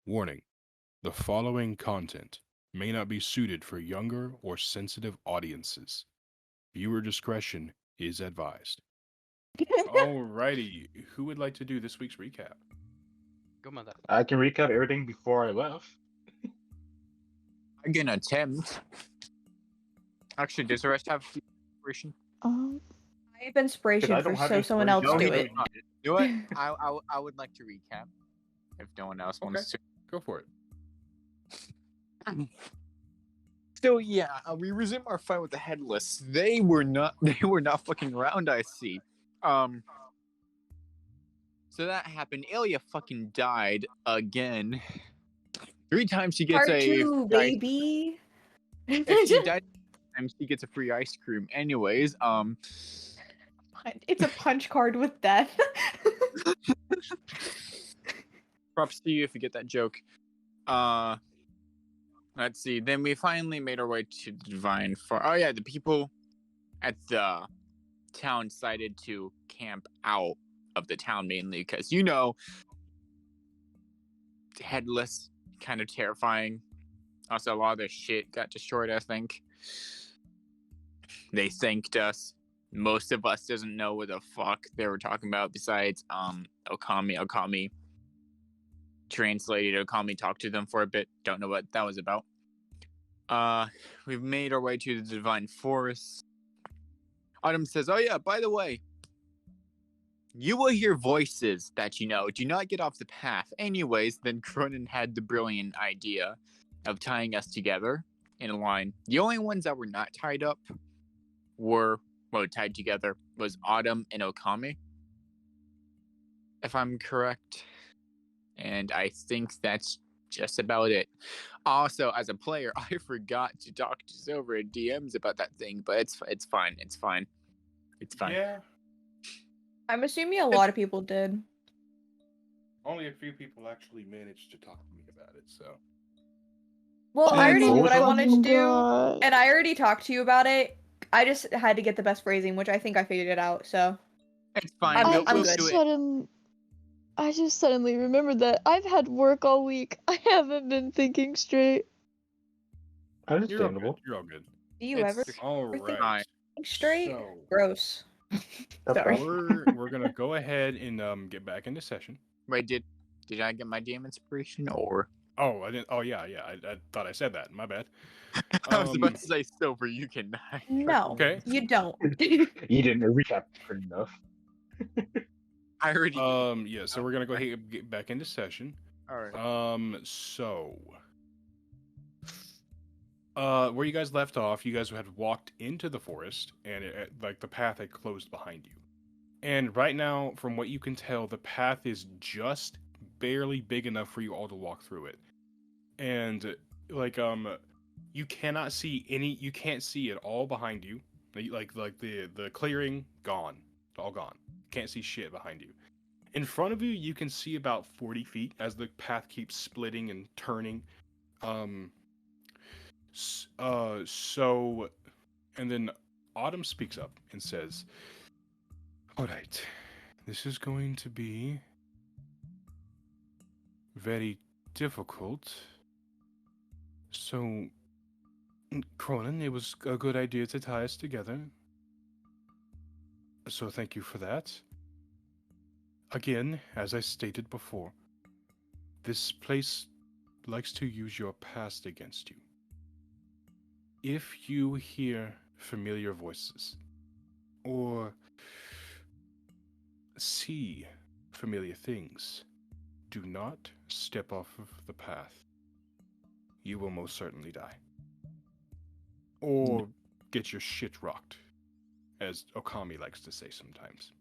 Warning: the following content may not be suited for younger or sensitive audiences. Viewer discretion is advised. Alrighty, who would like to do this week's recap? Go, mother. I can recap everything before I left. I can attempt. Actually, does the rest have inspiration? I have inspiration I don't for have someone else inspiration. do No, it. You know what? I would like to recap. If no one else wants to. Go for it. So yeah, we resume our fight with the headless. They were not fucking around, I see. So that happened. Ilya fucking died again. 3 times she gets Part a 2, baby. If she died 3 times, she gets a free ice cream. Anyways, It's a punch card with death. props to you if you get that joke. Let's see. Then we finally made our way to the Divine Forest. Oh yeah, the people at the town decided to camp out of the town mainly because headless, kind of terrifying. Also, a lot of their shit got destroyed. I think they thanked us. Most of us doesn't know what the fuck they were talking about. Besides, Okami translated. Okami talked to them for a bit. Don't know what that was about. We've made our way to the Divine Forest. Autumn says, "Oh yeah, by the way, you will hear voices that you know. Do not get off the path." Anyways, then Cronin had the brilliant idea of tying us together in a line. The only ones that were not tied up tied together was Autumn and Okami, if I'm correct. And I think that's just about it. Also, as a player, I forgot to talk to Silver in DMs about that thing, but it's fine. It's fine. Yeah, I'm assuming a lot of people did. only a few people actually managed to talk to me about it, so. Well, I already knew what I Oh wanted to do, God. and I already talked to you about it. I just had to get the best phrasing, which I think I figured it out, so. It's fine. I'm We'll good. do it. I just suddenly remembered that I've had work all week. I haven't been thinking straight. Understandable. You're all good. Do you It's ever All think right. straight? So, Gross. That's Sorry. we're gonna go ahead and get back into session. Wait, did I get my DM inspiration or? Oh, I didn't. Oh yeah. I thought I said that. My bad. I was about to say Silver. You can. No, Okay. you don't. You didn't recap enough. I already. Yeah. So we're gonna go ahead and get back into session. All right. So, where you guys left off, you guys had walked into the forest, and like the path had closed behind you. And right now, from what you can tell, the path is just barely big enough for you all to walk through it. And like you cannot see you can't see it all behind you. Like the clearing gone. It's all gone. Can't see shit behind you. In front of you, you can see about 40 feet as the path keeps splitting and turning. So, and then Autumn speaks up and says, "All right, this is going to be very difficult. So, Cronin, it was a good idea to tie us together. So thank you for that. Again, as I stated before, this place likes to use your past against you. If you hear familiar voices, or see familiar things, do not step off of the path. You will most certainly die. Or get your shit rocked, as Okami likes to say sometimes."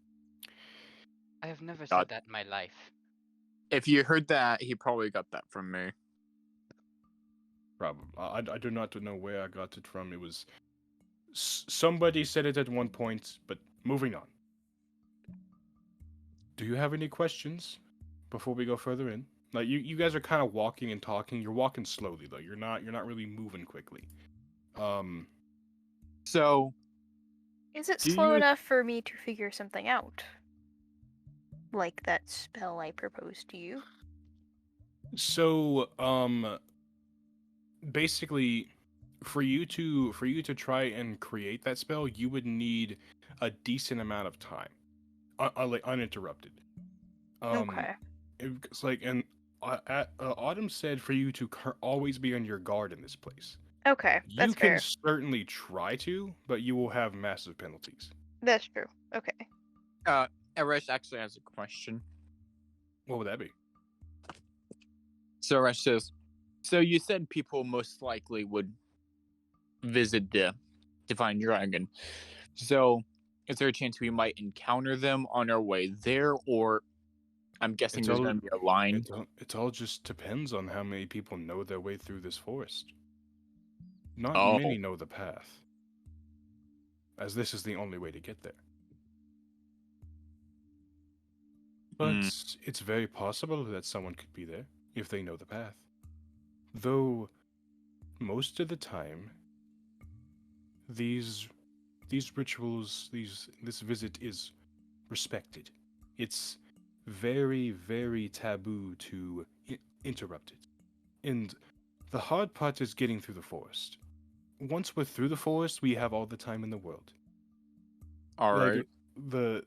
I have never said that in my life. If you heard that, he probably got that from me. Probably. I do not know where I got it from. It was somebody said it at one point, but moving on. Do you have any questions before we go further in? Like you guys are kind of walking and talking. You're walking slowly though. You're not really moving quickly. So, Is it Do slow you- enough for me to figure something out? Like that spell I proposed to you? So, basically, for you to try and create that spell, you would need a decent amount of time, like uninterrupted. Um, Okay. it's like, and Autumn said for you to always be on your guard in this place. Okay, You that's can fair. certainly try to, but you will have massive penalties. That's true. Okay. Arash actually has a question. What would that be? So Arash says, so you said people most likely would visit the Divine Dragon. So is there a chance we might encounter them on our way there, or I'm guessing It's there's all going to be a line? it all just depends on how many people know their way through this forest. Not Oh, many know the path, as this is the only way to get there. But Hmm. it's very possible that someone could be there if they know the path. Though most of the time, these rituals, this visit is respected. It's very, very taboo to interrupt it. And the hard part is getting through the forest. Once we're through the forest, we have all the time in the world. All Like right. the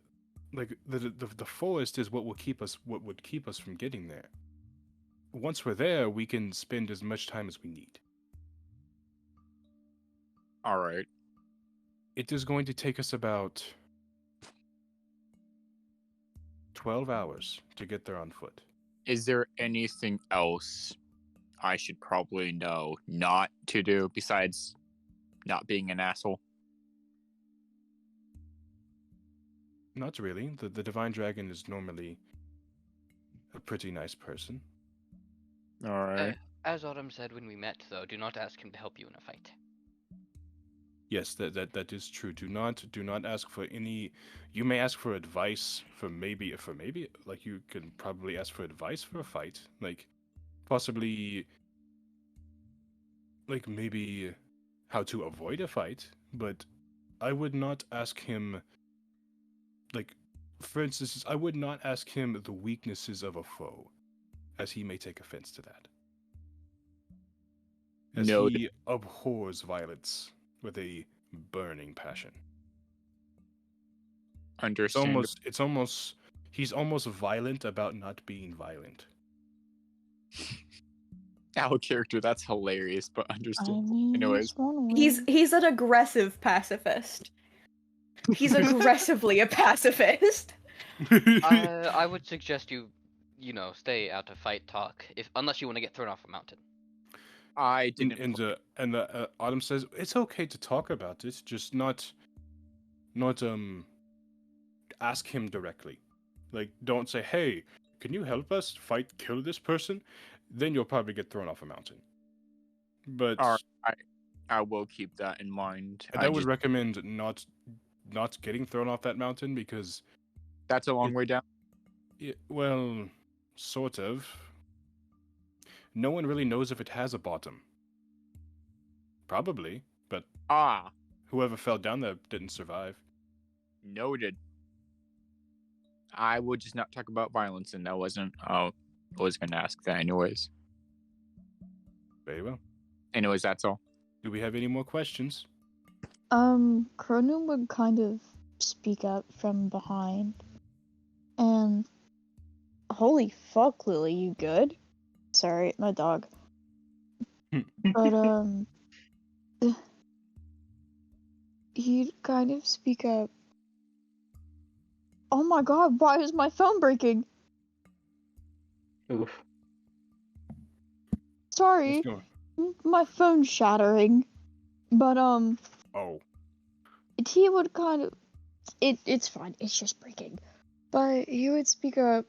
the forest is what would keep us from getting there. Once we're there, we can spend as much time as we need. All right. It is going to take us about 12 hours to get there on foot. Is there anything else I should probably know not to do besides not being an asshole? Not really. The divine dragon is normally a pretty nice person. All Uh, right. as Autumn said when we met, though, do not ask him to help you in a fight. Yes, that is true. Do not ask for any. You may ask for advice for maybe like you can probably ask for advice for a fight, like possibly like maybe how to avoid a fight, but I would not ask him like for instance, I would not ask him the weaknesses of a foe, as he may take offense to that, as No, he abhors violence with a burning passion. It's understand. almost it's almost he's almost violent about not being violent. Out of character. That's hilarious, but I understand. mean, Anyways, it's one He's way. he's an aggressive pacifist. He's aggressively a pacifist. I would suggest stay out of fight talk, if unless you want to get thrown off a mountain. I and didn't. Autumn says it's okay to talk about it, just not ask him directly. Like don't say, "Hey, can you help us kill this person?" Then you'll probably get thrown off a mountain. But All right. I will keep that in mind. and I would recommend not getting thrown off that mountain because That's a long way down. well, sort of. No one really knows if it has a bottom. Probably, but Ah, whoever fell down there didn't survive. noted. I would just not talk about violence, and that wasn't. I was going to ask that anyways. Very well. Anyways, that's all. Do we have any more questions? Cronum would kind of speak up from behind. And holy fuck, Lily, you good? Sorry, my dog. But he'd kind of speak up. Oh my god, why is my phone breaking? Oof. Sorry, Let's my phone's shattering. But go. Oh. he would kind of it's fine, it's just breaking. But he would speak up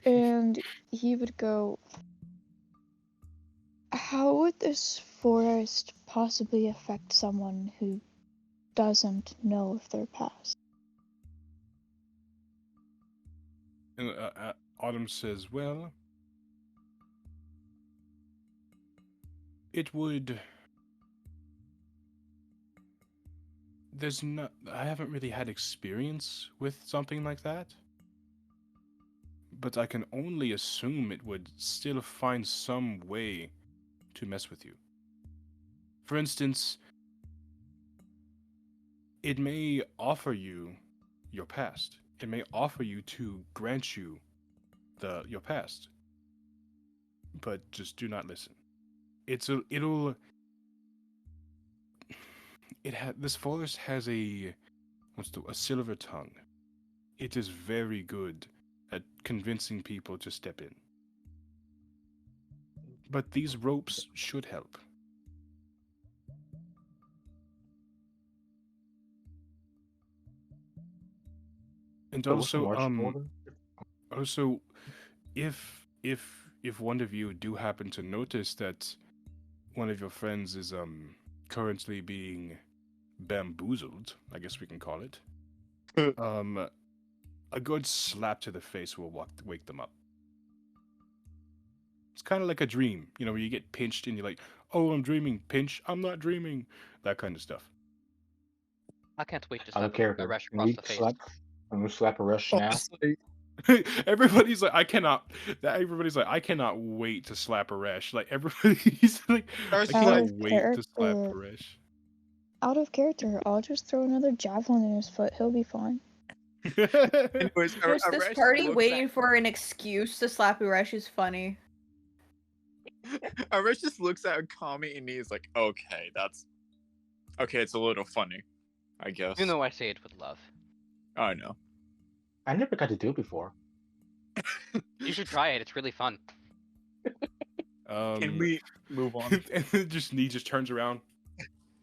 and he would go, how would this forest possibly affect someone who doesn't know of their past? And Autumn says, well, it would. There's not. I haven't really had experience with something like that. but I can only assume it would still find some way to mess with you. For instance, it may offer you your past. It may offer you to grant you your past. But just do not listen. This forest has a silver tongue. It is very good at convincing people to step in. But these ropes should help. And So what's the also, marching order? also, if one of you do happen to notice that one of your friends is currently being bamboozled, I guess we can call it, a good slap to the face will wake them up. It's kind of like a dream, you know, where you get pinched and you're like, "Oh, I'm dreaming." Pinch, "I'm not dreaming." That kind of stuff. I can't wait to Out of slap a character. rush Can across we the face. slap? Can we slap a rush now? Honestly, Everybody's like, I cannot. Everybody's like, I cannot wait to slap Aresh. Like everybody's like, I There's cannot like- wait to slap character. Aresh. Out of character, I'll just throw another javelin in his foot. He'll be fine. anyways, Just this Aresh party looks waiting at- for an excuse to slap Uresh is funny. Aresh just looks at Kami and he's like, okay, that's okay. It's a little funny, I guess. You know I say it with love. I know. I never got to do it before. You should try it. It's really fun. Can we move on? And then just Knee just turns around,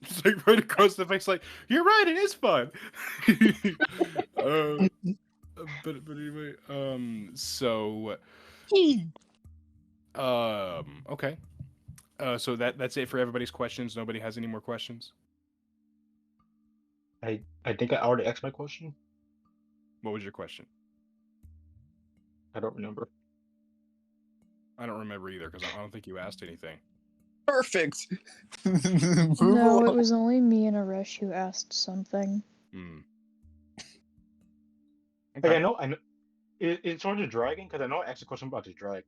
just like right across the face, like, "You're right, it is fun." But anyway, okay. So that's it for everybody's questions. Nobody has any more questions. I think I already asked my question. What was your question? I don't remember. I don't remember either because I don't think you asked anything. Perfect. Move No, along. it was only me and Aresh who asked something. Hmm. Like I know. It's on the dragon because I know I asked a question about the dragon.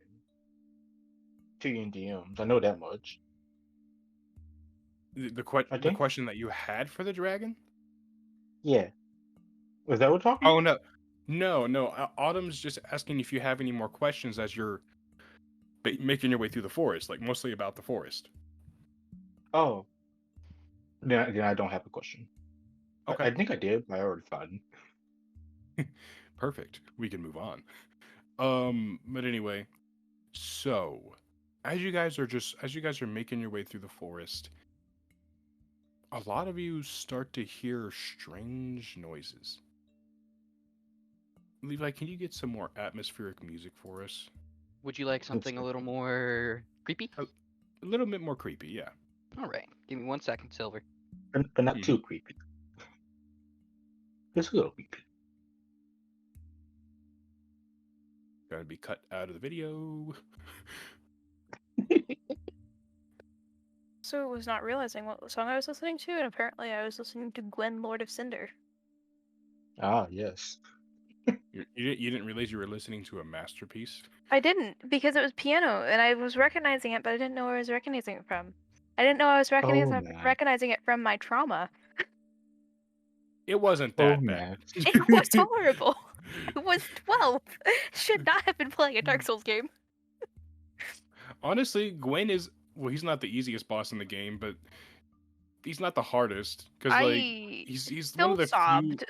To you in DMs. I know that much. The I the think- question that you had for the dragon? Yeah. Was that what we're talking? Oh no, no. Autumn's just asking if you have any more questions as you're making your way through the forest, like mostly about the forest. Oh. Then I don't have a question. Okay. I think I did, but I already forgotten. Perfect. We can move on. But anyway, so as you guys are making your way through the forest, a lot of you start to hear strange noises. Levi, can you get some more atmospheric music for us? Would you like something a little more creepy? A little bit more creepy, yeah. All right. Give me 1 second, Silver. But not too creepy. Just a little creepy. Gotta be cut out of the video. So I was not realizing what song I was listening to, and apparently I was listening to Gwen, Lord of Cinder. Ah, yes. You didn't realize you were listening to a masterpiece? I didn't, because it was piano, and I was recognizing it, but I didn't know where I was recognizing it from. I didn't know I was man. recognizing it from my trauma. It wasn't that bad. It was horrible. It was 12. Should not have been playing a Dark Souls game. Honestly, Gwen is he's not the easiest boss in the game, but he's not the hardest because like he's one still of the sobbed.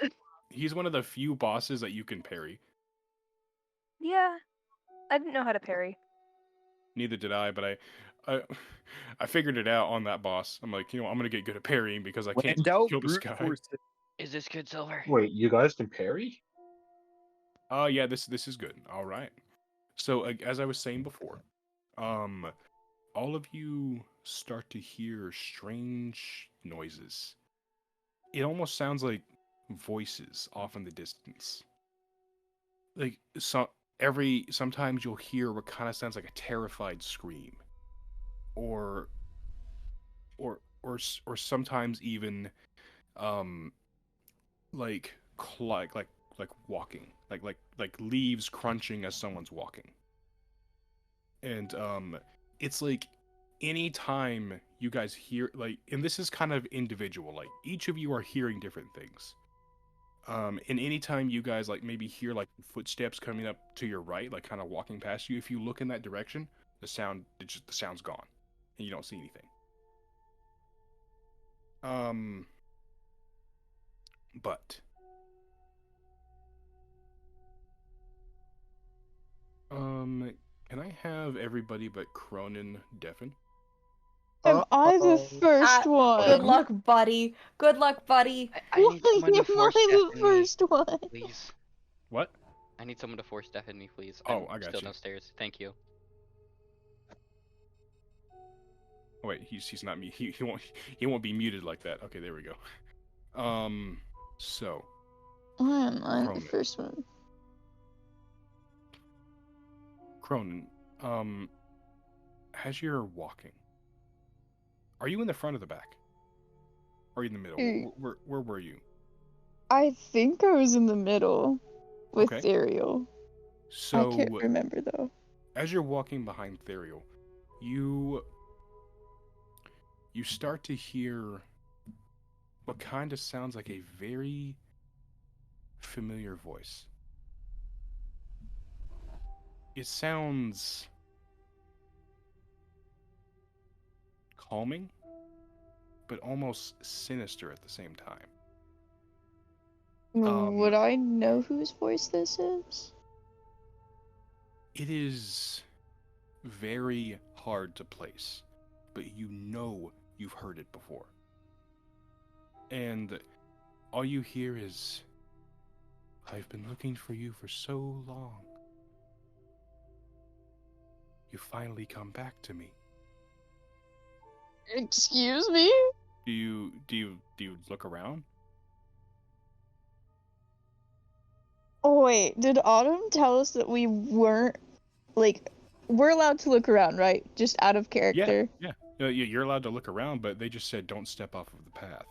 he's one of the few bosses that you can parry. Yeah, I didn't know how to parry. Neither did I, but I figured it out on that boss. I'm like, I'm gonna get good at parrying because I When can't in doubt, kill this brute guy. force it. Is this good, Silver? Wait, you guys can parry? Oh yeah, this is good. All right. So as I was saying before, all of you start to hear strange noises. It almost sounds like voices off in the distance. Like sometimes you'll hear what kind of sounds like a terrified scream, or sometimes even like walking, like leaves crunching as someone's walking. And it's like anytime you guys hear like, and this is kind of individual, like each of you are hearing different things. And anytime you guys like maybe hear like footsteps coming up to your right, like kind of walking past you, if you look in that direction, the sound's gone, and you don't see anything. But can I have everybody but Cronin deafen? Am I the Uh-oh. first Good one? luck, buddy. Good luck, buddy. I need Why someone to am force I the deafen me, first one? please. What? I need someone to force deafen me, please. Oh, I'm I got still you. downstairs. Thank you. Oh, wait, he's not me. He won't be muted like that. Okay, there we go. So Why am I the Cronin. first one? Cronin, as you're walking, are you in the front or the back? Or are you in the middle? Where were you? I think I was in the middle with Okay. Ethereal. So I can't remember though. as you're walking behind Therial, you start to hear what kind of sounds like a very familiar voice. It sounds calming, but almost sinister at the same time. Would I know whose voice this is? It is very hard to place, but you know you've heard it before. And all you hear is, "I've been looking for you for so long. You finally come back to me." Excuse me? Do you look around? Oh wait, did Autumn tell us that we weren't, like, we're allowed to look around, right? Just out of character? Yeah. No, you're allowed to look around, but they just said don't step off of the path.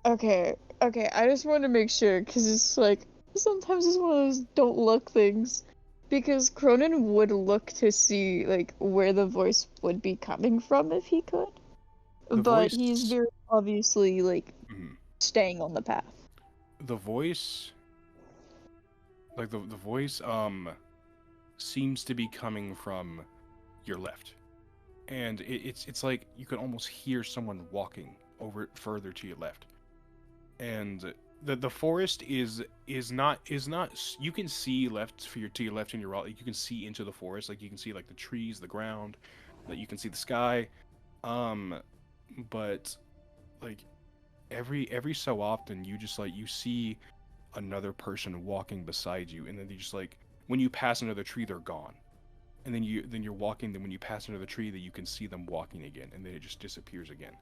Okay, I just wanted to make sure, because it's like, sometimes it's one of those don't look things. Because Cronin would look to see, like, where the voice would be coming from if he could. But he's very obviously, like, staying on the path. The voice, like the voice, seems to be coming from your left, and it's like you can almost hear someone walking over further to your left, and the forest is not you can see to your left and your right, like you can see into the forest, like you can see like the trees, the ground, that you can see the sky, but like every so often you just like you see another person walking beside you, and then you just like when you pass another tree they're gone, and then you're walking, then when you pass another tree that you can see them walking again, and then it just disappears again.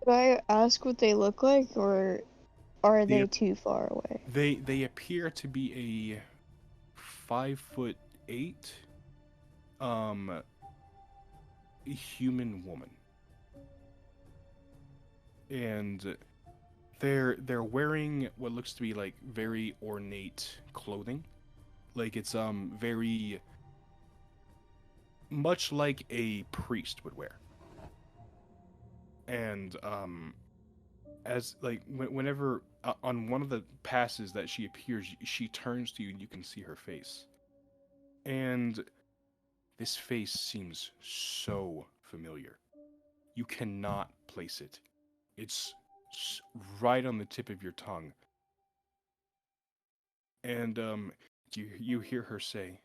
Could I ask what they look like, or are they too far away? They appear to be a 5'8" human woman, and they're wearing what looks to be like very ornate clothing, like it's very much like a priest would wear. And as like whenever on one of the passes that she appears, she turns to you and you can see her face, and this face seems so familiar. You cannot place it. It's right on the tip of your tongue. And you hear her say,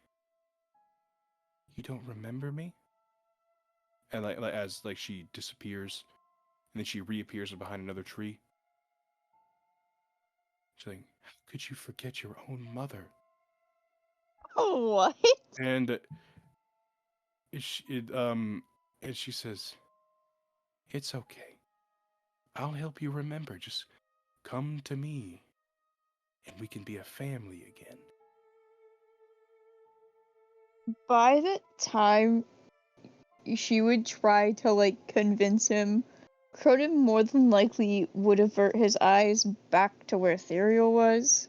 "You don't remember me?" And like as like she disappears, and then she reappears behind another tree. She's like, "How could you forget your own mother?" Oh, what? And and she says, "It's okay. I'll help you remember. Just come to me, and we can be a family again." By the time she would try to, like, convince him, Cronin more than likely would avert his eyes back to where Therial was.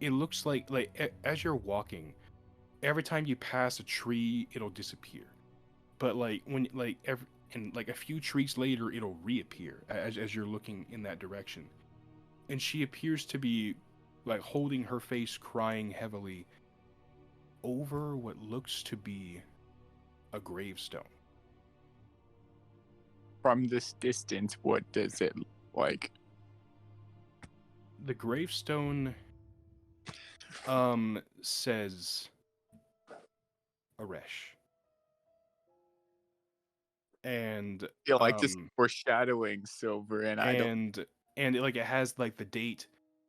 it looks like as you're walking, every time you pass a tree, it'll disappear. But like when like every and like a few trees later, it'll reappear as you're looking in that direction. And she appears to be like holding her face, crying heavily over what looks to be a gravestone. From this distance, what does it look like? The gravestone says Aresh. And I feel like this is foreshadowing, Silver, and I don't. and like it has like the date,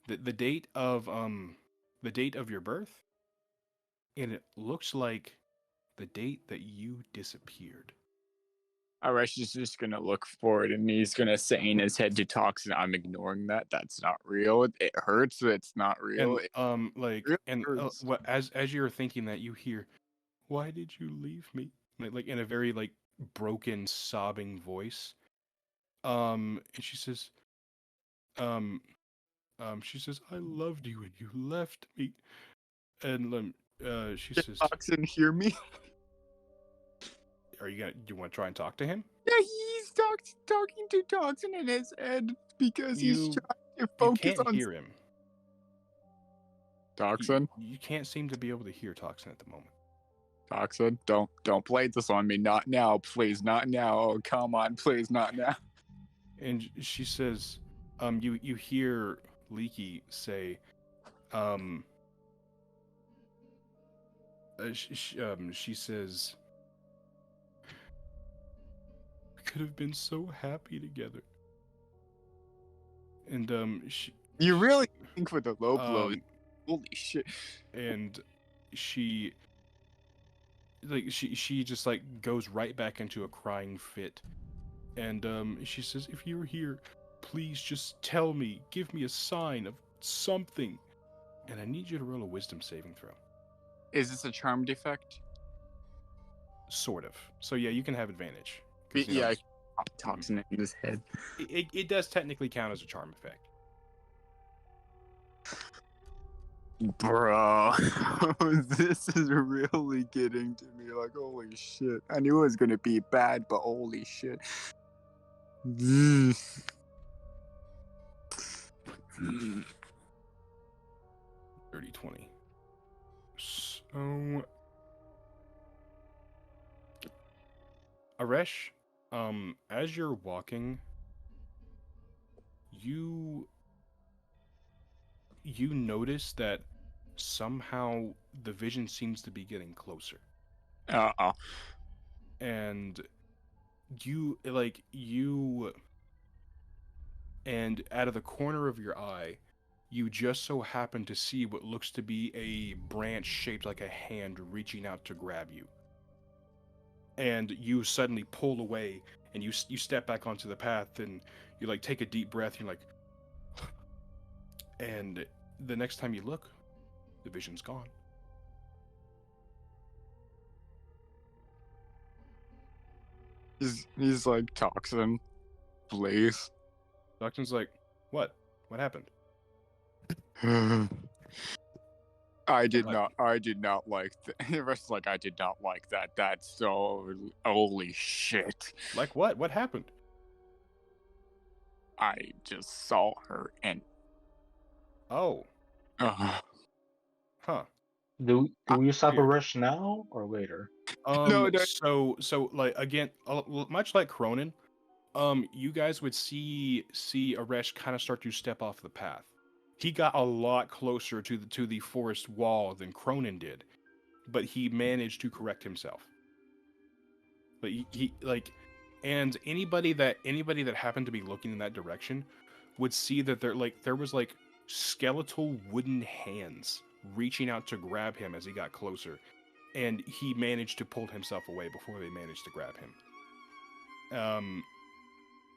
the date of your birth, and it looks like the date that you disappeared. Arash is just gonna look forward and he's gonna say in his head to Toxin, "I'm ignoring that. That's not real. It hurts. It's not real." And like really and hurts. what as you're thinking that, you hear, "Why did you leave me?" Like in a very like broken, sobbing voice. And she says, um, she says, "I loved you and you left me." And she Can says, Toxin hear me? "Are you gonna? Do you want to try and talk to him?" Yeah, he's talking to Toxin in his head because he's You trying to you focus can't on hear him. Toxin. You can't seem to be able to hear Toxin at the moment. Toxin, don't play this on me. Not now, please. Not now. Oh, come on, please, not now. And she says, you hear Leaky say, she says, "We could have been so happy together." And You really think for the low blows? um, Holy shit! and she she just like goes right back into a crying fit. And she says, "If you're here, please just tell me, give me a sign of something." And I need you to roll a wisdom saving throw. Is this a charm defect? Sort of. So yeah, you can have advantage. 'Cause, you know, Yeah, Toxin in his head. it does technically count as a charm effect. Bro, this is really getting to me. Like, holy shit! I knew it was gonna be bad, but holy shit. 30-20. So Aresh, as you're walking, you notice that somehow the vision seems to be getting closer. Uh-oh. And you and out of the corner of your eye, you just so happen to see what looks to be a branch shaped like a hand reaching out to grab you. And you suddenly pull away, and you step back onto the path, and you like take a deep breath, and you're like, and the next time you look, the vision's gone. He's like, Toxin, please. Toxin's like, what happened? I did not like that. The rest like, I did not like that. That's so, holy shit. Like what happened? I just saw her and Oh, uh, huh. Do we stop a Weird. rush now or later? No. So like again, much like Cronin, you guys would see Aresh kind of start to step off the path. He got a lot closer to the forest wall than Cronin did, but he managed to correct himself. But he like, and anybody that happened to be looking in that direction would see that there was like skeletal wooden hands reaching out to grab him as he got closer, and he managed to pull himself away before they managed to grab him.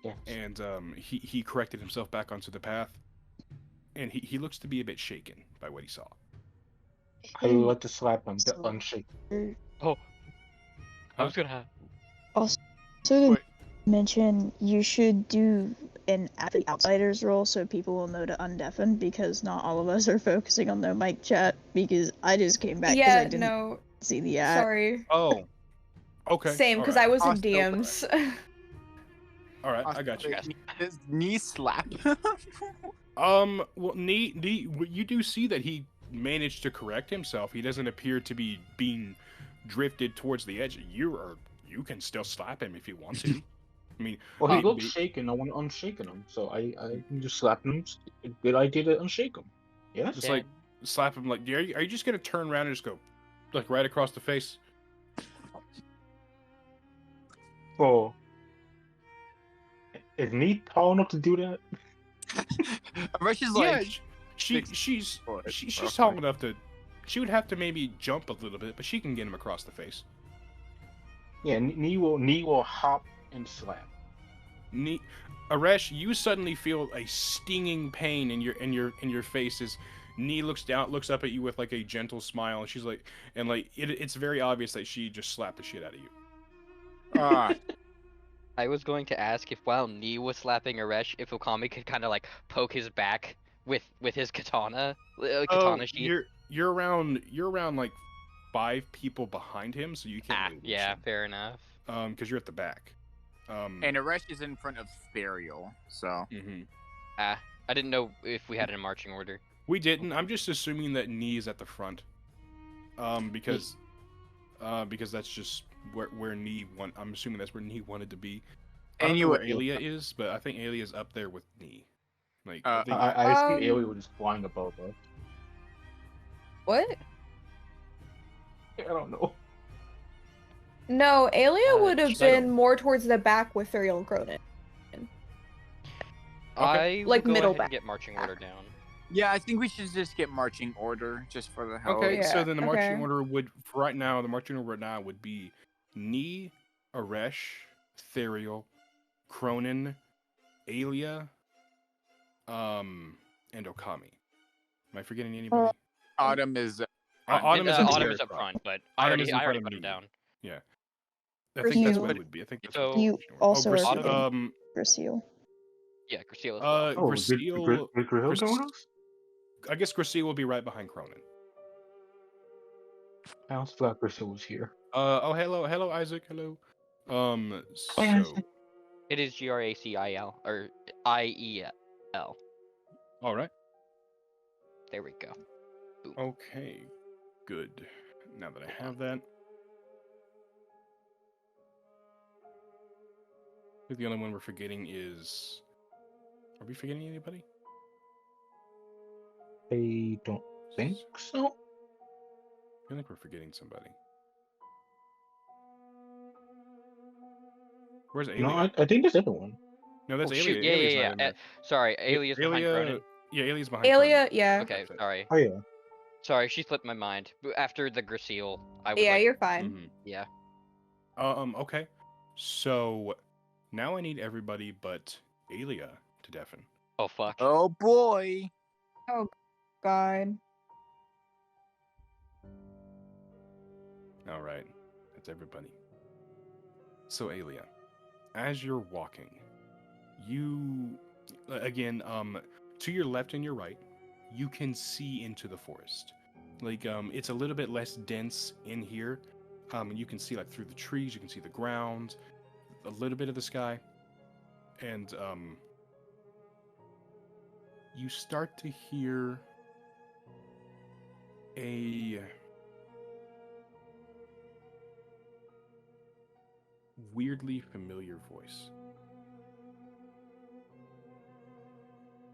Yes. And he corrected himself back onto the path, and he looks to be a bit shaken by what he saw. I would like to slap him to So- unshake. Oh, I was gonna have. Also, to Wait. mention, you should do an outsider's role so people will know to undeafen, because not all of us are focusing on the mic chat, because I just came back because I Yeah, didn't no, see the ad. sorry. Oh, okay. Same, because alright. I was in Hostile DMs. All right, I got you. Knee slap. Well, you do see that he managed to correct himself. He doesn't appear to be being drifted towards the edge. You can still slap him if you want to. I mean, Well, he Oh. looks shaken. I want to unshaken him, so I can just slap him. Good idea to unshake him. Yes. just like slap him. Like, are you just gonna turn around and just go, like, right across the face? Oh. Is Neat tall enough to do that? Rush is Yeah, like, she's roughly. tall enough to. She would have to maybe jump a little bit, but she can get him across the face. Yeah, Knee will hop and slap. Aresh, you suddenly feel a stinging pain in your face as Nee looks up at you with like a gentle smile, and she's like, and like it's very obvious that she just slapped the shit out of you. I was going to ask if while Nee was slapping Aresh, if Okami could kind of like poke his back with his katana sheath. You're around like 5 people behind him, so you can't. Really reach Yeah, him. fair enough. Because you're at the back. and Aresh is in front of Therial, so. Mhm. I didn't know if we had it in marching order. We didn't. I'm just assuming that Nee is at the front. Because that's just where Nee want. I'm assuming that's where Nee wanted to be. I don't know where Anyway, Alia is, but I think Alia's up there with Nee. Like, Uh, I think, I assume Um, Ailey was just flying above us. What? I don't know. No, Alia would have Shadow. been more towards the back with Thuriel and Cronin. I will Like go middle ahead back. and get marching order down. yeah, I think we should just get marching order, just for the hell of okay, it. so Yeah, then the marching okay. order would, for right now, the marching order right now would be Nee, Aresh, Therial, Cronin, Alia, and Okami. Am I forgetting anybody? Autumn is. Autumn is And, in the Autumn very is up front. front, but I Autumn is already in front already of put it me. down. Yeah. I think that's what You- it would be. I think that's So- what You also are Gracie- forgetting Graciel. Yeah, Graciela as well. Oh, Graciel- did Grill Gris- join us? I guess Gracie will be right behind Cronin. I also thought Grill was here. Hello, Isaac, hello. Hi, So, Isaac. It is Graciel or IEL. all right, There we go. okay, good. Now that I have that, I think the only one we're forgetting is. Are we forgetting anybody? I don't think so. I feel like we're forgetting somebody. Where's Alia? No, I think that's everyone. No, that's Oh, Alia. shoot. Yeah, Alia's yeah, not in yeah. there. Sorry, Alia's behind Cronin. Yeah, Alia's behind Alia, Cronin. yeah. Okay, That's it. sorry. Oh yeah. Sorry, she slipped my mind. After the Graciel, I was Yeah, like, you're fine. Mhm. yeah. Okay. So now I need everybody but Alia to deafen. Oh fuck. Oh boy! God. All right, that's everybody. So Alia, as you're walking, you again, to your left and your right, you can see into the forest. Like, it's a little bit less dense in here. You can see like through the trees. You can see the ground, a little bit of the sky, and you start to hear a weirdly familiar voice.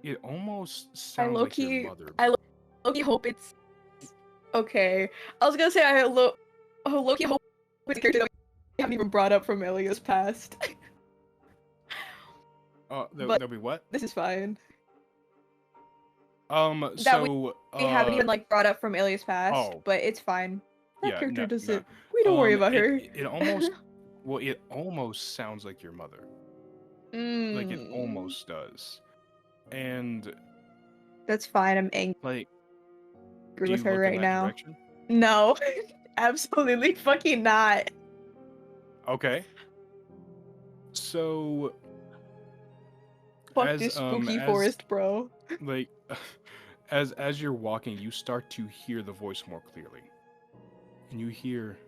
It almost sounds like your low-key- mother. I low-key hope it's okay. I was gonna say I low-key hope it's a character that we haven't even brought up from Alia's past. but- There'll be what? This is fine. So We haven't even like brought up from Alia's past, oh. but it's fine. That Yeah, character no, doesn't. We don't worry about her. It almost, well, it almost sounds like your mother. Like it Mm, almost does, and That's fine. I'm angry like, with do you her look in right that now. direction? No, absolutely fucking not. Okay. So, Fuck as this spooky as forest, bro. like as you're walking, you start to hear the voice more clearly, and you hear,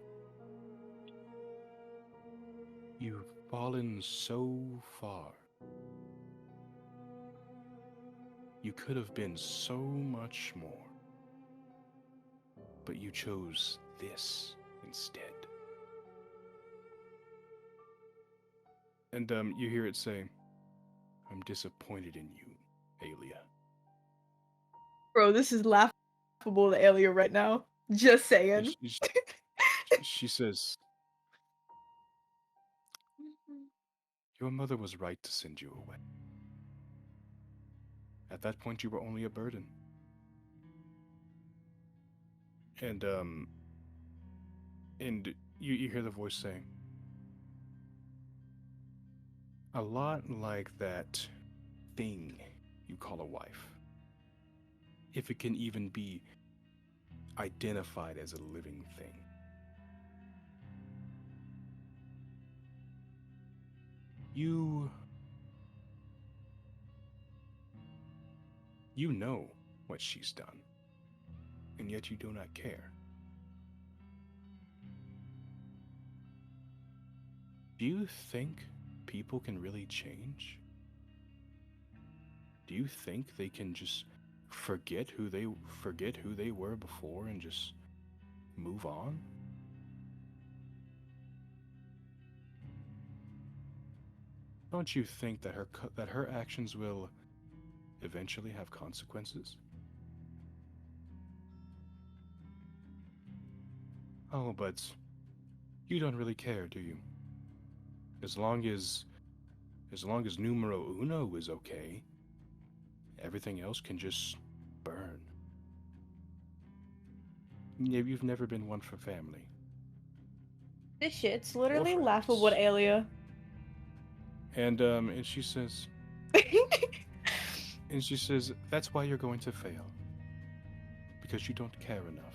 "You've fallen so far. You could have been so much more, but you chose this instead." And you hear it say, "I'm disappointed in you, Alia." Bro, this is laughable to Alia right now. Just And saying. she says, "Your mother was right to send you away. At that point, you were only a burden." And you hear the voice saying, "A lot like that thing you call a wife, if it can even be identified as a living thing. You know what she's done, and yet you do not care. Do you think people can really change? Do you think they can just forget who they were before and just move on? Don't you think that her actions will eventually have consequences?" "Oh, but you don't really care, do you? As long as numero uno is okay, everything else can just burn. You've never been one for family." This shit's Or literally laughable friends. to Alia. And she says, "That's why you're going to fail. Because you don't care enough.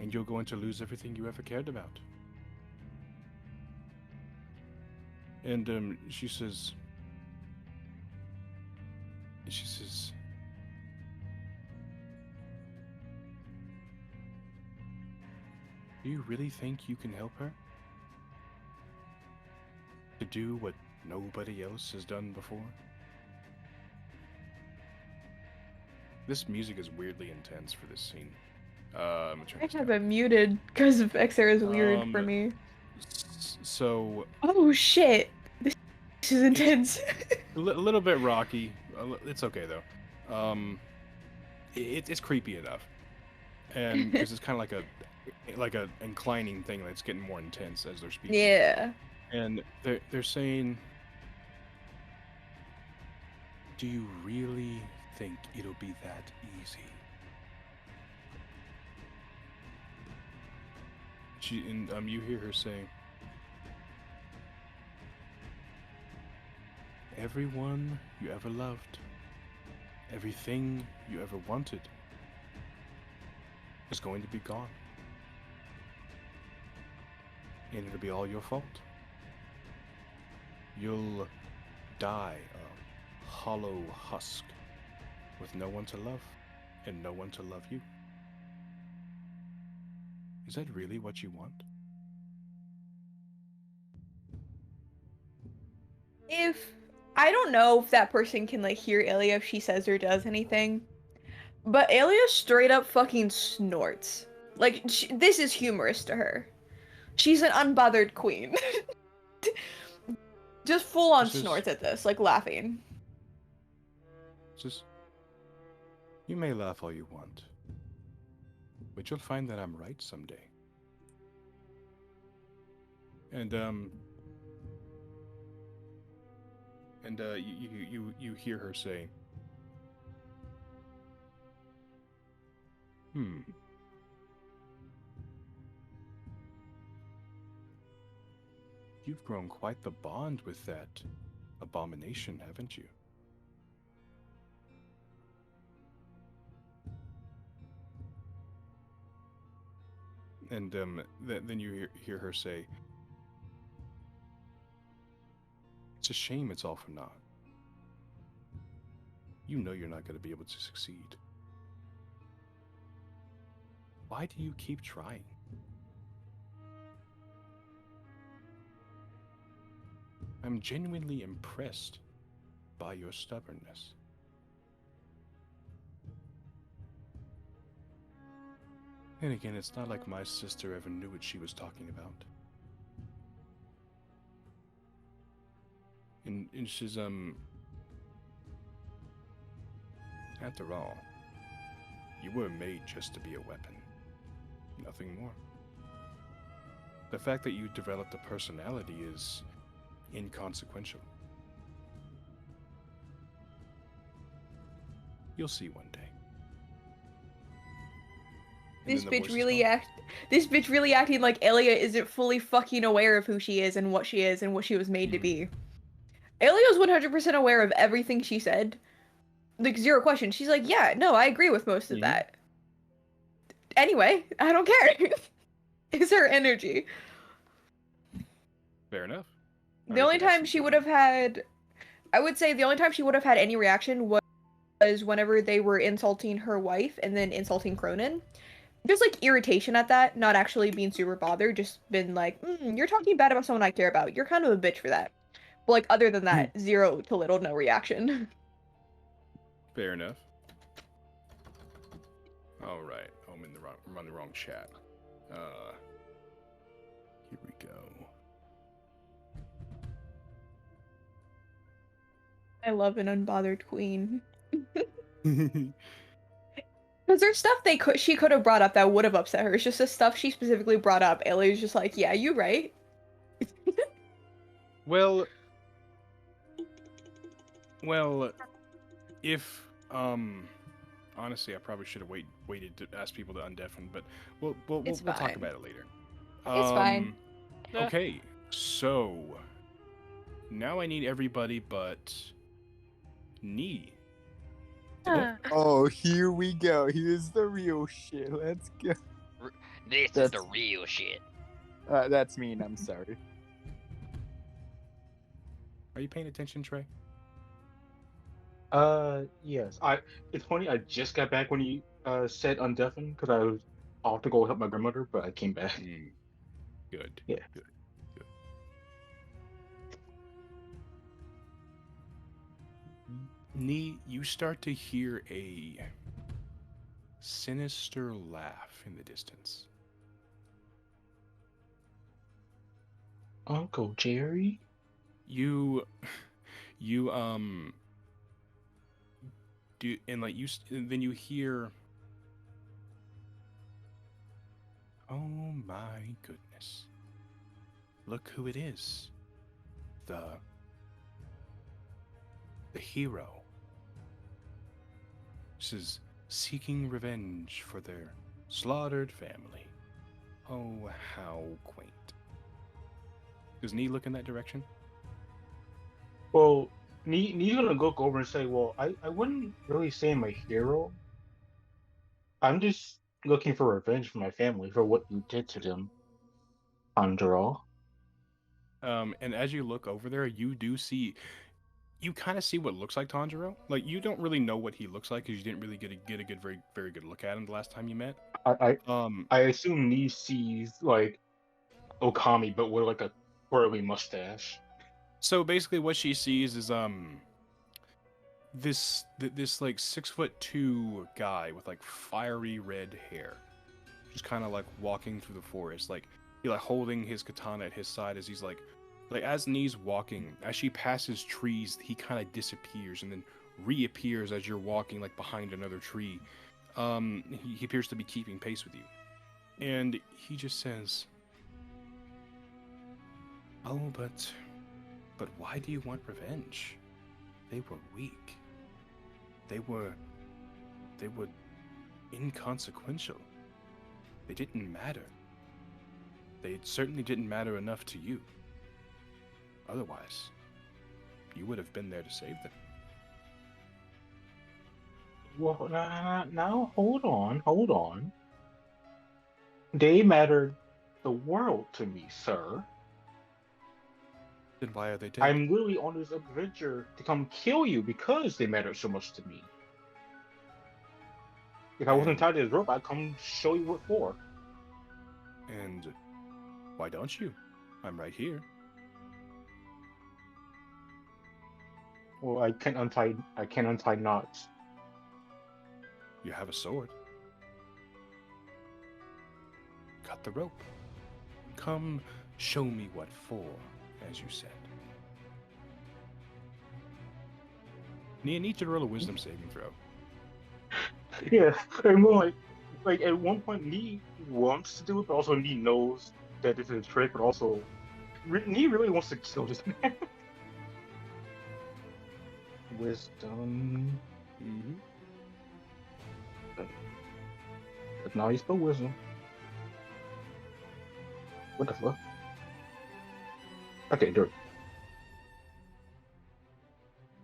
And you're going to lose everything you ever cared about." And she says, "Do you really think you can help her? To do what nobody else has done before?" This music is weirdly intense for this scene. I'm gonna turn I this have down. it muted because of Xer is weird for me. So Oh shit! This is intense. a little bit rocky. It's okay though. It's creepy enough, and because it's kind of like a inclining thing that's getting more intense as they're speaking. Yeah. And they're saying, "Do you really think it'll be that easy?" You hear her say, "Everyone you ever loved, everything you ever wanted, is going to be gone. And it'll be all your fault. You'll die a hollow husk with no one to love and no one to love you. Is that really what you want?" If I don't know if that person can like hear Alia if she says or does anything, but Alia straight up fucking snorts. Like this is humorous to her. She's an unbothered queen. Just full on snorts at this, like laughing. Just, "You may laugh all you want, but you'll find that I'm right someday." And you hear her say, "You've grown quite the bond with that abomination, haven't you?" And then you hear her say, "It's a shame it's all for naught. you know you're not going to be able to succeed. Why do you keep trying? I'm genuinely impressed by your stubbornness. And again, it's not like my sister ever knew what she was talking about. And she's, after all, you were made just to be a weapon. Nothing more. The fact that you developed a personality is inconsequential. You'll see one day. And This then the bitch voices really gone. This bitch really acting like Elia isn't fully fucking aware of who she is and what she was made to be. Elia's 100% aware of everything she said. Like, zero question. She's like, yeah, no, I agree with most of that. Anyway, I don't care. It's her energy. Fair enough. The only time she would have had, I would say the only time she would have had any reaction was whenever they were insulting her wife and then insulting Cronin. Just like irritation at that, not actually being super bothered, just been like, you're talking bad about someone I care about. You're kind of a bitch for that. But like, other than that, zero to little no reaction. Fair enough. All right, I'm on the wrong chat. Here we go. I love an unbothered queen. Because there's stuff she could have brought up that would have upset her. It's just the stuff she specifically brought up. Ellie's just like, yeah, you right. Well, if honestly, I probably should have waited to ask people to undeafen, but we'll talk about it later. It's fine. Okay, so now I need everybody but Nee. Oh, here we go. Here's the real shit. Let's go. This is the real shit. That's mean. I'm sorry. Are you paying attention, Trey? Yes. It's funny. I just got back when you said undeafen because I was off to go help my grandmother, but I came back. Good. Yeah. Good. Nee, you start to hear a sinister laugh in the distance. Uncle Jerry? You do, and like and then you hear, oh my goodness, look who it is, the hero. This is seeking revenge for their slaughtered family. Oh, how quaint. Does Nee look in that direction? Well, Nee's gonna look over and say, well, I wouldn't really say I'm a hero. I'm just looking for revenge for my family for what you did to them, Andra. And as you look over there, you kind of see what looks like Tanjiro. Like, you don't really know what he looks like because you didn't really get a good, very, very good look at him the last time you met. I assume Nee sees like Okami, but with like a twirly mustache. So basically, what she sees is this like 6'2" guy with like fiery red hair, just kind of like walking through the forest, like he like holding his katana at his side as he's like as Nee's walking, as she passes trees, he kind of disappears and then reappears as you're walking like behind another tree. He appears to be keeping pace with you, and he just says, "Oh, but why do you want revenge? They were weak. They were inconsequential. They didn't matter. They certainly didn't matter enough to you. Otherwise, you would have been there to save them." Well, now hold on. They mattered the world to me, sir. Then why are they dead? I'm literally on this adventure to come kill you because they matter so much to me. If I wasn't And- tied to this rope, I'd come show you what for. And why don't you? I'm right here. Well, I can't untie knots. You have a sword. Cut the rope. Come show me what for, as you said. Nia, need to roll a wisdom saving throw. Yeah, and more like at one point, Nee wants to do it, but also Nee knows that this is a trick, but also Nee really wants to kill this man. Wisdom. Mm-hmm. But now he's still wisdom. What the fuck? Okay, dirt.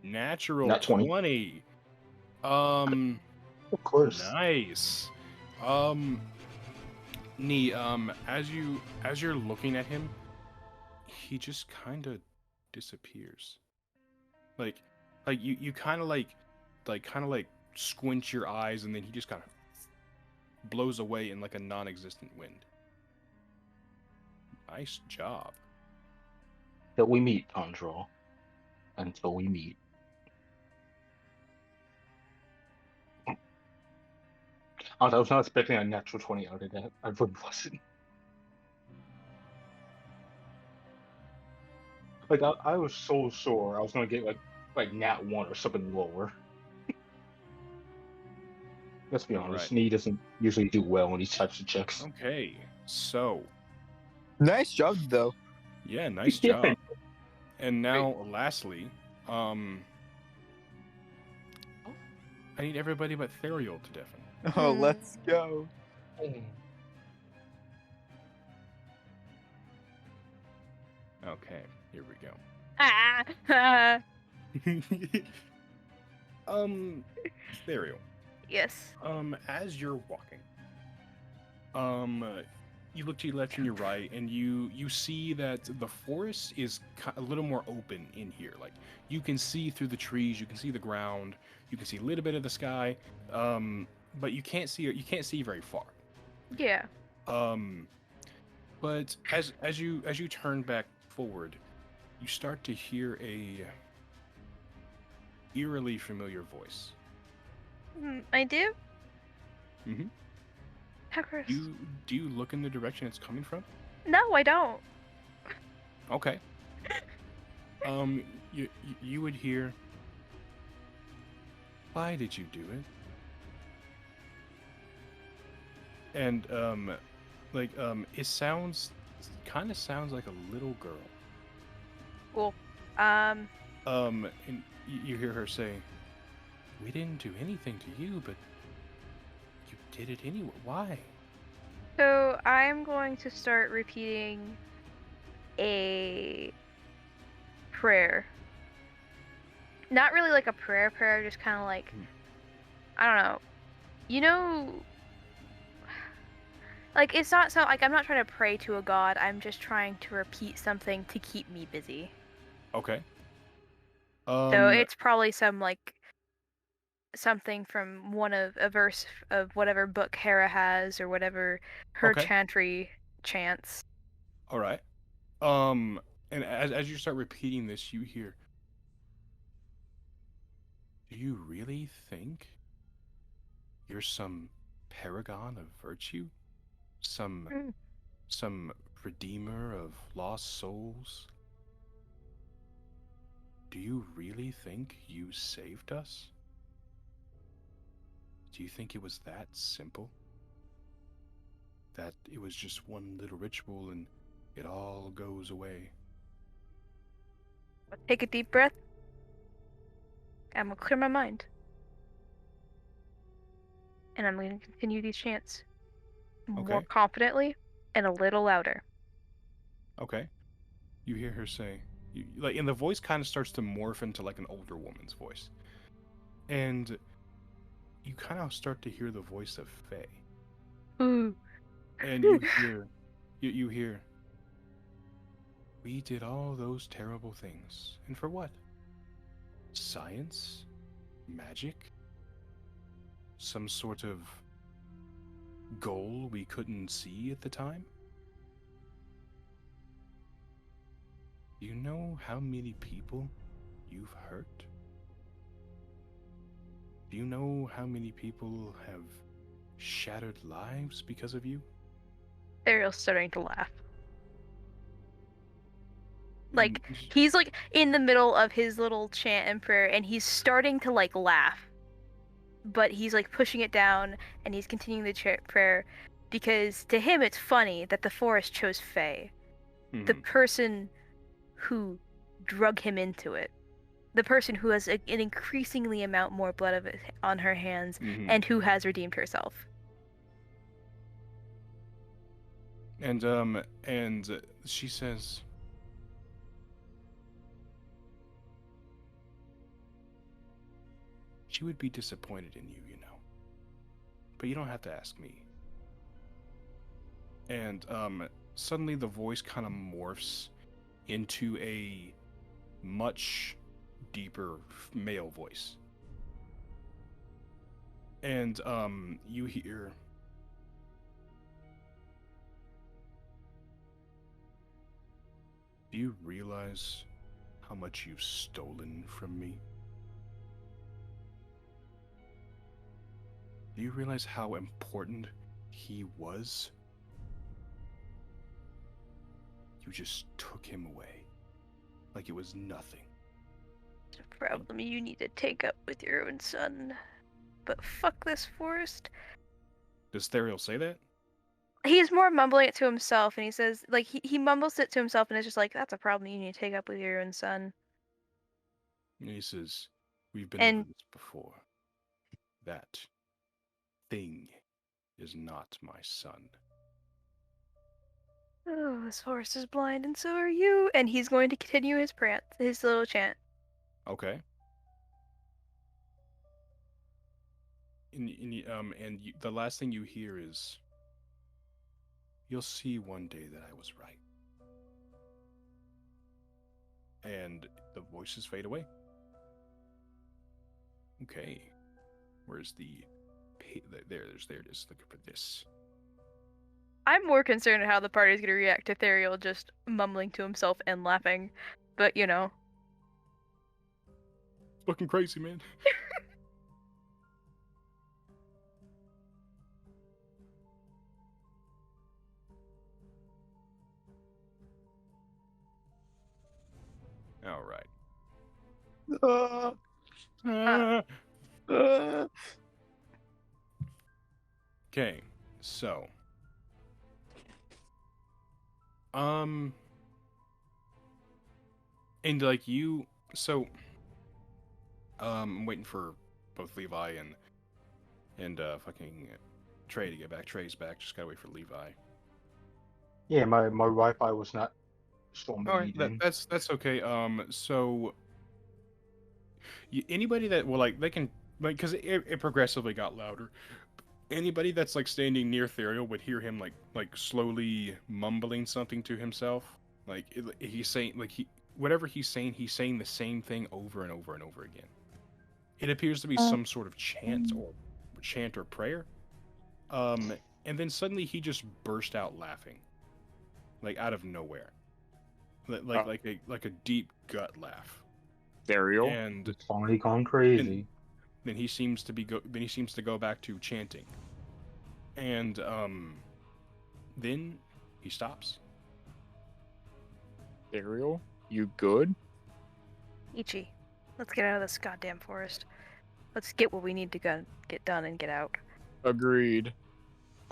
Natural Nat 20. 20. Of course. Nice. Nee, as you're looking at him, he just kind of disappears. Like you kind of like squint your eyes, and then he just kind of blows away in like a non-existent wind. Nice job. Till we meet, Andro. Until we meet. I was not expecting a natural 20 out of that. I really wasn't. Like I was so sure I was gonna get like nat 1 or something lower. Let's be honest, Right. Nee doesn't usually do well on these types of checks. Okay, so Nice job, though. yeah, nice Yeah. job. And now, lastly, I need everybody but Theriol to deafen. Oh, let's go. Okay, here we go. Ah! Theriol. Yes. As you're walking, you look to your left and your right, and you see that the forest is a little more open in here. Like, you can see through the trees, you can see the ground, you can see a little bit of the sky, but you can't see very far. Yeah. But as you turn back forward, you start to hear a eerily familiar voice. I do? Mm-hmm. How gross. Do you look in the direction it's coming from? No, I don't. Okay. You would hear, "Why did you do it?" And it kind of sounds like a little girl. Cool. And you hear her say, "We didn't do anything to you, but you did it anyway. Why?" So I'm going to start repeating a prayer. Not really like a prayer, just kind of like, I don't know. You know, like it's not so, like I'm not trying to pray to a god, I'm just trying to repeat something to keep me busy. Okay. So it's probably some like something from a verse of whatever book Hera has or whatever her Okay. chantry chants. All right. And as you start repeating this, you hear, "Do you really think you're some paragon of virtue? Some redeemer of lost souls? Do you really think you saved us? Do you think it was that simple? That it was just one little ritual and it all goes away?" Take a deep breath. I'm gonna clear my mind. And I'm gonna continue these chants more Okay. confidently and a little louder. Okay. You hear her say, and the voice kind of starts to morph into like an older woman's voice. And you kind of start to hear the voice of Faye. Ooh. And you hear, We did all those terrible things. And for what? Science? Magic? Some sort of goal we couldn't see at the time? Do you know how many people you've hurt? Do you know how many people have shattered lives because of you? Ariel's starting to laugh. Like, And he's like in the middle of his little chant and prayer, and he's starting to like laugh. But he's like pushing it down, and he's continuing the prayer because to him it's funny that the forest chose Faye, the person who drug him into it, the person who has an increasingly amount more blood of it on her hands, and who has redeemed herself. And she says, she would be disappointed in you, you know. But you don't have to ask me. And suddenly the voice kind of morphs into a much deeper male voice. And you hear, do you realize how much you've stolen from me? Do you realize how important he was? You just took him away like it was nothing. It's a problem you need to take up with your own son. But fuck this forest. Does Theriel say that? He's more mumbling it to himself, and he says, like, he mumbles it to himself, and it's just like, that's a problem you need to take up with your own son. And he says, we've been over this before. That thing is not my son. Oh, this forest is blind, and so are you. And he's going to continue his little chant. Okay. And the last thing you hear is, you'll see one day that I was right. And the voices fade away. Okay. Where's there it is. Looking for this. I'm more concerned at how the party's going to react to Theriel just mumbling to himself and laughing. But, you know. It's fucking crazy, man. All right. Okay, so and like I'm waiting for both Levi and fucking Trey to get back. Trey's back. Just gotta wait for Levi. Yeah, my Wi-Fi was not showing me anything. That's okay. So anybody that they can because it progressively got louder. Anybody that's like standing near Theriel would hear him like slowly mumbling something to himself. Like he's saying whatever he's saying the same thing over and over and over again. It appears to be some sort of chant or prayer. And then suddenly he just burst out laughing, like out of nowhere, like a deep gut laugh. Theriel, and it's finally gone crazy. Then he seems to go back to chanting, and then he stops. Theriel, you good? Ichi, let's get out of this goddamn forest. Let's get what we need to get done and get out. Agreed.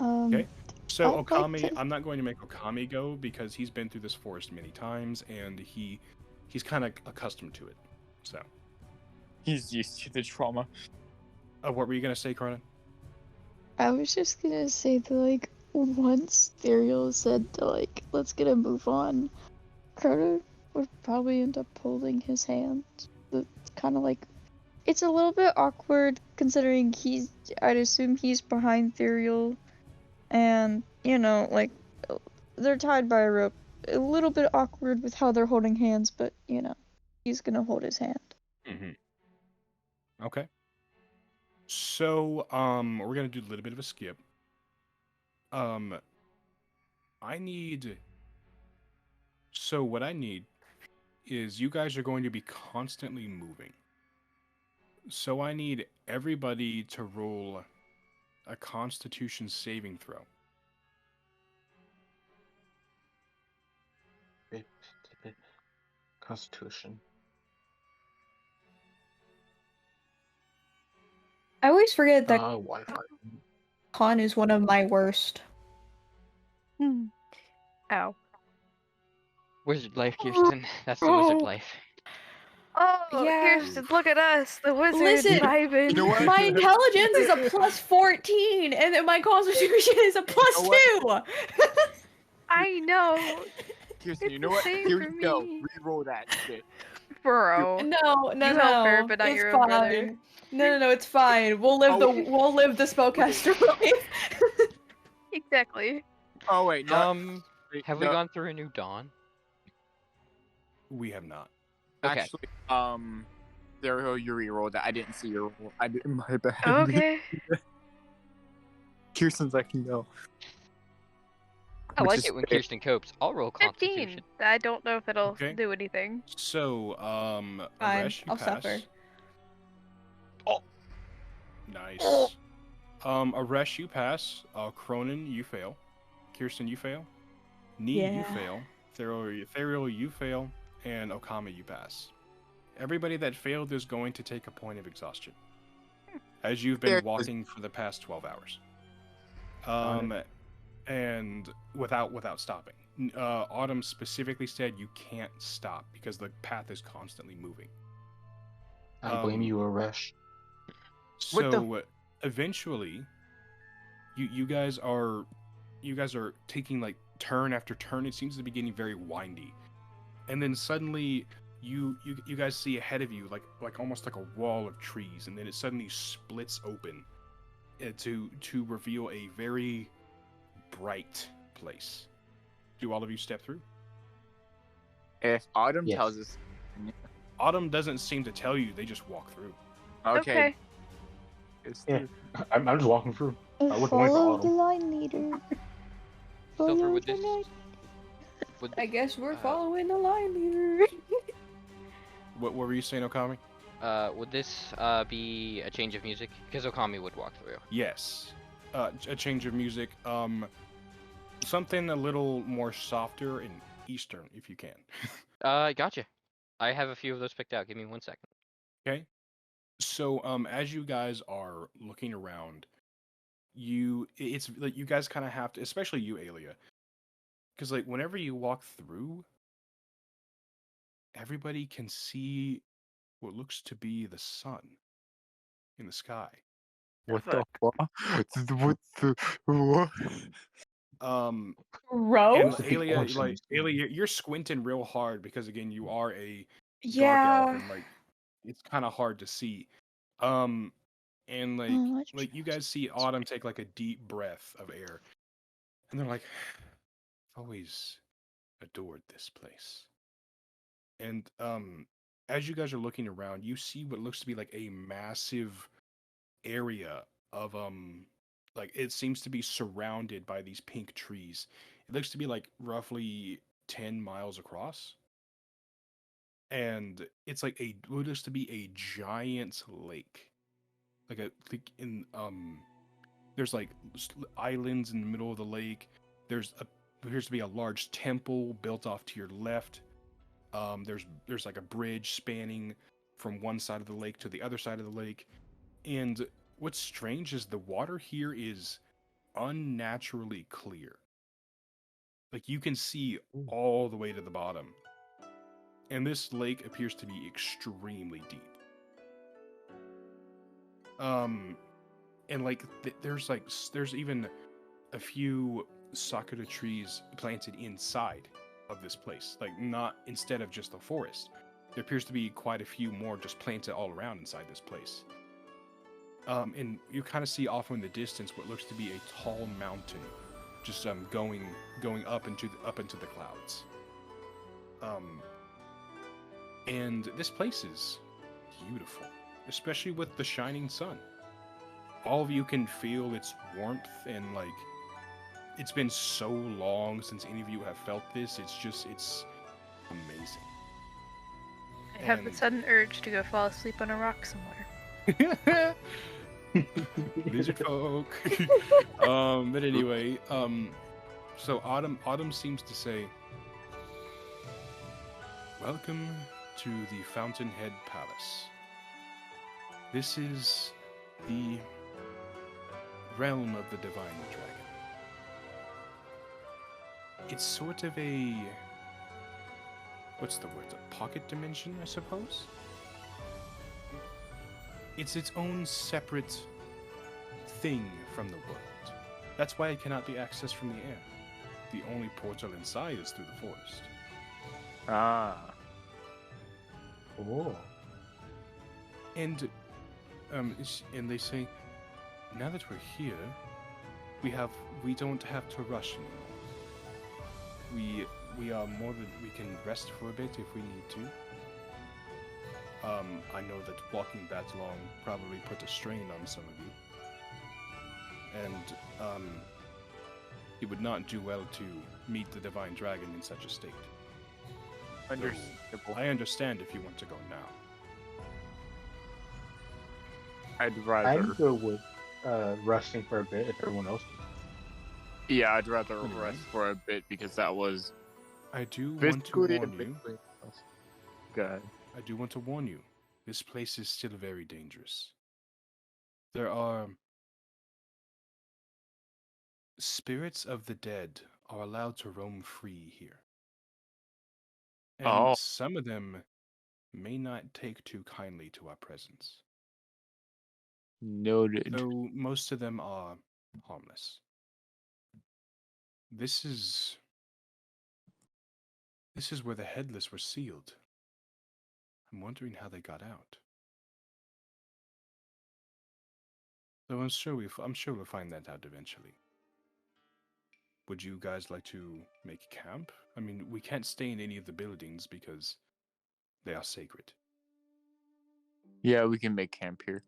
Okay. So Okami, like to... I'm not going to make Okami go because he's been through this forest many times and he's kind of accustomed to it. So he's used to the trauma. What were you gonna say, Cronin? I was just gonna say that, like, once Theriel said to, like, let's get a move on, Cronin would probably end up holding his hand. It's kind of like, it's a little bit awkward considering I'd assume he's behind Theriel, and, you know, like, they're tied by a rope a little bit awkward with how they're holding hands, but you know, he's gonna hold his hand. Okay. So, we're gonna do a little bit of a skip. I need. So what I need is you guys are going to be constantly moving. So I need everybody to roll a Constitution saving throw. Constitution. I always forget that Wi-Fi. con is one of my worst. Ow. Wizard life, Kirsten. That's the wizard life. Oh, Yeah. Kirsten, look at us, the wizard Listen, vibing. You know what? My intelligence is a plus 14, and then my constitution is a plus You know 2. I know, Kirsten, It's you know the what? same Here for we go. me. Reroll that shit. bro. No, You help her, but not it's your own brother. fine. No, it's fine. We'll live Oh, we'll live the spellcaster life. Exactly. Oh wait, no. Have we no, gone through a new dawn? We have not. Okay. Actually, there we go. You rerolled that. I didn't see your roll. I did my bad. Okay. Kirsten's like, no. I Which like is it when fair. Kirsten copes. I'll roll 15. Constitution. I don't know if it'll Okay. do anything. So, Fine, Aresh, you I'll pass. suffer. Nice. Aresh, you pass. Cronin, you fail. Kirsten, you fail. Nee, you Yeah. fail. Therial, you fail. And Okama, you pass. Everybody that failed is going to take a point of exhaustion, as you've There been it is. walking for the past 12 hours. And without stopping. Autumn specifically said you can't stop because the path is constantly moving. I blame you, Aresh. What the- So eventually, you guys are taking like turn after turn. It seems to be getting very windy, and then suddenly you guys see ahead of you like almost like a wall of trees, and then it suddenly splits open to reveal a very bright place. Do all of you step through? If Autumn Yes. tells us, Autumn doesn't seem to tell you; they just walk through. okay. It's Yeah. I'm just walking through. I wouldn't wait for Follow the Autumn. line leader. Silver, Follow would the this line. would I guess we're Uh, following the line leader. What were you saying, Okami? would this be a change of music? Because Okami would walk through. Yes. A change of music. Something a little more softer and Eastern, if you can. Gotcha. I have a few of those picked out. Give me 1 second. Okay. So, as you guys are looking around, it's like you guys kind of have to, especially you, Alia, because like whenever you walk through, everybody can see what looks to be the sun in the sky. what the fuck? What the what? And Rose? It's a big Alia, orange like in the sky. Alia, you're squinting real hard because again, you are a dark Yeah. elf, and like it's kind of hard to see. And like Oh, that's like you guys see Autumn take like a deep breath of air, and they're like, "I've always adored this place." And as you guys are looking around, you see what looks to be like a massive area of like it seems to be surrounded by these pink trees. It looks to be like roughly 10 miles across. And it's like what looks to be a giant lake. Like in there's like islands in the middle of the lake. There's appears to be a large temple built off to your left. There's like a bridge spanning from one side of the lake to the other side of the lake. And what's strange is the water here is unnaturally clear. Like you can see all the way to the bottom. And this lake appears to be extremely deep. And like there's even a few sakura trees planted inside of this place, like not instead of just a forest. There appears to be quite a few more just planted all around inside this place. And you kind of see off in the distance what looks to be a tall mountain, just going up into the clouds. And this place is beautiful, especially with the shining sun. All of you can feel its warmth, and like, it's been so long since any of you have felt this. It's amazing. I have the And- sudden urge to go fall asleep on a rock somewhere. Lizard folk. But anyway, so Autumn seems to say, "Welcome to the Fountainhead Palace. This is the realm of the Divine Dragon. It's sort of a, what's the word? A pocket dimension, I suppose? It's its own separate thing from the world. That's why it cannot be accessed from the air. The only portal inside is through the forest." Ah. Oh. And and they say, now that we're here, we don't have to rush anymore. We are more than we can rest for a bit if we need to. I know that walking that long probably put a strain on some of you. And it would not do well to meet the Divine Dragon in such a state. Understandable. I understand if you want to go now. I'd rather. I'm good with resting for a bit if everyone else is. Yeah, I'd rather Anyway. rest for a bit because that was I do want to physically warn you. Good. I do want to warn you. This place is still very dangerous. There are spirits of the dead are allowed to roam free here. And Oh. some of them may not take too kindly to our presence. Noted. Though most of them are harmless. This is where the headless were sealed. I'm wondering how they got out. Though I'm sure we'll find that out eventually. Would you guys like to make camp? I mean, we can't stay in any of the buildings because they are sacred. Yeah, we can make camp here.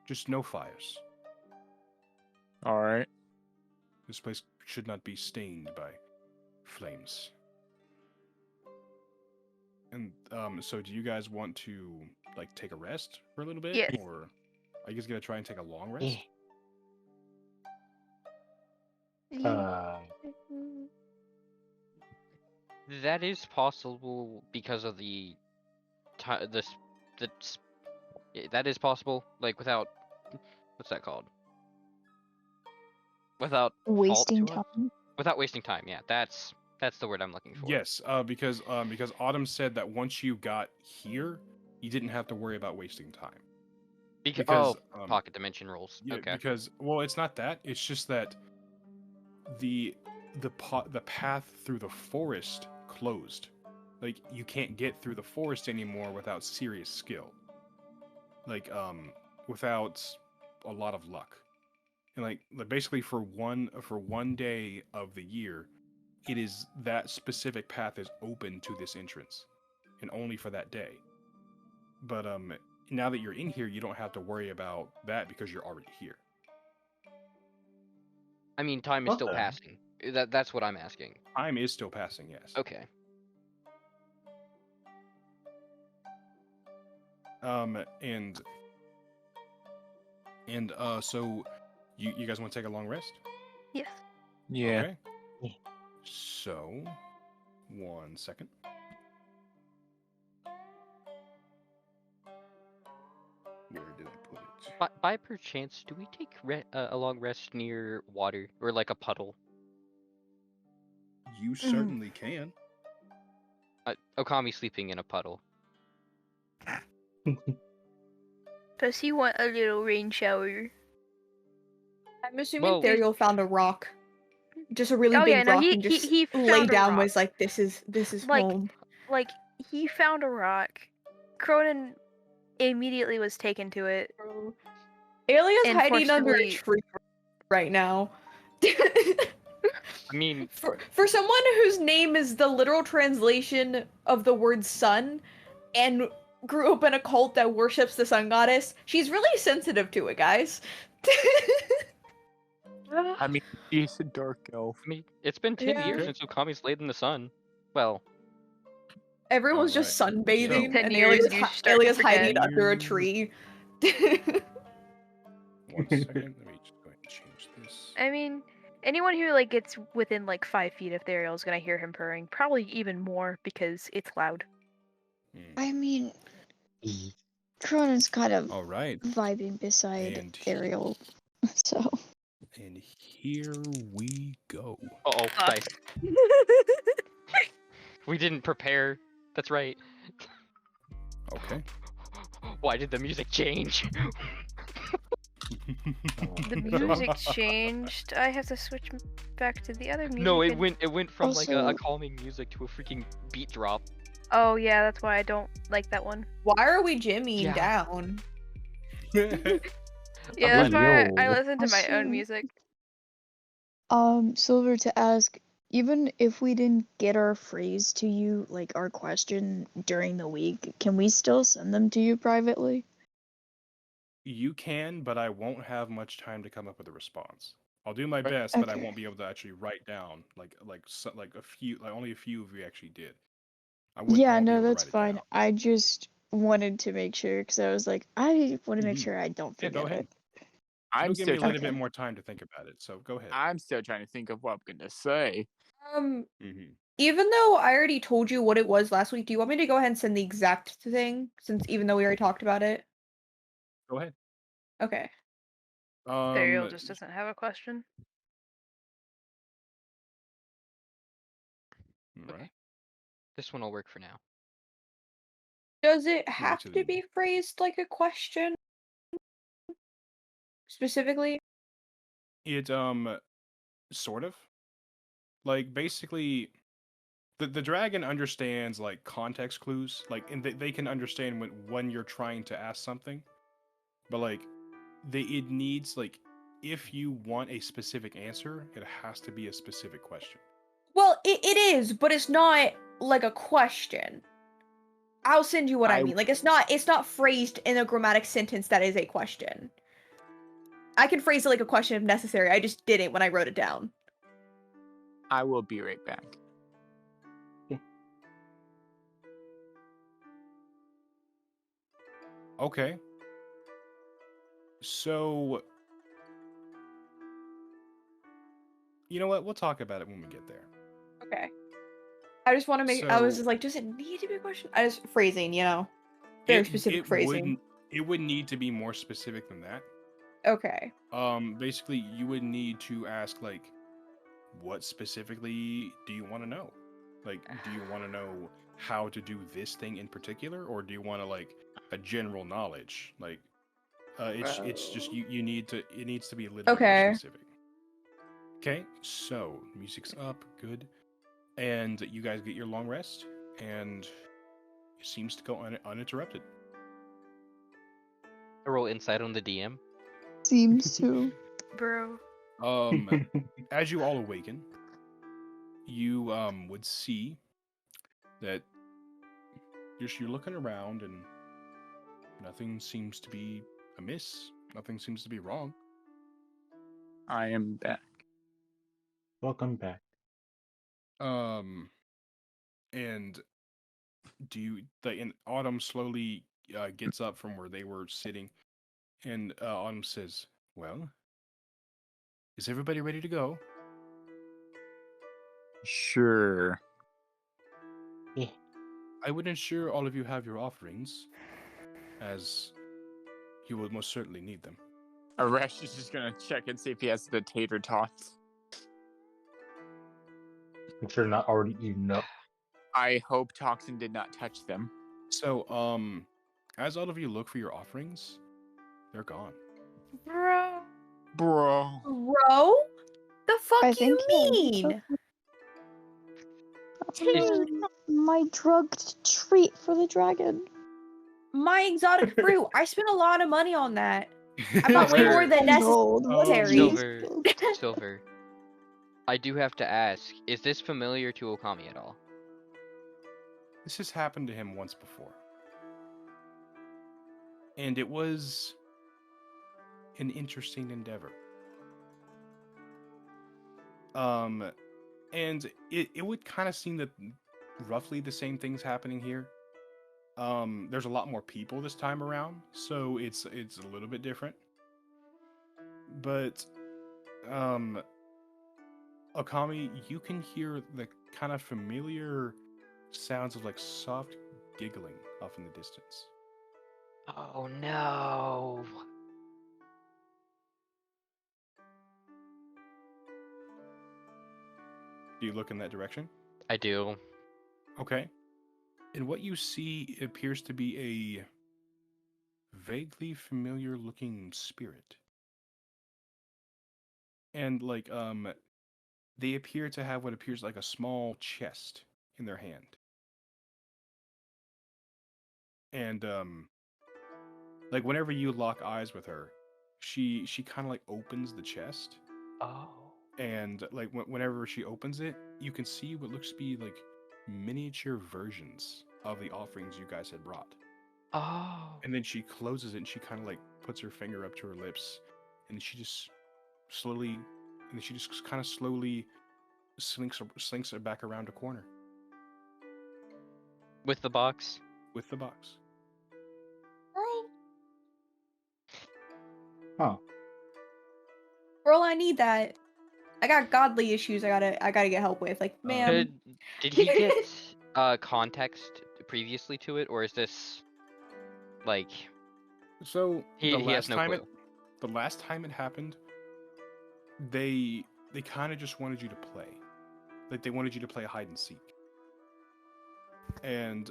Just no fires. All right. This place should not be stained by flames. And so do you guys want to like take a rest for a little bit? Yes. Or are you guys gonna try and take a long rest? Eh. That is possible because of the that is possible, like without what's that called? Without fault Wasting to us? time. Without wasting time. Yeah, that's the word I'm looking for. Yes, because Autumn said that once you got here, you didn't have to worry about wasting time. Because pocket dimension rules. Yeah, Okay. because it's not that. It's just that the path through the forest closed. Like you can't get through the forest anymore without serious skill. Like without a lot of luck. And like basically for one day of the year, it is that specific path is open to this entrance, and only for that day. But now that you're in here, you don't have to worry about that because you're already here. I mean, time is still Okay. passing. That's what I'm asking. Time is still passing, yes. Okay. And so you guys want to take a long rest? Yes. Yeah. Okay. Yeah. So, 1 second. Where did I put it? By perchance, do we take a long rest near water or like a puddle? You certainly can. Okami sleeping in a puddle. Does he want a little rain shower? I'm assuming Well- Therial found a rock. Just a really Oh, big yeah, no, rock he- and just he lay found a down rock. was like, this is Like- home. Like, he found a rock. Cronin immediately was taken to it. Alia's And hiding under a forcibly- tree right now. I mean, For someone whose name is the literal translation of the word sun, and grew up in a cult that worships the sun goddess, she's really sensitive to it, guys. I mean, she's a dark elf. I mean, it's been 10 Yeah. years since Ukami's laid in the sun. Well, Everyone's just Alright, sunbathing, so- and 10 years and you start to Alia's hiding forget. under a tree. 1 second. Let me just go ahead and change this. I mean, anyone who like gets within like 5 feet of Theriel is gonna hear him purring. Probably even more because it's loud. I mean, Cronin's kind of All right, vibing beside And- Ariel, so. and here we go. uh-oh, Fuck. dice. We didn't prepare. That's right. Okay. Why did the music change? The music changed. I have to switch back to the other music. No, it and- went from like a Also- calming music to a freaking beat drop. Oh yeah, that's why I don't like that one. Why are we jimmying Yeah. down? Yeah, that's why I Yo. listen to my Also- own music. Silver, to ask, even if we didn't get our phrase to you, like our question during the week, can we still send them to you privately? You can, but I won't have much time to come up with a response. I'll do my Okay. best, but I Okay. won't be able to actually write down like a few, like only a few of you actually did. I won't Yeah, be no, able to that's write it fine. down. I just wanted to make sure, because I was like, I want to make Mhm. sure I don't Yeah, go forget ahead. it. I'm It'll give me a still little bit Okay. more time to think about it. So go ahead. I'm still trying to think of what I'm gonna say. hmm Even though I already told you what it was last week, do you want me to go ahead and send the exact thing? Since even though we already talked about it. Go ahead. Okay. Theriel just doesn't have a question. all right. This one will work for now. Does it Give it have to to the- be phrased like a question? Specifically? It sort of like basically the dragon understands like context clues, like, and they can understand when you're trying to ask something, but like it needs, like, if you want a specific answer, it has to be a specific question. Well, it is, but it's not like a question. I'll send you what I I- mean. Like it's not phrased in a grammatic sentence that is a question. I can phrase it like a question if necessary. I just didn't when I wrote it down. I will be right back. Okay. So, you know what? We'll talk about it when we get there. Okay. I just want to make. I was So- just like, does it need to be a question? I just phrasing, you know, very specific phrasing. It would need to be more specific than that. Okay. Basically, you would need to ask, like, what specifically do you want to know? Like, do you want to know how to do this thing in particular, or do you want to, like, a general knowledge? Like, it's just you need to, it needs to be a little bit Okay. more specific. Okay, so music's up, good, and you guys get your long rest, and it seems to go uninterrupted. I roll insight on the DM. Seems to. Bro. As you all awaken, you would see that you're looking around and nothing seems to be amiss. Nothing seems to be wrong. I am back. Welcome back. And and Autumn slowly gets up from where they were sitting, and Autumn says, "Well, is everybody ready to go?" Sure. I would ensure all of you have your offerings, as you will most certainly need them. Aresh is just gonna check and see if he has the tater tots. I'm sure not already eaten up. I hope Toxin did not touch them. So, as all of you look for your offerings, they're gone. Bro. Bro. Bro? The fuck I you think, mean? My drugged treat for the dragon. My exotic fruit. I spent a lot of money on that. I bought way more than Gold. What necessary. is Silver, this? Silver. I do have to ask, is this familiar to Okami at all? This has happened to him once before. And it was an interesting endeavor. And it would kind of seem that roughly the same thing's happening here. There's a lot more people this time around, so it's a little bit different. But Okami, you can hear the kind of familiar sounds of like soft giggling off in the distance. Oh no. Do you look in that direction? I do. Okay. And what you see appears to be a vaguely familiar looking spirit. And like they appear to have what appears like a small chest in their hand. And like whenever you lock eyes with her, she kind of like opens the chest, Oh. and like whenever she opens it, you can see what looks to be like miniature versions of the offerings you guys had brought. Oh. And then she closes it and she kind of like puts her finger up to her lips, and she just slowly, and then she just kind of slowly slinks it back around a corner With the box? with the box. Huh. Girl, I need that. I got godly issues. I gotta get help with. Like, ma'am. Did he get context previously to it, or is this like So he has no clue? the last time it happened, they kind of just wanted you to play, like they wanted you to play hide and seek. And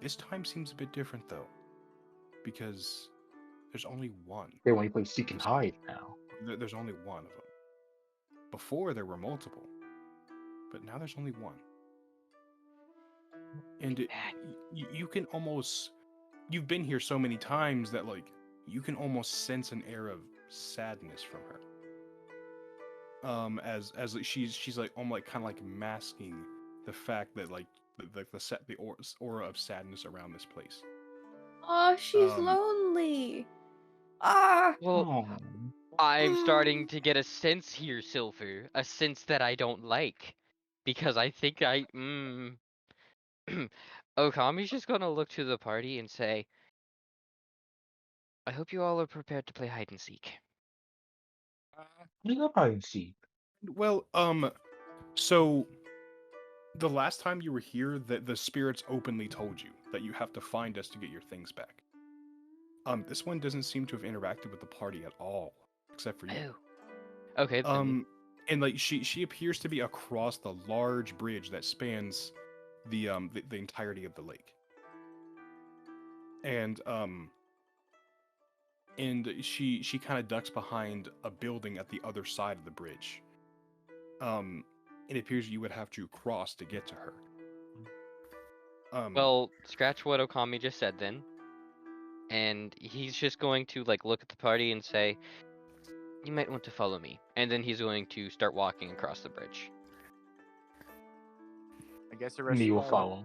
this time seems a bit different though, because there's only one. They want to play seek and hide now. There's only one of them. Before there were multiple, but now there's only one. And you can almost, you've been here so many times that like you can almost sense an air of sadness from her. As like, she's like almost like kind of like masking the fact that like the aura of sadness around this place. Oh, she's Um, lonely. Ah. Well, Oh. I'm starting to get a sense here, Silver. A sense that I don't like. Because I think Okami's just gonna look to the party and say, I hope you all are prepared to play hide and seek. You got hide and seek. Well, so the last time you were here, the spirits openly told you that you have to find us to get your things back. This one doesn't seem to have interacted with the party at all, except for you. Oh. Okay, then. And like she appears to be across the large bridge that spans the entirety of the lake. And she kind of ducks behind a building at the other side of the bridge. It appears you would have to cross to get to her. Well, scratch what Okami just said then. And he's just going to like look at the party and say, you might want to follow me. And then he's going to start walking across the bridge. I guess the rest Me of will all- follow.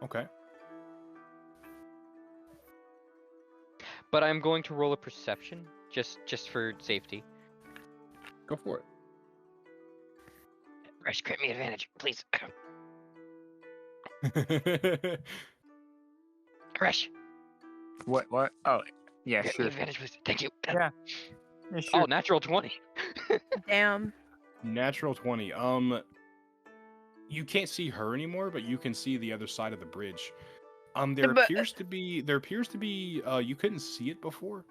Okay. But I'm going to roll a perception, just for safety. Go for it. Rush, grant me advantage, please. Rush, What? Oh, yeah, grant sure. me advantage, please. Thank you. Yeah. Yeah, sure. Oh, natural 20. Damn. Natural 20. You can't see her anymore, but you can see the other side of the bridge. There But- appears to be you couldn't see it before,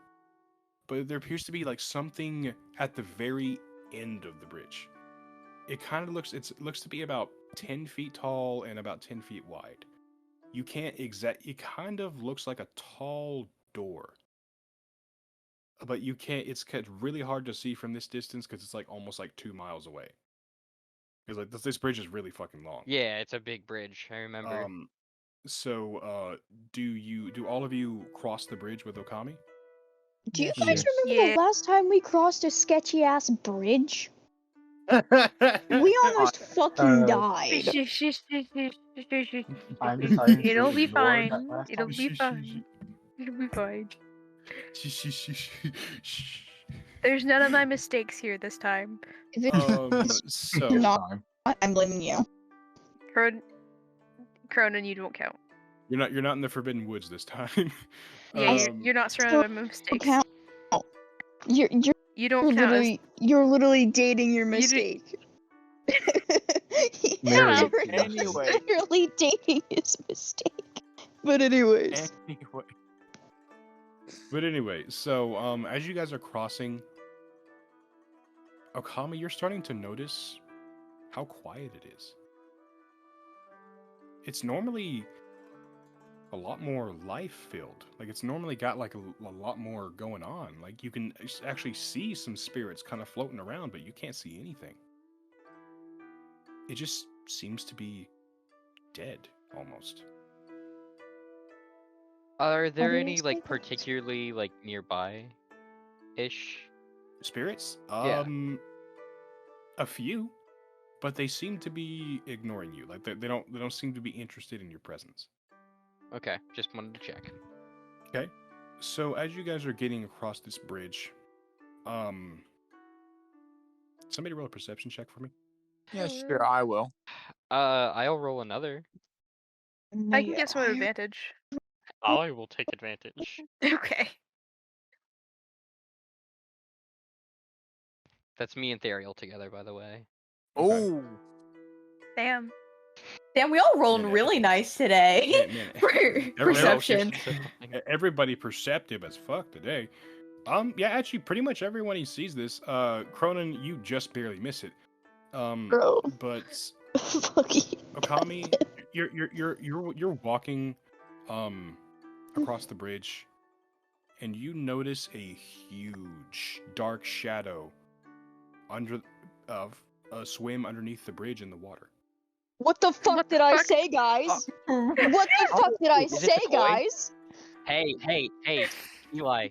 but there appears to be like something at the very end of the bridge. It kind of looks to be about 10 feet tall and about 10 feet wide. You can't it kind of looks like a tall door. But you can't, it's really hard to see from this distance because it's like almost like 2 miles away. Because like this bridge is really fucking long. Yeah, it's a big bridge. I remember. So do all of you cross the bridge with Okami? Do you Yeah, guys sure. remember Yeah. the last time we crossed a sketchy ass bridge? We almost fucking died. I'm deciding to It'll be ignore that fine. last It'll time. be fine. It'll be fine. There's none of my mistakes here this time. If it's So This not, time. I'm blaming you. Cronin, you don't count. you're not in the Forbidden Woods this time. Yeah, Um, you're not surrounded by my mistakes. Count. You're You don't count as you're literally dating your You do- mistake. Mary, Shut up. you know, Anyway. literally dating his mistake. But anyways, Anyway. But anyway, so as you guys are crossing, Okami, you're starting to notice how quiet it is. It's normally a lot more life filled. Like it's normally got like a lot more going on. Like you can actually see some spirits kind of floating around, but you can't see anything. It just seems to be dead almost. Are there do any you like say that? particularly like nearby ish? Spirits? Yeah. A few, but they seem to be ignoring you. Like they don't seem to be interested in your presence. Okay, just wanted to check. Okay. So as you guys are getting across this bridge, somebody roll a perception check for me. Yeah, sure, I will. I'll roll another. I can get some advantage. I will take advantage. Okay. That's me and Theriel together, by the way. Okay. Oh, Damn. Damn, we all rolling Man, really nice today. Man, For perception. everybody perceptive as fuck today. Yeah, actually, pretty much everyone who sees this, Cronin, you just barely miss it. Bro. But Fuck you. Okami, you're walking, across the bridge, and you notice a huge dark shadow swim underneath the bridge in the water. What the fuck What the did I fuck? say, guys? What the fuck did I Is it say, the koi? guys? Hey, Eli.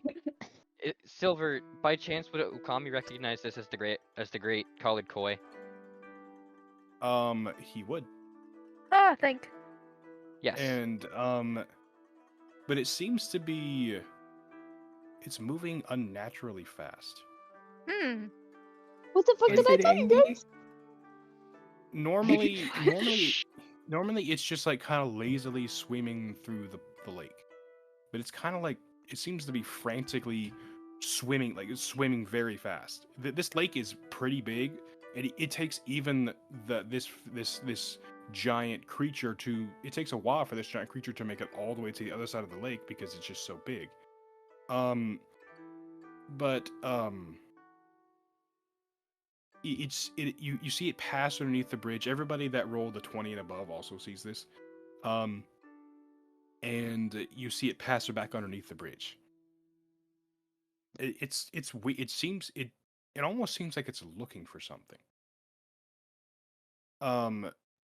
Silver, by chance would Ukami recognize this as the great colored koi? He would. Ah, thank. Yes. And but it seems to be it's moving unnaturally fast. What the fuck Is did I it tell you Andy? guys? Normally it's just like kind of lazily swimming through the lake. But it's kind of like it seems to be frantically swimming, like it's swimming very fast. This lake is pretty big, and it takes even this giant creature to it takes a while for this giant creature to make it all the way to the other side of the lake because it's just so big. You see it pass underneath the bridge. Everybody that rolled a 20 and above also sees this. And you see it pass back underneath the bridge. It almost seems like it's looking for something.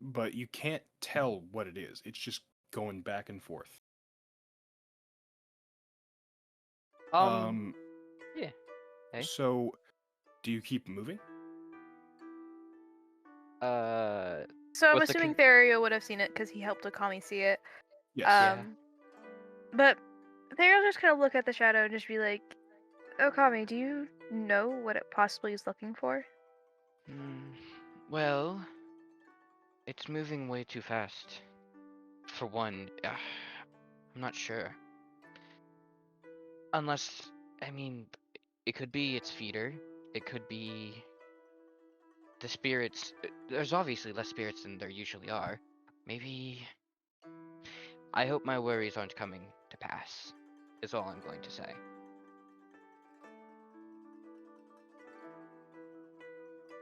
But you can't tell what it is. It's just going back and forth. Yeah. Okay. So, do you keep moving? So I'm What's the assuming Therio would have seen it because he helped Okami see it. Yes. Yeah. But Therio just kind of look at the shadow and just be like, Okami, do you know what it possibly is looking for? Well, it's moving way too fast. For one, I'm not sure. Unless, I mean, it could be its feeder. It could be the spirits. There's obviously less spirits than there usually are. Maybe. I hope my worries aren't coming to pass, is all I'm going to say.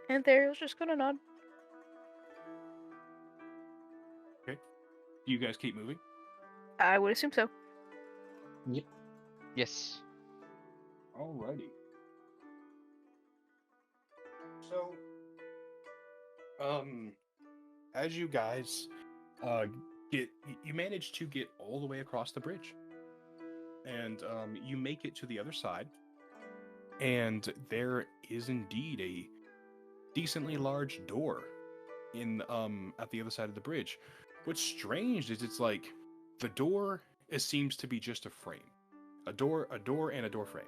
And Therio's just gonna nod. Okay. Do you guys keep moving? I would assume so. Yep. Yes. Alrighty. So, as you guys you manage to get all the way across the bridge. and you make it to the other side, and there is indeed a decently large door in at the other side of the bridge. What's strange is it's like the door, it seems to be just a frame. A door and a door frame.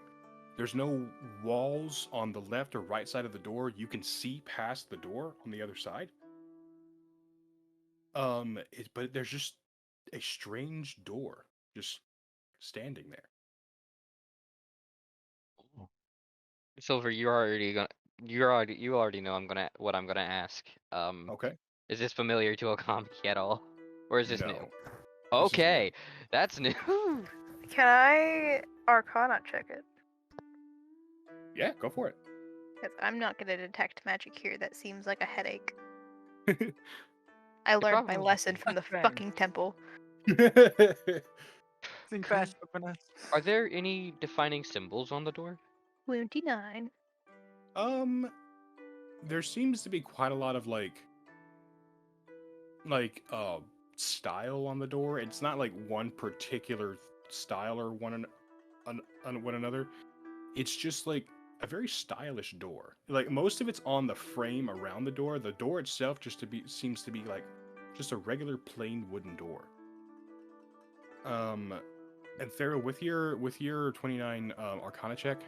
There's no walls on the left or right side of the door. You can see past the door on the other side. But there's just a strange door just standing there. Silver, you already know what I'm gonna ask. Okay. Is this familiar to Okami at all, or is this No. new? This is Okay, new. that's new. Can I Arcana check it? Yeah, go for it. Because I'm not gonna detect magic here. That seems like a headache. I learned my problem is lesson from the Fine. fucking temple. Think fast, open Are there any defining symbols on the door? 29. There seems to be quite a lot of like style on the door. It's not like one particular style or one another. It's just like a very stylish door. Like most of it's on the frame around the door. The door itself seems to be like just a regular plain wooden door. And Thera, with your 29 Arcana check,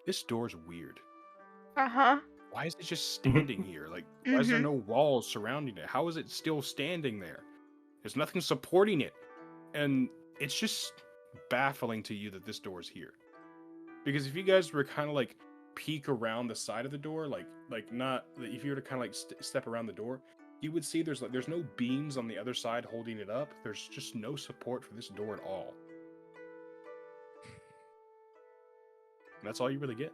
this door's weird. Uh-huh. Why is it just standing here? Like, why is there no walls surrounding it? How is it still standing there? There's nothing supporting it. And it's just baffling to you that this door is here. Because if you guys were kind of like peek around the side of the door, like not, if you were to kind of like step around the door, you would see there's no beams on the other side holding it up. There's just no support for this door at all. And that's all you really get.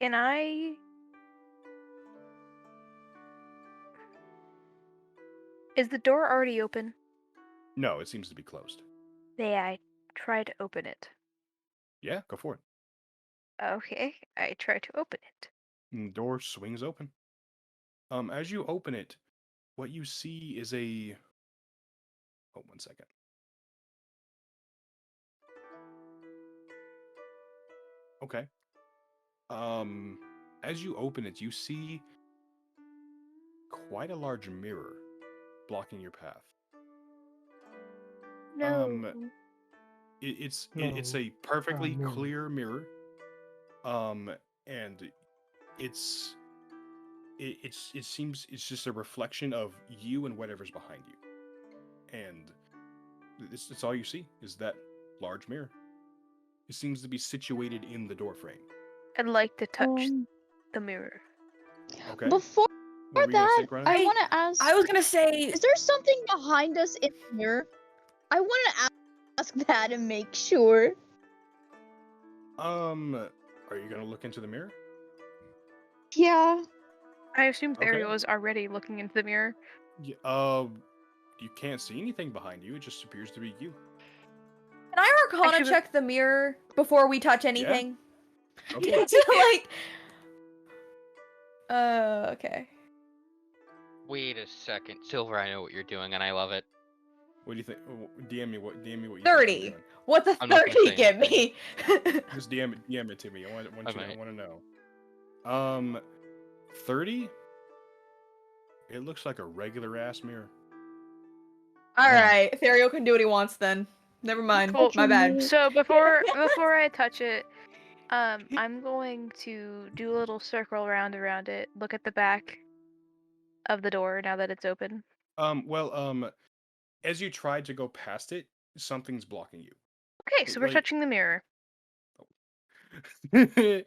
Can I... Is the door already open? No, it seems to be closed. May I try to open it? Yeah, go for it. Okay, I try to open it. And the door swings open. As you open it, what you see is a... Oh, 1 second. Okay. As you open it, you see quite a large mirror blocking your path. No. It's No, a perfectly mirror. clear mirror. And it seems it's just a reflection of you and whatever's behind you. And it's all you see is that large mirror. It seems to be situated in the door frame. I'd like to touch the mirror. Okay. Before What were you gonna say, that, Granny? I want to ask. I was gonna say, Is there something behind us in here? I want to ask that and make sure. Are you gonna look into the mirror? Yeah. I assume Okay. Therio was already looking into the mirror. Yeah, you can't see anything behind you. It just appears to be you. can I Arcana should've- check the mirror before we touch anything? Okay. Okay. Wait a second, Silver. I know what you're doing, and I love it. What do you think? DM me what you think I'm 30. doing. What the I'm not gonna 30 say get me? Just DM it to me. I want Okay. to know. 30. It looks like a regular ass mirror. Alright, Therio can do what he wants then. Never mind. Cool. My bad. So before I touch it, I'm going to do a little circle around it. Look at the back of the door now that it's open. As you tried to go past it, something's blocking you. Okay, so we're Like- touching the mirror. You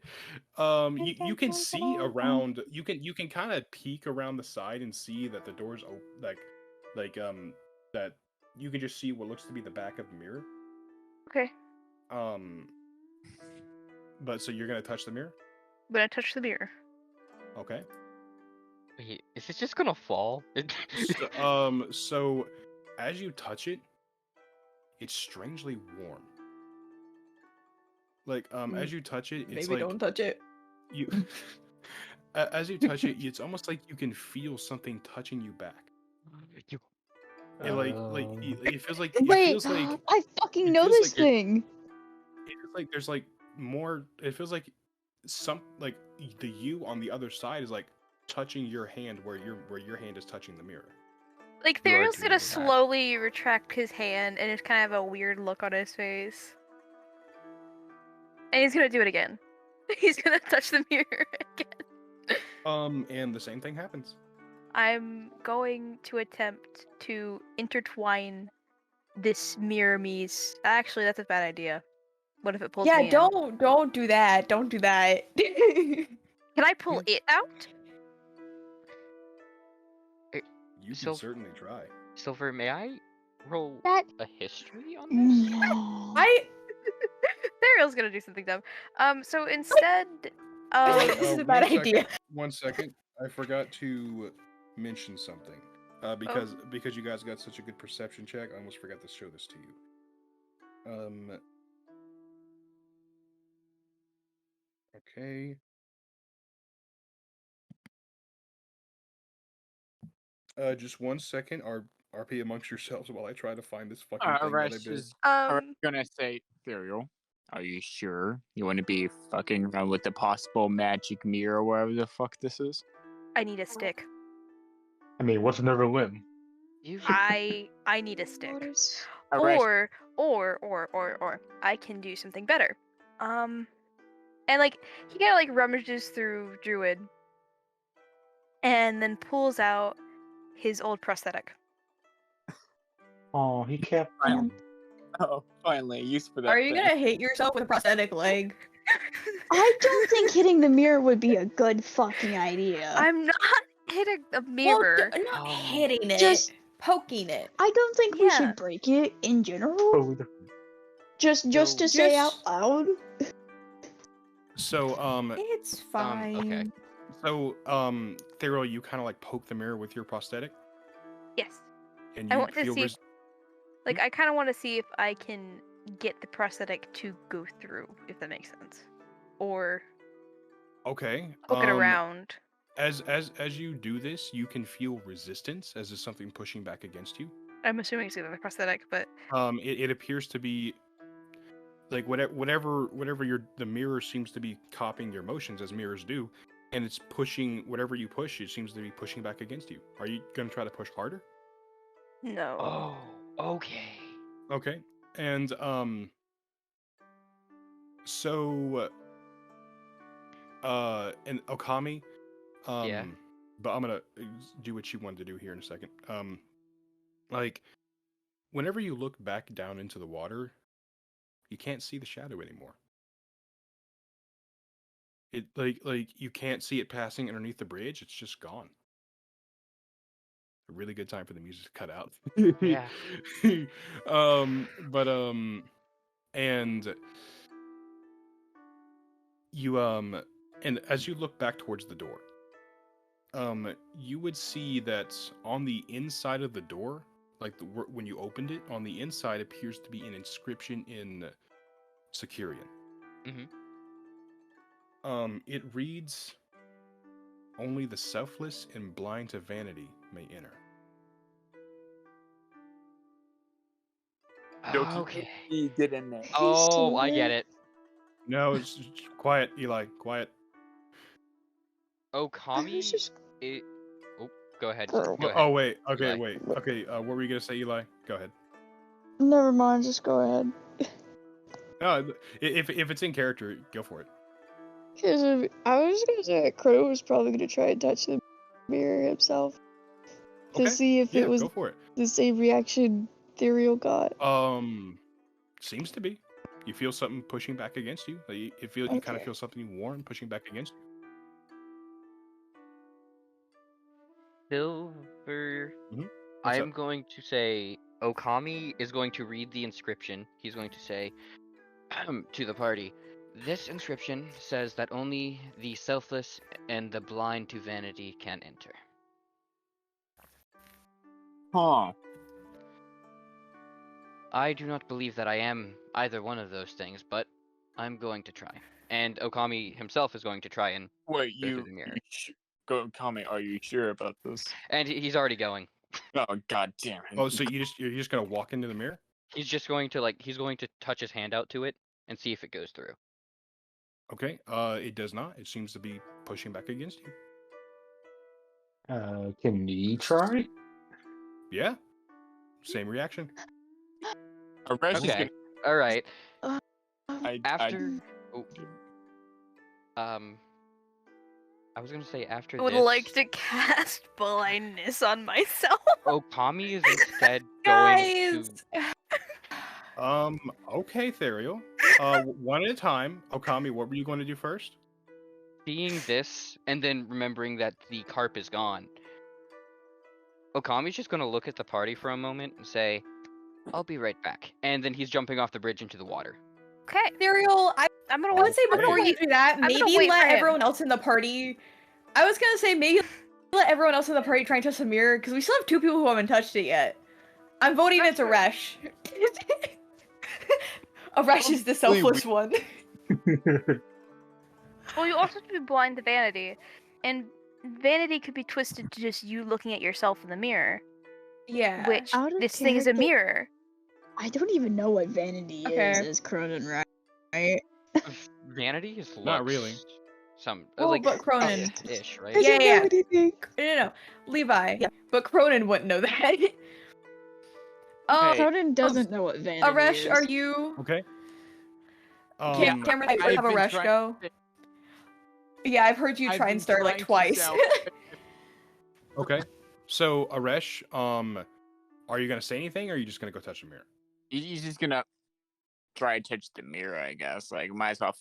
can see around. You can kind of peek around the side and see that the door's open. That you can just see what looks to be the back of the mirror. Okay, But so you're gonna touch the mirror? I'm gonna touch the mirror. Okay. Wait, is it just gonna fall? So as you touch it, it's strangely warm. Like as you touch it, it's Maybe like don't touch it. you. As you touch it, it's almost like you can feel something touching you back. You- It feels like Wait, I fucking it know feels this like thing. it feels like there's like more. It feels like the you on the other side is like touching your hand where your hand is touching the mirror. Like You are Theriel's doing gonna that. slowly retract his hand and just kind of have a weird look on his face. And he's gonna do it again. He's gonna touch the mirror again. And the same thing happens. I'm going to attempt to intertwine this mirror me's. Actually, that's a bad idea. What if it pulls Yeah, me in? don't do that. Don't do that. Can I pull it out? You can So- certainly try. Silver, may I roll That a history on this? no. Theriel's gonna do something dumb. So instead, This is a bad idea. 1 second. I forgot to mention something. Because you guys got such a good perception check, I almost forgot to show this to you. Okay. Just 1 second. RP amongst yourselves while I try to find this fucking thing that I Arash did. is gonna say, Therial, are you sure you want to be fucking around with the possible magic mirror or whatever the fuck this is? I need a stick. I mean, what's another limb? I need a stick. Waters. Arash, Or I can do something better. And like he kind of like rummages through Druid, and then pulls out his old prosthetic. Oh, he kept. Finally. Oh, finally, use for that. Are you thing. gonna hit yourself with a prosthetic leg? I don't think hitting the mirror would be a good fucking idea. I'm not hitting a Well, mirror. not hitting it, Just- poking it. I don't think we Yeah. should break it in general. Totally different. Just to say out loud. So, It's fine. okay. so, Theriel, you kind of like poke the mirror with your prosthetic, Yes. and I you want to feel see if, like I kind of want to see if I can get the prosthetic to go through, if that makes sense, or okay. poke it around. As you do this, you can feel resistance as there's something pushing back against you. I'm assuming it's either the prosthetic, but It appears to be like whatever the mirror seems to be copying your motions as mirrors do, and it's pushing whatever you push. It seems to be pushing back against you. Are you gonna try to push harder? no. Oh, okay. Okay, and so and Okami, Yeah. but I'm gonna do what you wanted to do here in a second. Like whenever you look back down into the water, you can't see the shadow anymore. It like you can't see it passing underneath the bridge. It's just gone. A really good time for the music to cut out. Yeah. But and you and as you look back towards the door, you would see that on the inside of the door, like when you opened it, on the inside appears to be an inscription in Securian. It reads, "Only the selfless and blind to vanity may enter." Okay. He get in there. Oh, I get it. No, it's quiet, Eli. Quiet. I was Okami. just Oh, go ahead. Girl. Go ahead. Oh wait. Okay, Eli. wait. Okay. What were you gonna say, Eli? Go ahead. never mind. Just go ahead. No, if it's in character, go for it. Because I was gonna say that Crow was probably gonna try and touch the mirror himself to Okay, see if Yeah, it was go for it. the same reaction Therial got. Seems to be. You feel something pushing back against you. Like you kind of Okay. feel something warm pushing back against you. Silver. What's I am up? going to say Okami is going to read the inscription. He's going to say to the party, "This inscription says that only the selfless and the blind to vanity can enter." Huh. I do not believe that I am either one of those things, but I'm going to try. And Okami himself is going to try and Wait, go through the mirror. go comment. Are you sure about this? And he's already going. Oh god damn it. Oh, so you're just gonna walk into the mirror? He's just going to touch his hand out to it and see if it goes through. Okay. It does not. It seems to be pushing back against you. Can you try? Yeah. Same reaction. Arash is Okay. All right. gonna. After, I was gonna say after I would this, like to cast blindness on myself. Okami is instead going Guys. to. Okay, Therial. One at a time. Okami, what were you going to do first? Seeing this and then remembering that the carp is gone, Okami's just gonna look at the party for a moment and say, "I'll be right back," and then he's jumping off the bridge into the water. Okay, Cereal, I'm gonna I would say Okay. before you do that, gonna maybe wait for let him. everyone else in the party. I was gonna say maybe let everyone else in the party try and touch the mirror because we still have 2 people who haven't touched it yet. I'm voting That's it's Aresh. Aresh is the selfless one. Well, you also have to be blind to vanity, and vanity could be twisted to just you looking at yourself in the mirror, Yeah. which Out of this thing is a character- mirror. I don't even know what vanity Okay. is Cronin, right? Vanity is Not really. Some Well, like but Cronin. ish, right? I Yeah, don't yeah. know anything. No, Levi. Yeah. But Cronin wouldn't know that. Hey. Cronin doesn't know what vanity Aresh, is. are you? Okay. Cameron, I've have been Aresh trying go. to- Yeah, I've heard you I've try and been start like trying to twice. sell- Okay. So, Aresh, are you gonna say anything, or are you just gonna go touch the mirror? He's just gonna try to touch the mirror, I guess. Like, might as well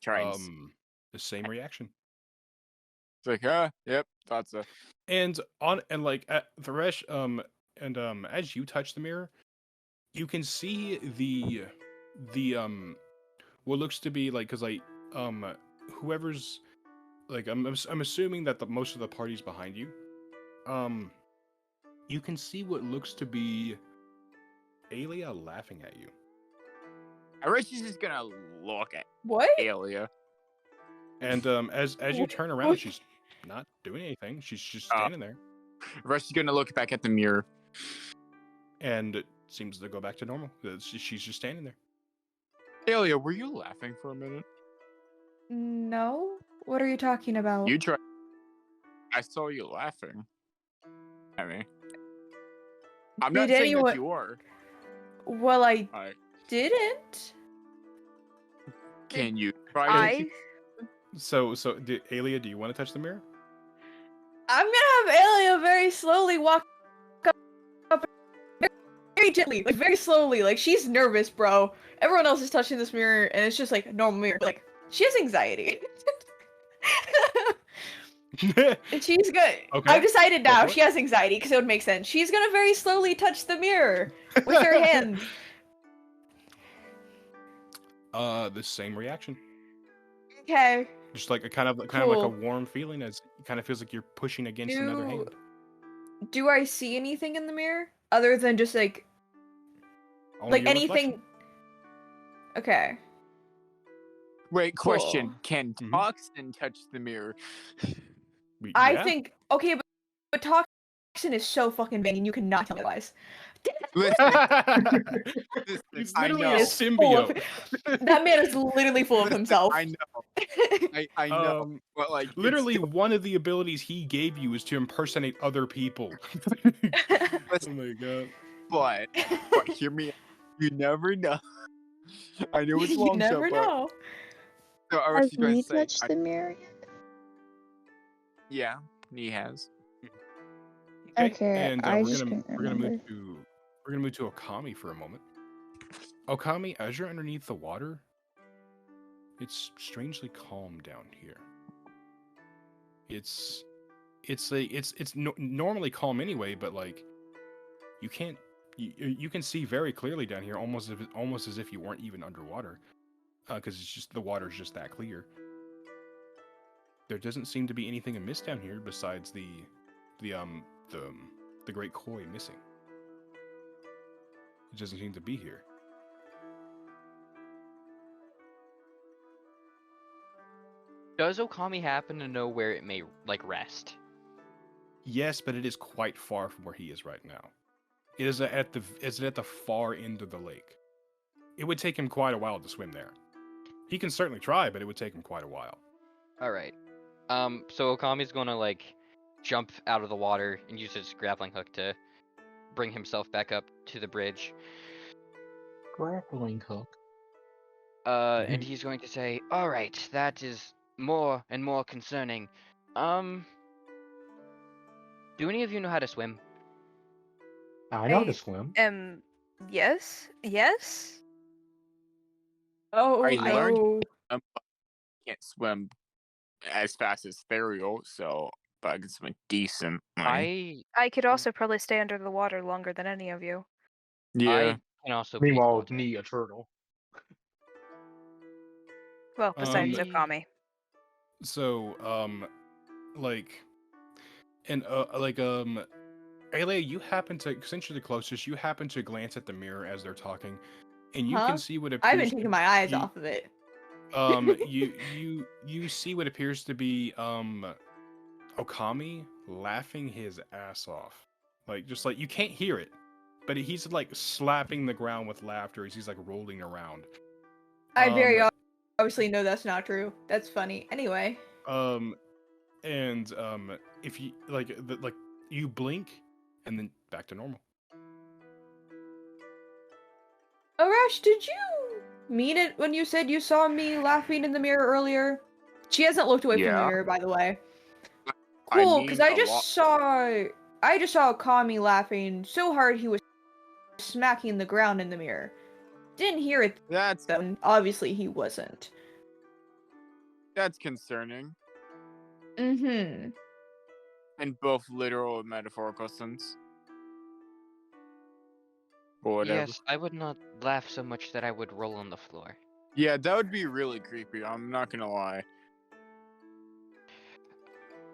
try and. The same reaction. It's like, yep, thought so. And like Thresh, as you touch the mirror, you can see the what looks to be like, because like whoever's like I'm assuming that most of the party's behind you. You can see what looks to be Alia laughing at you. Arash is just gonna look at What? Alia. And as you turn around, she's not doing anything. She's just standing there, Arash is gonna look back at the mirror. and it seems to go back to normal. She's just standing there. Alia, were you laughing for a minute? No. What are you talking about? You try. I saw you laughing. I mean, I'm not Did saying anyone- that you are. Well, I Alright. didn't. Can you try I So, Alia, do you want to touch the mirror? I'm gonna have Alia very slowly walk up very gently, like very slowly. Like she's nervous, bro. Everyone else is touching this mirror, and it's just like a normal mirror. Like she has anxiety. And she's good. Okay. I've decided Go now for it. she has anxiety because it would make sense. She's gonna very slowly touch the mirror with her hand. The same reaction. Okay. Just like a kind of like a Cool. warm feeling, as it kind of feels like you're pushing against another hand. Do I see anything in the mirror other than just like Only your anything? reflection. Okay. Wait, question. Cool. Can Mhm. Toxin touch the mirror? I Yeah. think okay, but Toxin is so fucking vain, you cannot tell me lies. Listen, It's I literally know. a Full of- symbiote. That man is literally full of Listen, himself. I know. I know. But like, it's Literally, still- one of the abilities he gave you is to impersonate other people. Oh my god. but hear me. Out. You never know. I know it's You long never shot, but know. so I was Has just going we to say, touched the mirror yet? yeah, he has. Okay, and I we're just gonna couldn't we're gonna move remember. to we're gonna move to Okami for a moment. Okami, as you're underneath the water, it's strangely calm down here. It's normally calm anyway, but like you can't you can see very clearly down here, almost as if you weren't even underwater, because it's just the water's just that clear. There doesn't seem to be anything amiss down here besides the great koi missing. It doesn't seem to be here. Does Okami happen to know where it may like rest? Yes, but it is quite far from where he is right now. It is at the far end of the lake. It would take him quite a while to swim there. He can certainly try, but it would take him quite a while. All right. So Okami's gonna like jump out of the water and use his grappling hook to bring himself back up to the bridge. Grappling hook. And he's going to say, "All right, that is more and more concerning. Do any of you know how to swim?" I know how to swim. Yes. Yes. Oh I learned no. Can't swim as fast as Therial, so but I can swim decently. I could also probably stay under the water longer than any of you. Yeah. I can also breathe Meanwhile, water. me, a turtle. Well, besides I- Okami. So, like, and Ayla, you happen to, since you're the closest, you happen to glance at the mirror as they're talking, and you Huh? can see what I've appears. been taking my eyes you, off of it. You see what appears to be Okami laughing his ass off, like just like you can't hear it, but he's like slapping the ground with laughter as he's like rolling around. I very Um, obviously know that's not true. That's funny. Anyway. And if you like you blink and then back to normal. Arash, did you mean it when you said you saw me laughing in the mirror earlier? She hasn't looked away from the Yeah. mirror, by the way. I Cool, because mean I a just lot. saw Kami laughing so hard he was smacking the ground in the mirror. Didn't hear it That's though, and obviously he wasn't. concerning Mm-hmm. in both literal and metaphorical sense. Or whatever. Yes, I would not laugh so much that I would roll on the floor. Yeah, that would be really creepy. I'm not gonna lie.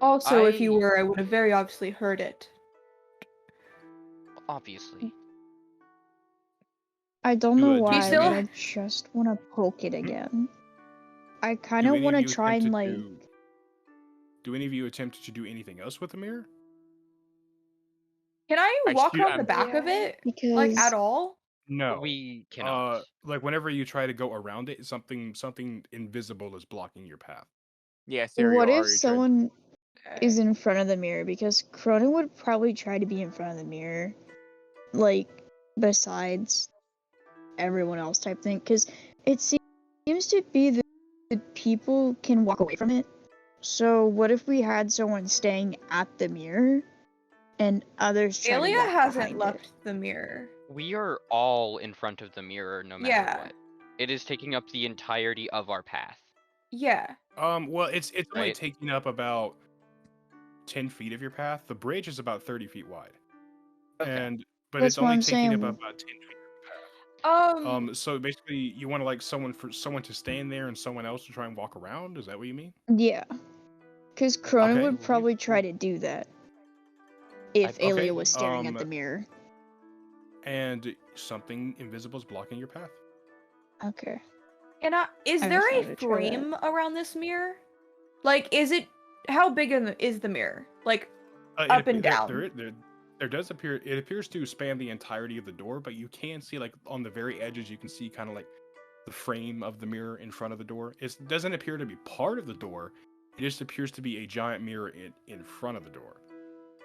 Also, if you I- were, I would have very obviously heard it. Obviously. I don't Do know a- do why, still- but I just want to poke it again. I kind Do of any want of to you try and attempt like. do any of you attempt to do anything else with the mirror? Can I I walk shoot- around the I'm- back of it? Because Like, at all? No. We cannot. Like whenever you try to go around it, something invisible is blocking your path. Yeah, Therial what if already tried. someone is in front of the mirror? Because Cronin would probably try to be in front of the mirror, like besides everyone else type thing. Because it seems to be that people can walk away from it. So what if we had someone staying at the mirror and others try to Alia walk hasn't behind left it? the mirror. We are all in front of the mirror no matter Yeah. what. It is taking up the entirety of our path. Yeah. Well, it's only Right. taking up about 10 feet of your path. The bridge is about 30 feet wide, Okay. but That's it's what only I'm taking up saying. about 10 feet of your path. So basically, you want to like someone to stand there and someone else to try and walk around. Is that what you mean? Yeah. Because Cronin Okay. would probably try to do that if Okay, Alia was staring at the mirror. And something invisible is blocking your path. Okay. Is I there just a wanted to try that. frame around this mirror? Like, how big is the mirror? Like, up and down? There does appear. It appears to span the entirety of the door, but you can see like on the very edges, you can see kind of like the frame of the mirror in front of the door. It doesn't appear to be part of the door. It just appears to be a giant mirror in front of the door.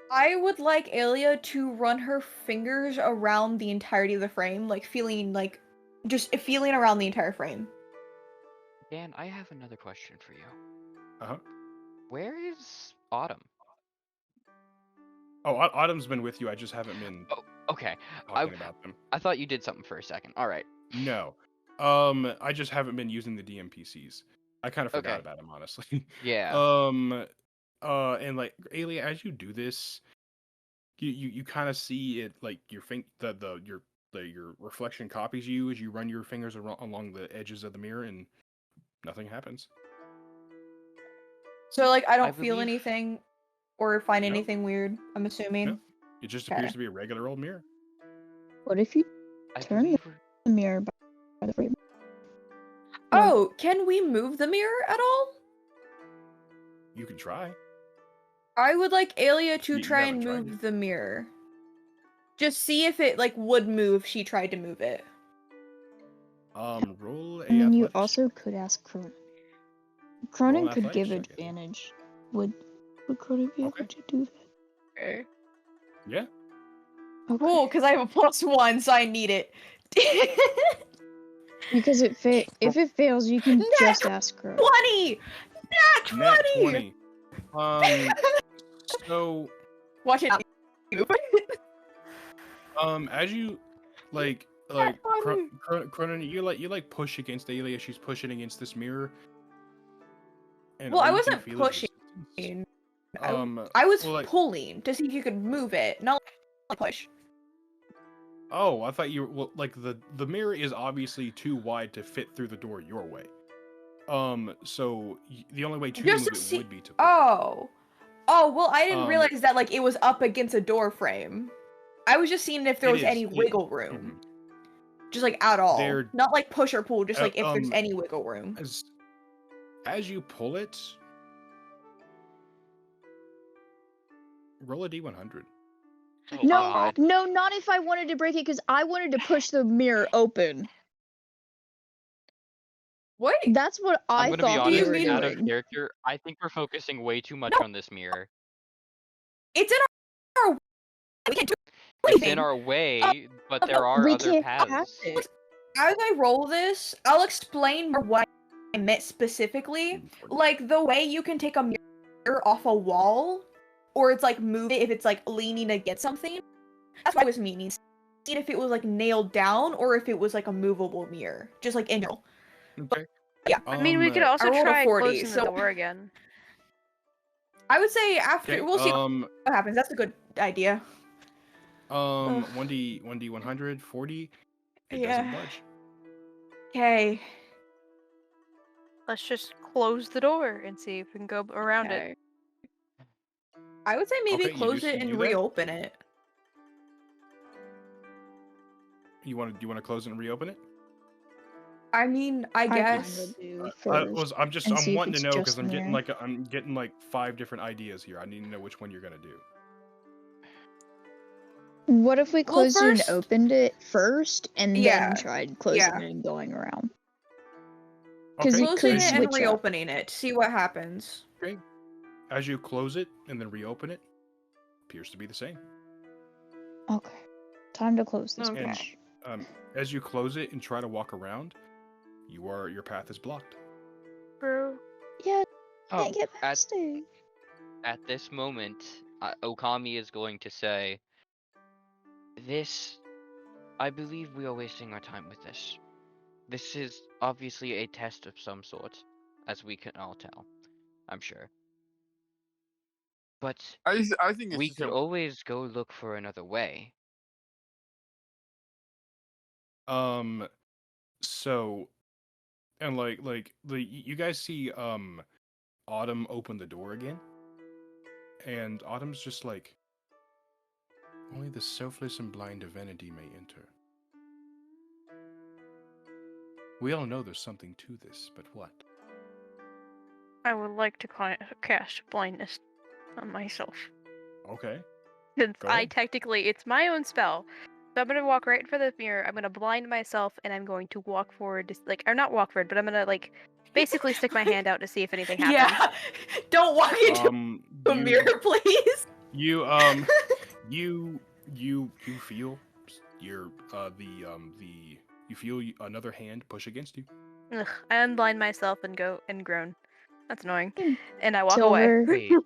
I would like Alia to run her fingers around the entirety of the frame, like just feeling around the entire frame. Dan, I have another question for you. Uh-huh. Where is Autumn? Oh, Autumn's been with you. I just haven't been Okay. talking about them. I thought you did something for a second. All right. No. I just haven't been using the DMPCs. I kind of forgot Okay. about them, honestly. Yeah. And like Alia, as you do this, you kind of see it like your your reflection copies you as you run your fingers along the edges of the mirror, and nothing happens. So, like, I don't I feel believe- anything or find No. anything weird, I'm assuming. No. It just Okay. appears to be a regular old mirror. What if you I turn believe we're- the mirror by the frame? Oh, can we move the mirror at all? You could try. I would like Alia to You try haven't and tried move it. the mirror. Just see if it like would move if she tried to move it. Roll a And then you athletics also check. could ask Cronin. Roll Cronin an could athletics give check, Andy. advantage. Would Cronin be Okay. able to do that? Okay. Yeah. Okay. Cool, because I have a +1, so I need it. Because if it fails, you can Nat just ask Cronin. 20! Nat 20! Nat 20. So Watch it. as you like Nat 20! Cronin, you like push against Alia. She's pushing against this mirror. And Well, all I you can wasn't feel is pushing. resistance. I was well, like, pulling to see if you could move it, not like push. oh, I thought you were like the mirror is obviously too wide to fit through the door your way. So the only way to Just move to it see. would be to push. Oh, well, I didn't Um, realize that like it was up against a door frame. I was just seeing if there It was is. any It- wiggle room, mhm. just like at all, There- not like push or pull, just like if there's um, any wiggle room. As you pull it, roll a d100. Oh, No, God. no, not if I wanted to break it, because I wanted to push the mirror open. Wait, That's what I I'm gonna be thought we you honest, were mean- out of doing. character, I think we're focusing way too much No. on this mirror. it's in our. We can't do It's anything. in our way, but there are We other can't pass paths. it. As I roll this, I'll explain more what I meant specifically. Like the way you can take a mirror off a wall, or it's like move it if it's like leaning against something. That's what I was meaning. Seeing if it was like nailed down or if it was like a movable mirror, just like in general. Okay. Yeah. I mean, we could also I rolled a try 40, closing so- the door again. I would say after Okay. we'll see what happens. That's a good idea. 1d100, 40. It doesn't Yeah. budge. Okay. Let's just close the door and see if we can go around it. I would say maybe Okay, you close do- it you and do that? reopen it. You want to close it and reopen it? I mean, I guess. would do I'm first. and see if wanting to it's know just because I'm getting mirror. I'm getting like 5 different ideas here. I need to know which one you're gonna do. What if we Well, closed it first- and opened it first, and Yeah, then tried closing yeah. it and going around? 'Cause Okay. it Closing could it and switch up. reopening it. See what happens. As you close it and then reopen it, appears to be the same. Okay, time to close this Okay. bitch. As you close it and try to walk around, your path is blocked. Bro. Yeah, Oh, can't get past it. at this moment, Okami is going to say, I believe we are wasting our time with this. This is obviously a test of some sort, as we can all tell, I'm sure. But I think it's we just could always go look for another way. So, and you guys see Autumn open the door again, and Autumn's just like, only the selfless and blind divinity may enter. We all know there's something to this, but what? I would like to cast blindness on myself. Okay. Since Go I ahead. technically, it's my own spell. So I'm gonna walk right in front of the mirror, I'm gonna blind myself, and I'm going to walk forward, or not walk forward, but I'm gonna, basically stick my hand out to see if anything happens. Yeah. Don't walk into a You- mirror, please. You you feel you feel another hand push against you. Ugh, I unblind myself and go and groan. That's annoying. Hmm. And I walk away. Silver,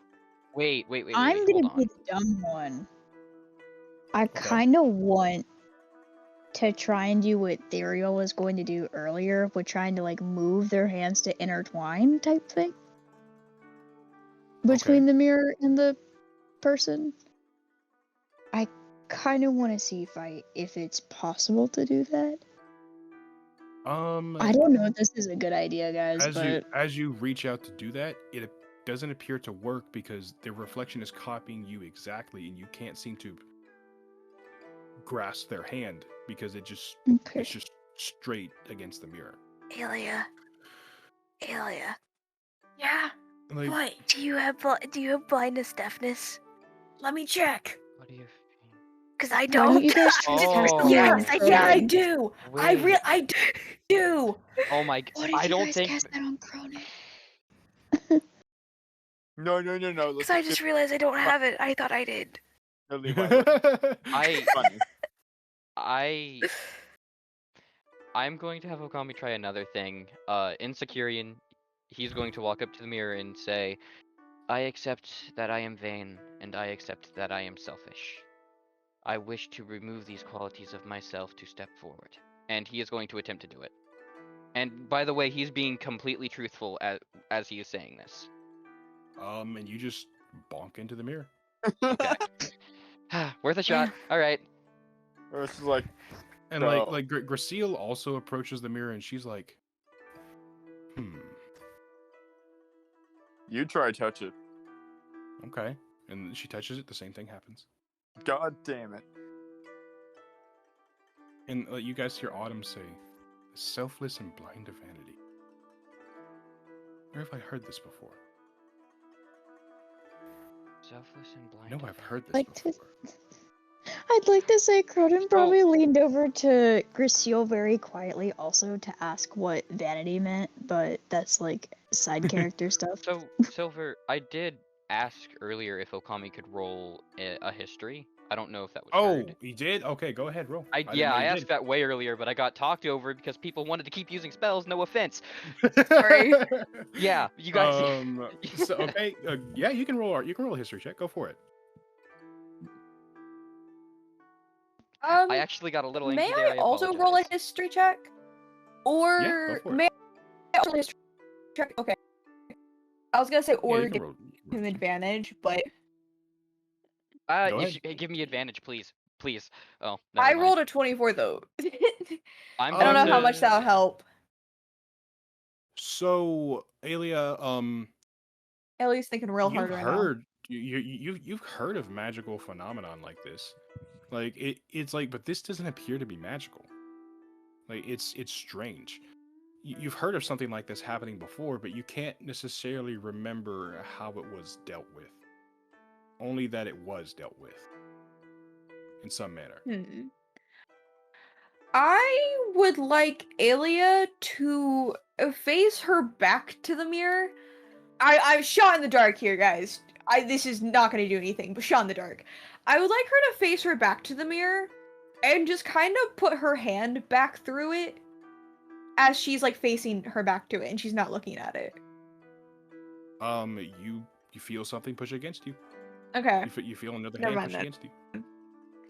Wait, I'm hold gonna on. be the dumb one. I kind of want to try and do what Therial was going to do earlier, with trying to move their hands to intertwine type thing between the mirror and the person. I kind of want to see if it's possible to do that. I don't know if this is a good idea, guys, as you reach out to do that, it doesn't appear to work because the reflection is copying you exactly, and you can't seem to grasp their hand because it's just straight against the mirror. Alia. Yeah. Like, What? Do you have blindness, deafness? Let me check. What do you? Cause I Why don't you don't. guys try Oh. Yes, casting yeah, I Cronin? do. Wait. I do. Oh my. Why did I you don't guys think. cast that on Cronin? No. Cause I just realized I don't have it. I thought I did. I- I'm going to have Okami try another thing. In Securian, he's going to walk up to the mirror and say, I accept that I am vain, and I accept that I am selfish. I wish to remove these qualities of myself to step forward. And he is going to attempt to do it. And by the way, he's being completely truthful as he is saying this. and you just bonk into the mirror. Okay. Worth a shot. Alright. It's like, And So- like Gracile also approaches the mirror and she's like, you try to touch it. okay. And she touches it, the same thing happens. God damn it. And you guys hear Autumn say, selfless and blind to vanity. Where have I heard this before? Selfless and blind. No, to I've vanity. heard this Like to- before. I'd like to say Cronin So- probably leaned over to Gracile very quietly also to ask what vanity meant, but that's like side character stuff. So, Silver, I did ask earlier if Okami could roll a history. I don't know if that was Oh, heard. he did? Okay, go ahead, roll. I didn't know I you asked that way earlier, but I got talked over because people wanted to keep using spells. No offense. did. Sorry. Yeah, you guys. So, okay, yeah, you can roll a history check. Go for it. I actually got a little May angry there. I also roll a apologize. history check? Or for it. may I also roll a history check? Okay. I was gonna say Yeah, or you can give roll. him advantage, but Go You ahead. should give me advantage, please. Please. Oh, I never mind. rolled a 24 though. I'm I don't going know how to- much that'll help. So, Alia, Ellie's thinking real you've hard right now. heard you've heard of magical phenomenon like this. Like it's like, but this doesn't appear to be magical. Like it's strange. You've heard of something like this happening before, but you can't necessarily remember how it was dealt with. Only that it was dealt with in some manner. I would like Alia to face her back to the mirror. I'm shot in the dark here, guys. This is not going to do anything, but shot in the dark. I would like her to face her back to the mirror and just kind of put her hand back through it as she's like facing her back to it and she's not looking at it. You feel something push against you. Okay. You feel another Never hand mind push then. against you.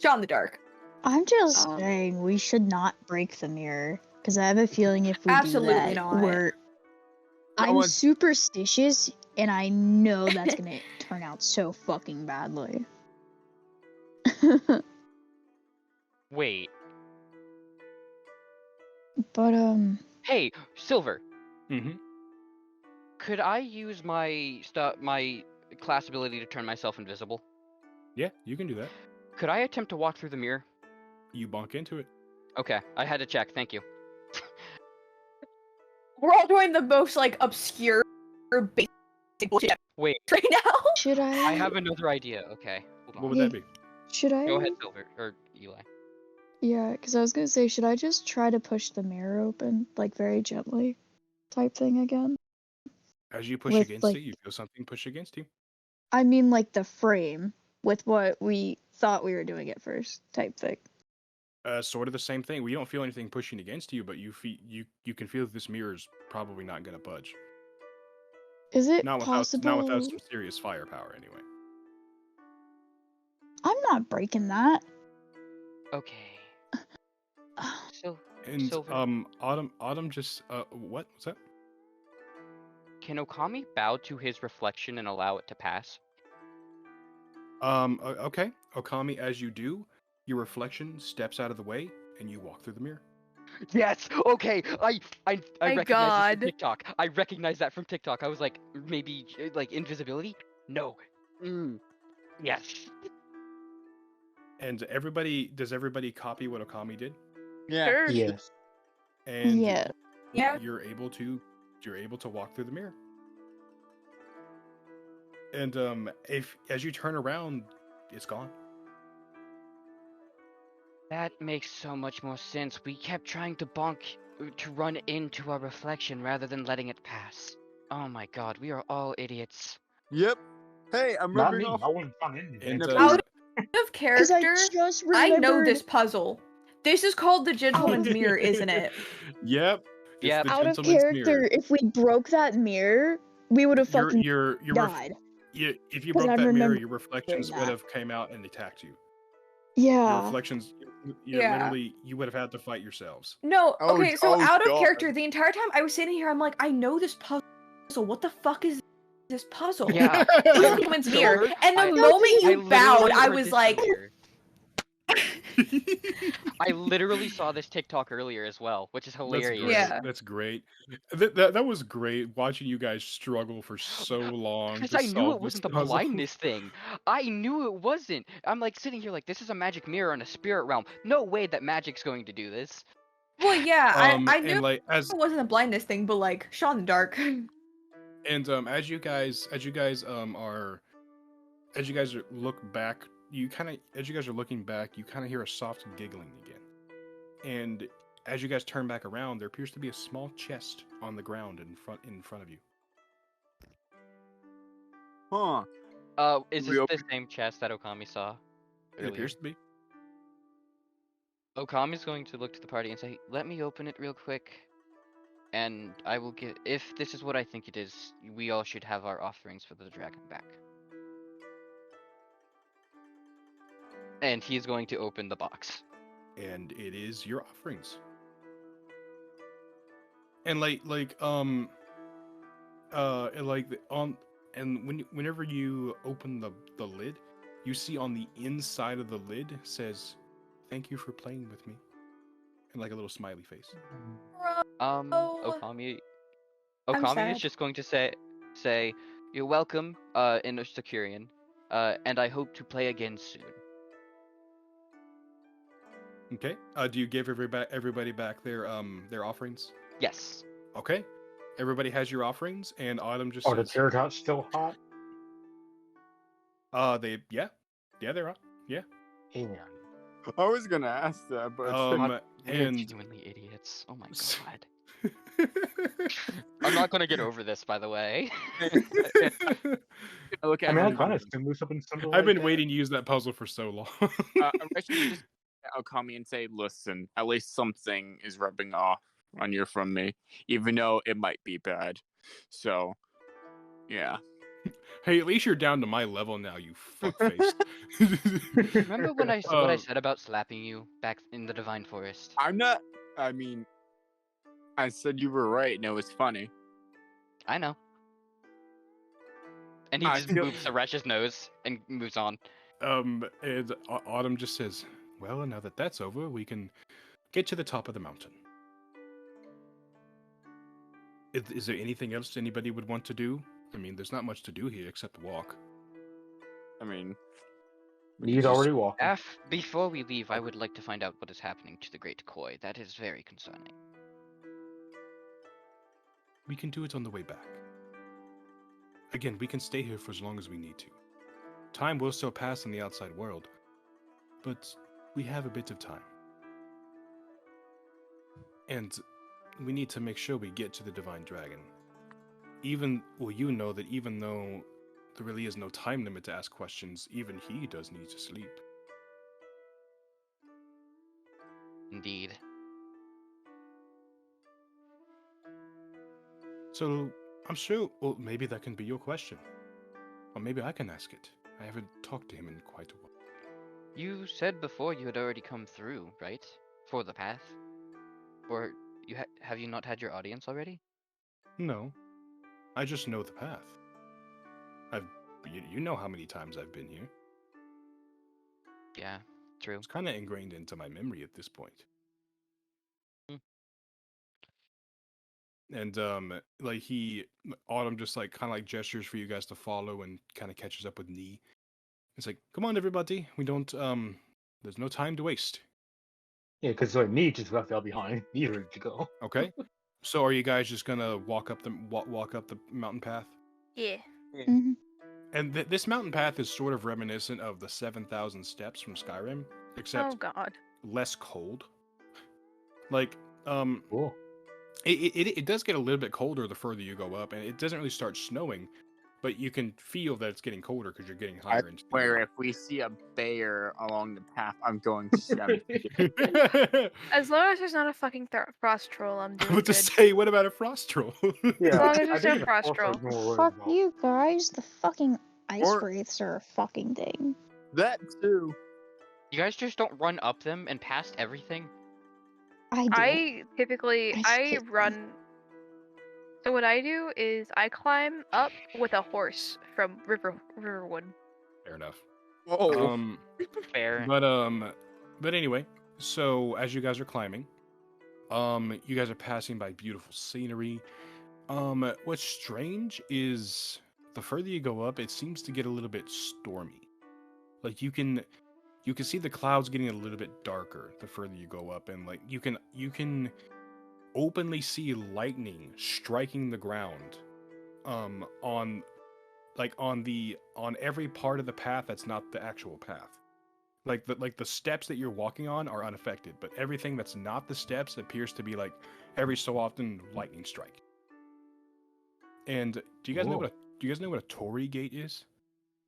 Shot in the dark. I'm just Um, saying we should not break the mirror because I have a feeling if we Absolutely do that, not. I'm one's- superstitious and I know that's gonna turn out so fucking badly. Wait. But Hey, Silver. Mm-hmm. Could I use my class ability to turn myself invisible? Yeah, you can do that. Could I attempt to walk through the mirror? You bonk into it. Okay, I had to check. Thank you. We're all doing the most like obscure basic bullshit Wait, right now. should I have another idea. Okay, hold What on. would that be? Should I? Go ahead, Silver or Eli. Yeah, because I was gonna say, should I just try to push the mirror open, like very gently, type thing again? As you push With, against like- it, you feel something push against you. I mean, like the frame with what we thought we were doing at first, type thing. Sort of the same thing. We don't feel anything pushing against you, but you can feel that this mirror's probably not going to budge. Is it Not possible? without some serious firepower, anyway. I'm not breaking that. Okay. So, And Silver. Autumn just what was that? Can Okami bow to his reflection and allow it to pass? Okay. Okami, as you do, your reflection steps out of the way, and you walk through the mirror. Yes. Okay. I My recognize this God. from TikTok. I recognize that from TikTok. I was like, maybe like invisibility. No. Yes. And does everybody copy what Okami did? Yeah. Sure. Yes. And Yeah. Yeah. you're able to walk through the mirror. And if as you turn around, it's gone. That makes so much more sense. We kept trying to run into our reflection rather than letting it pass. Oh my god, we are all idiots. Yep. Hey, I'm Not rubbing me. off. I wouldn't find anything. And Out of Because I character, just I know remembered. this puzzle. This is called the Gentleman's Mirror, isn't it? Yep. It's Yep. the Out of Gentleman's character, Mirror. if we broke that mirror, we would have fucking died. If you 'Cause broke I that mirror, remember your reflections would that. have came out and attacked you. Yeah. Your reflections, literally, you would have had to fight yourselves. No, Oh, okay, so oh, out of God. character, the entire time I was sitting here, I'm like, I know this puzzle. What the fuck is this puzzle? Yeah. Gentleman's Mirror. And the I- moment I you bowed, literally I heard was this like, earlier. I literally saw this TikTok earlier as well, which is That's hilarious. great. Yeah. That's great. That was great watching you guys struggle for so long. Because to I knew solve it wasn't this the puzzle. blindness thing. I knew it wasn't. I'm like sitting here like, this is a magic mirror in a spirit realm. No way that magic's going to do this. well, yeah, I knew And like it wasn't a blindness thing, but like, shot in the dark. and as you guys look back, as you guys are looking back, you kind of hear a soft giggling again. And as you guys turn back around, there appears to be a small chest on the ground in front of you. Huh. Is We this the same chest that Okami saw It earlier? appears to be. Okami's going to look to the party and say, let me open it real quick. And I will get, if this is what I think it is, we all should have our offerings for the dragon back. And he's going to open the box. And it is your offerings. And whenever you open the lid, you see on the inside of the lid says, "Thank you for playing with me," and like a little smiley face. Okami is sad. just going to say, you're welcome, in Sakurian, and I hope to play again soon. Okay. Do you give everybody back their offerings? Yes. Okay. Everybody has your offerings, and Autumn just Are the says, tear dots still hot? they're on. Yeah. Amen. I was gonna ask that, but We're And genuinely idiots. Oh my god. I'm not gonna get over this, by the way. look I at mean, I him. kind of assumed there's something simple. I've been like waiting to use that puzzle for so long. I should just Okami and say, listen, at least something is rubbing off on you from me, even though it might be bad. So, yeah. Hey, at least you're down to my level now, you fuckface. Remember when I what I said about slapping you back in the Divine Forest? I'm not. I mean, I said you were right, and it was funny. I know. And he I just feel- moves Saresh's nose and moves on. And Autumn just says, "Well, now that that's over, we can get to the top of the mountain. Is there anything else anybody would want to do? I mean, there's not much to do here except walk." I mean, He's already walking. Before we leave, I would like to find out what is happening to the Great Koi. That is very concerning. We can do it on the way back. Again, we can stay here for as long as we need to. Time will still pass in the outside world, but we have a bit of time. And we need to make sure we get to the Divine Dragon. You know that even though there really is no time limit to ask questions, even he does need to sleep. Indeed. So, I'm sure, well, maybe that can be your question. Or maybe I can ask it. I haven't talked to him in quite a while. You said before you had already come through, right? For the path? Or have you not had your audience already? No. I just know the path. You know how many times I've been here. Yeah, true. It's kind of ingrained into my memory at this point. And Autumn just like kind of like gestures for you guys to follow and kind of catches up with Nee. It's like, come on, everybody. We don't. There's no time to waste. Yeah, because like me just left out behind. He's ready to go. Okay. So are you guys just gonna walk up the mountain path? Yeah. Mhm. And this mountain path is sort of reminiscent of the 7,000 steps from Skyrim, except Oh god. less cold. Like, Cool. it does get a little bit colder the further you go up, and it doesn't really start snowing, but you can feel that it's getting colder because you're getting I higher into swear, if we see a bear along the path, I'm going to shove it. As long as there's not a fucking frost troll, I'm I doing would good. just say, what about a frost troll? Yeah, As long as I there's think no it's a frost frost troll. troll no worries Fuck about. you guys, the fucking ice Or- wraiths are a fucking thing. That too. You guys just don't run up them and past everything? I do. I typically I I hate them. run. So what I do is I climb up with a horse from Riverwood. Fair enough. Whoa. Fair. But anyway, so as you guys are climbing, you guys are passing by beautiful scenery. What's strange is the further you go up, it seems to get a little bit stormy. Like you can see the clouds getting a little bit darker the further you go up, and like you can openly see lightning striking the ground, on every part of the path that's not the actual path. Like the steps that you're walking on are unaffected, but everything that's not the steps appears to be like every so often lightning strike. And do you guys know what a Torii gate is?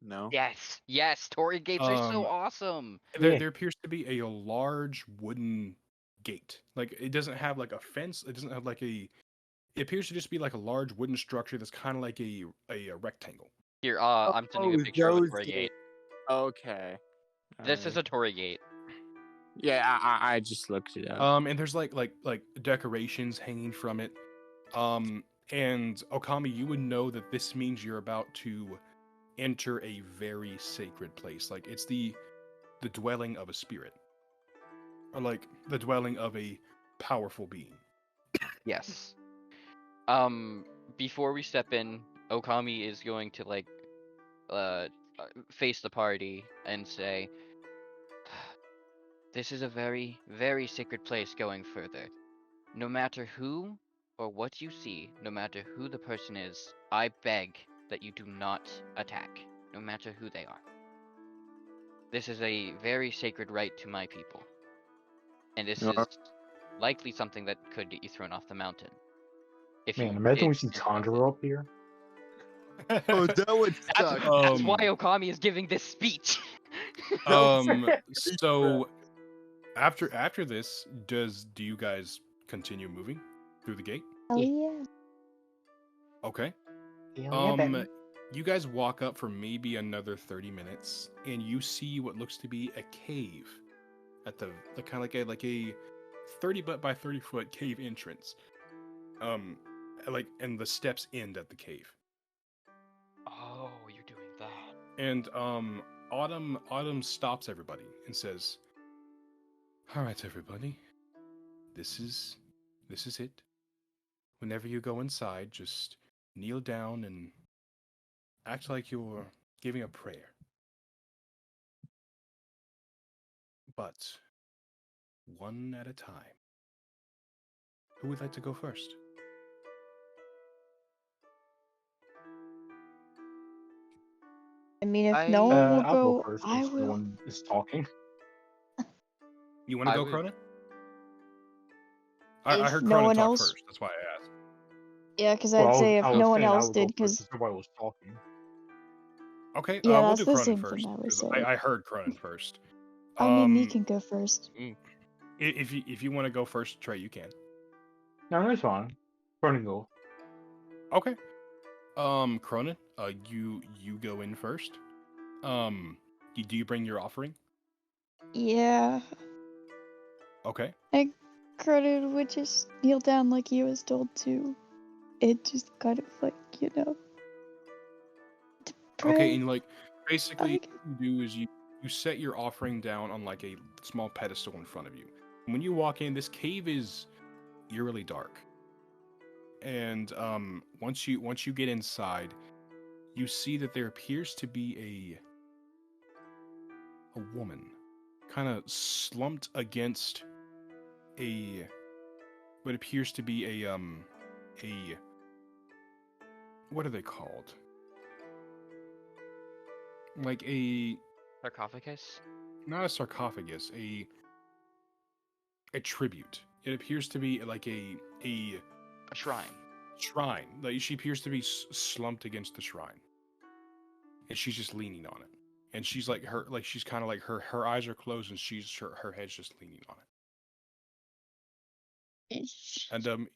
No. Yes, yes, Torii gates are so Um, awesome. There appears to be a large wooden gate. Like it doesn't have like a fence. It doesn't have like a. It appears to just be like a large wooden structure that's kind of like a rectangle. Here, I'm sending you a picture of a those Torii gate. gates. Okay. This is Alright. a Torii gate. Yeah, I just looked it up. And there's like decorations hanging from it. And Okami, you would know that this means you're about to enter a very sacred place. Like it's the dwelling of a spirit, or like the dwelling of a powerful being. Yes. Before we step in, Okami is going to like, face the party and say, "This is a very, very sacred place going further. No matter who or what you see, no matter who the person is, I beg that you do not attack, no matter who they are. This is a very sacred right to my people. And this No. is likely something that could get you thrown off the mountain. If Man, you imagine did we see interrupt it." Tanjiro up here. Oh, that would That's, suck. that's why Um, Okami is giving this speech. So after this, do you guys continue moving through the gate? Hell yeah. Okay. Yeah, Batman. You guys walk up for maybe another 30 minutes, and you see what looks to be a cave at the kind of like a 30 by 30 foot cave entrance. And the steps end at the cave. Oh, you're doing that. And Autumn stops everybody and says, "All right, everybody, this is it. Whenever you go inside, just kneel down and act like you're giving a prayer. But one at a time. Who would like to go first?" I mean, if I- no one will I'll go go, first I since no will. one is talking. You want to I go, would- Cronin? I If heard no Cronin one talk else- first. That's why I asked. Yeah, because Well, I'd say if I was no one saying I else would go did, first because since nobody was talking. Okay, Yeah, we'll that's do the Cronin same first. thing I would 'Cause say. I heard Cronin first. I mean, me can go first. If you want to go first, Trey, you can. No, that's fine. Running go. Okay. Cronin, you go in first. Do you bring your offering? Yeah, Okay. Cronin would just kneel down like he was told to. It just kind of like, to pray. Okay, and like basically Like- what you do is you set your offering down on like a small pedestal in front of you. When you walk in, this cave is eerily dark. And once you get inside, you see that there appears to be a woman kind of slumped against what appears to be a what are they called? like a Sarcophagus? not a sarcophagus, a tribute. It appears to be like a A shrine. shrine. Like she appears to be slumped against the shrine, and she's just leaning on it. And she's like she's kind of like her eyes are closed, and her head's just leaning on it. And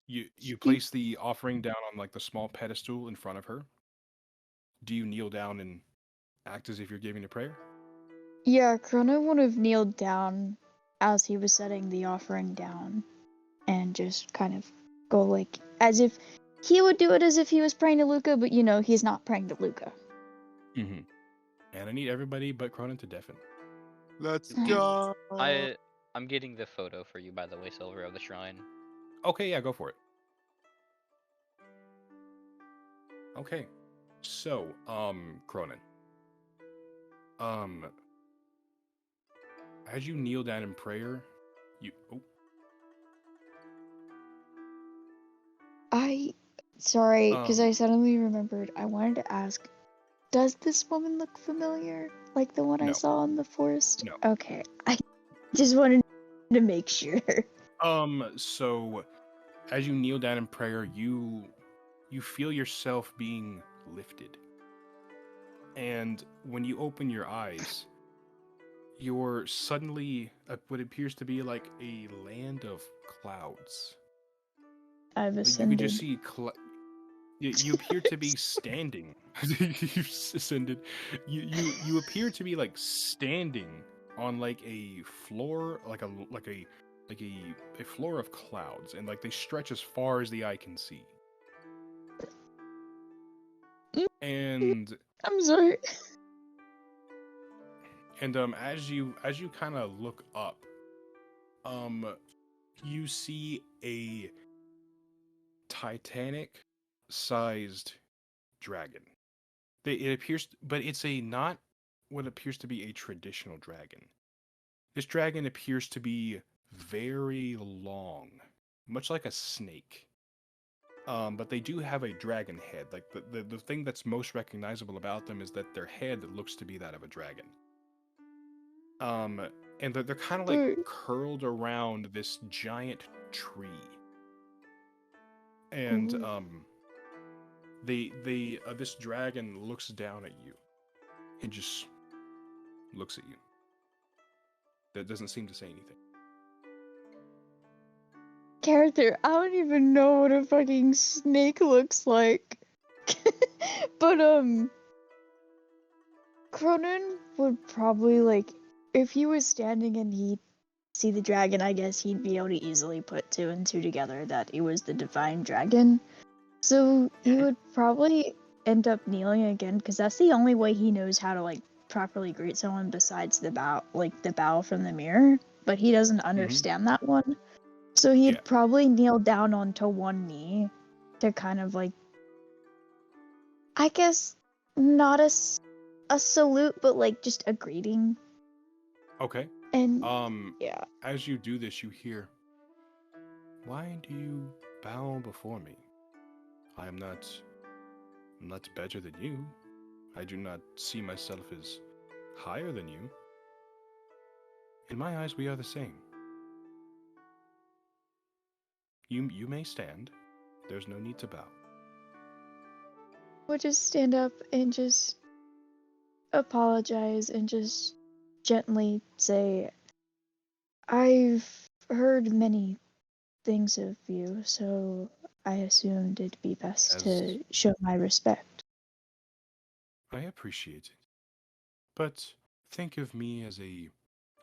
you place the offering down on like the small pedestal in front of her. Do you kneel down and act as if you're giving a prayer? Yeah, Cronin would have kneeled down as he was setting the offering down and just kind of go like as if he would do it as if he was praying to Luca, but you know, he's not praying to Luca. Mm-hmm. And I need everybody but Cronin to deafen. Let's Alright. go. I'm getting the photo for you, by the way, Silver, of the shrine. Okay, yeah, go for it. Okay. So, Cronin. As you kneel down in prayer, Sorry, because I suddenly remembered. I wanted to ask, does this woman look familiar? Like the one I No. saw in the forest? No. Okay, I just wanted to make sure. So as you kneel down in prayer, you feel yourself being lifted. And when you open your eyes, you're suddenly what appears to be like a land of clouds. I've Like, ascended. you could just see you appear to be standing. You've ascended. You appear to be like standing on like a floor, like a floor of clouds, and like they stretch as far as the eye can see. And I'm sorry. and as you kind of look up, you see a Titanic-sized dragon. It appears, but it's not what appears to be a traditional dragon. This dragon appears to be very long, much like a snake. But they do have a dragon head. Like the thing that's most recognizable about them is that their head looks to be that of a dragon. And they're kind of like curled around this giant tree. And this dragon looks down at you and just looks at you. That doesn't seem to say anything. Character, I don't even know what a fucking snake looks like. But Cronin would probably like if he was standing and he'd see the dragon, I guess he'd be able to easily put two and two together that it was the divine dragon. So he would probably end up kneeling again because that's the only way he knows how to like properly greet someone besides the bow from the mirror. But he doesn't understand that one. So he'd probably kneel down onto one knee to kind of like, I guess, not a salute, but like just a greeting. Okay. And yeah. As you do this, you hear, "Why do you bow before me? I'm not better than you. I do not see myself as higher than you. In my eyes, we are the same. You may stand. There's no need to bow." We'll just stand up and just apologize and just gently say, I've heard many things of you, so I assumed it'd be best to show my respect. I appreciate it. But think of me as a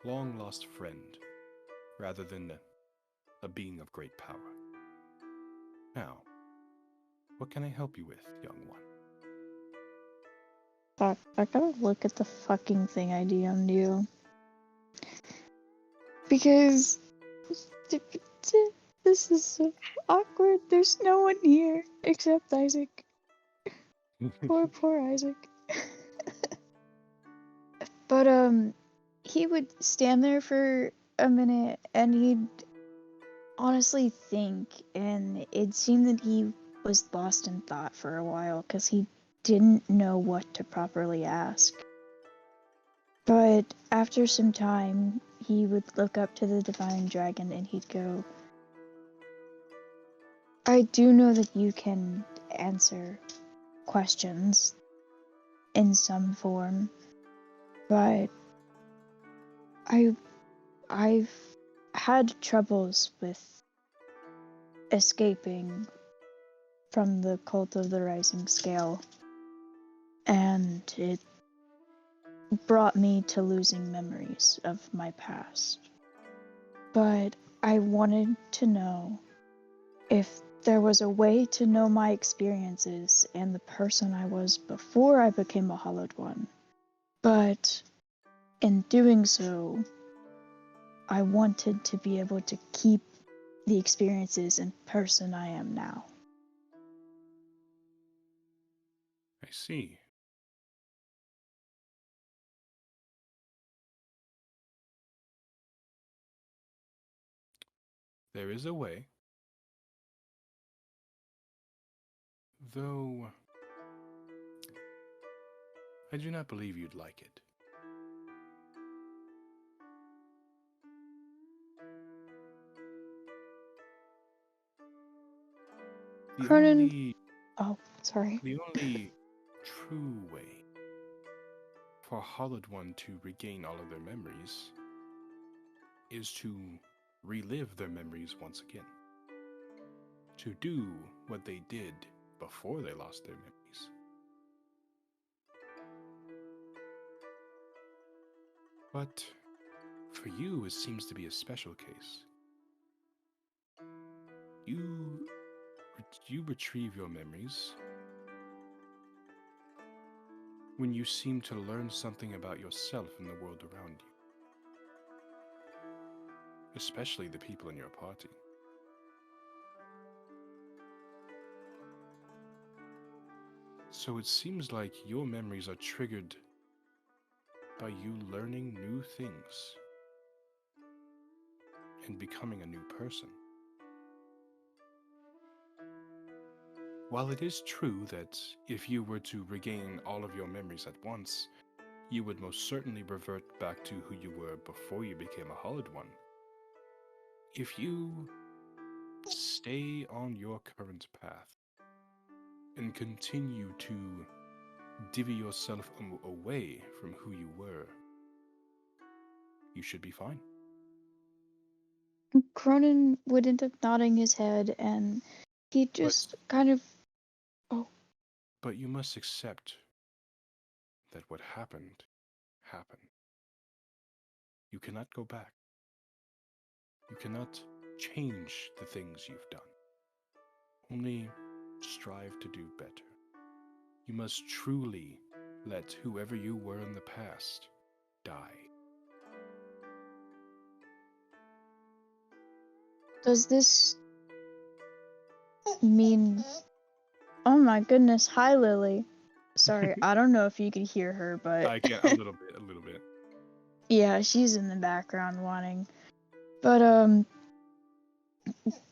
long-lost friend, rather than a being of great power. Now, what can I help you with, young one? Fuck, I gotta look at the fucking thing I DM'd you. Because this is so awkward. There's no one here except Isaac. Poor Isaac. But he would stand there for a minute and he'd honestly think, and it seemed that he was lost in thought for a while because he didn't know what to properly ask. But after some time, he would look up to the Divine Dragon and he'd go, I do know that you can answer questions in some form, but I've had troubles with escaping from the cult of the rising scale, and it brought me to losing memories of my past. But I wanted to know if there was a way to know my experiences and the person I was before I became a Hollowed One. But in doing so, I wanted to be able to keep the experiences and person I am now. I see. There is a way. Though I do not believe you'd like it. The Cronin. only Oh, sorry. the only true way for a Hollowed One to regain all of their memories is to relive their memories once again. To do what they did before they lost their memories. But for you, it seems to be a special case. You retrieve your memories when you seem to learn something about yourself and the world around you, especially the people in your party. So it seems like your memories are triggered by you learning new things and becoming a new person. While it is true that if you were to regain all of your memories at once, you would most certainly revert back to who you were before you became a Hollowed One. If you stay on your current path and continue to divvy yourself away from who you were, you should be fine. Cronin would end up nodding his head and he'd just kind of. Oh. But you must accept that what happened, happened. You cannot go back. You cannot change the things you've done. Only strive to do better. You must truly let whoever you were in the past die. Does this mean. Oh my goodness, hi Lily. Sorry, I don't know if you could hear her, but. I get a little bit. Yeah, she's in the background whining. But,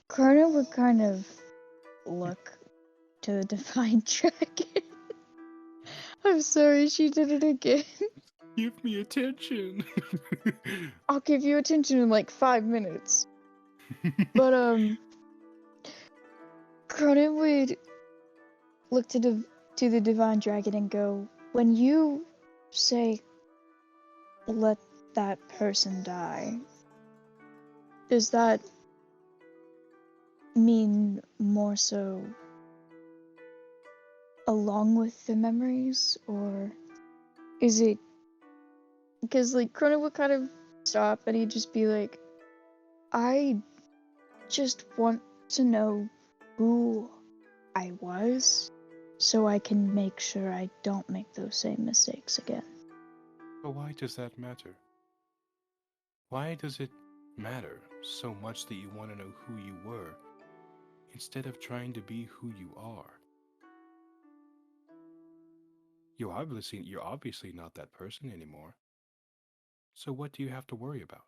Cronin would kind of look to the Divine Dragon. I'm sorry, she did it again. Give me attention. I'll give you attention in like 5 minutes. But, Cronin would look to the Divine Dragon and go, when you say, let that person die, does that mean more so along with the memories, or is it because like Cronin would kind of stop and he'd just be like, I just want to know who I was so I can make sure I don't make those same mistakes again. But why does that matter? Why does it matter so much that you want to know who you were instead of trying to be who you are? You're obviously not that person anymore. So what do you have to worry about?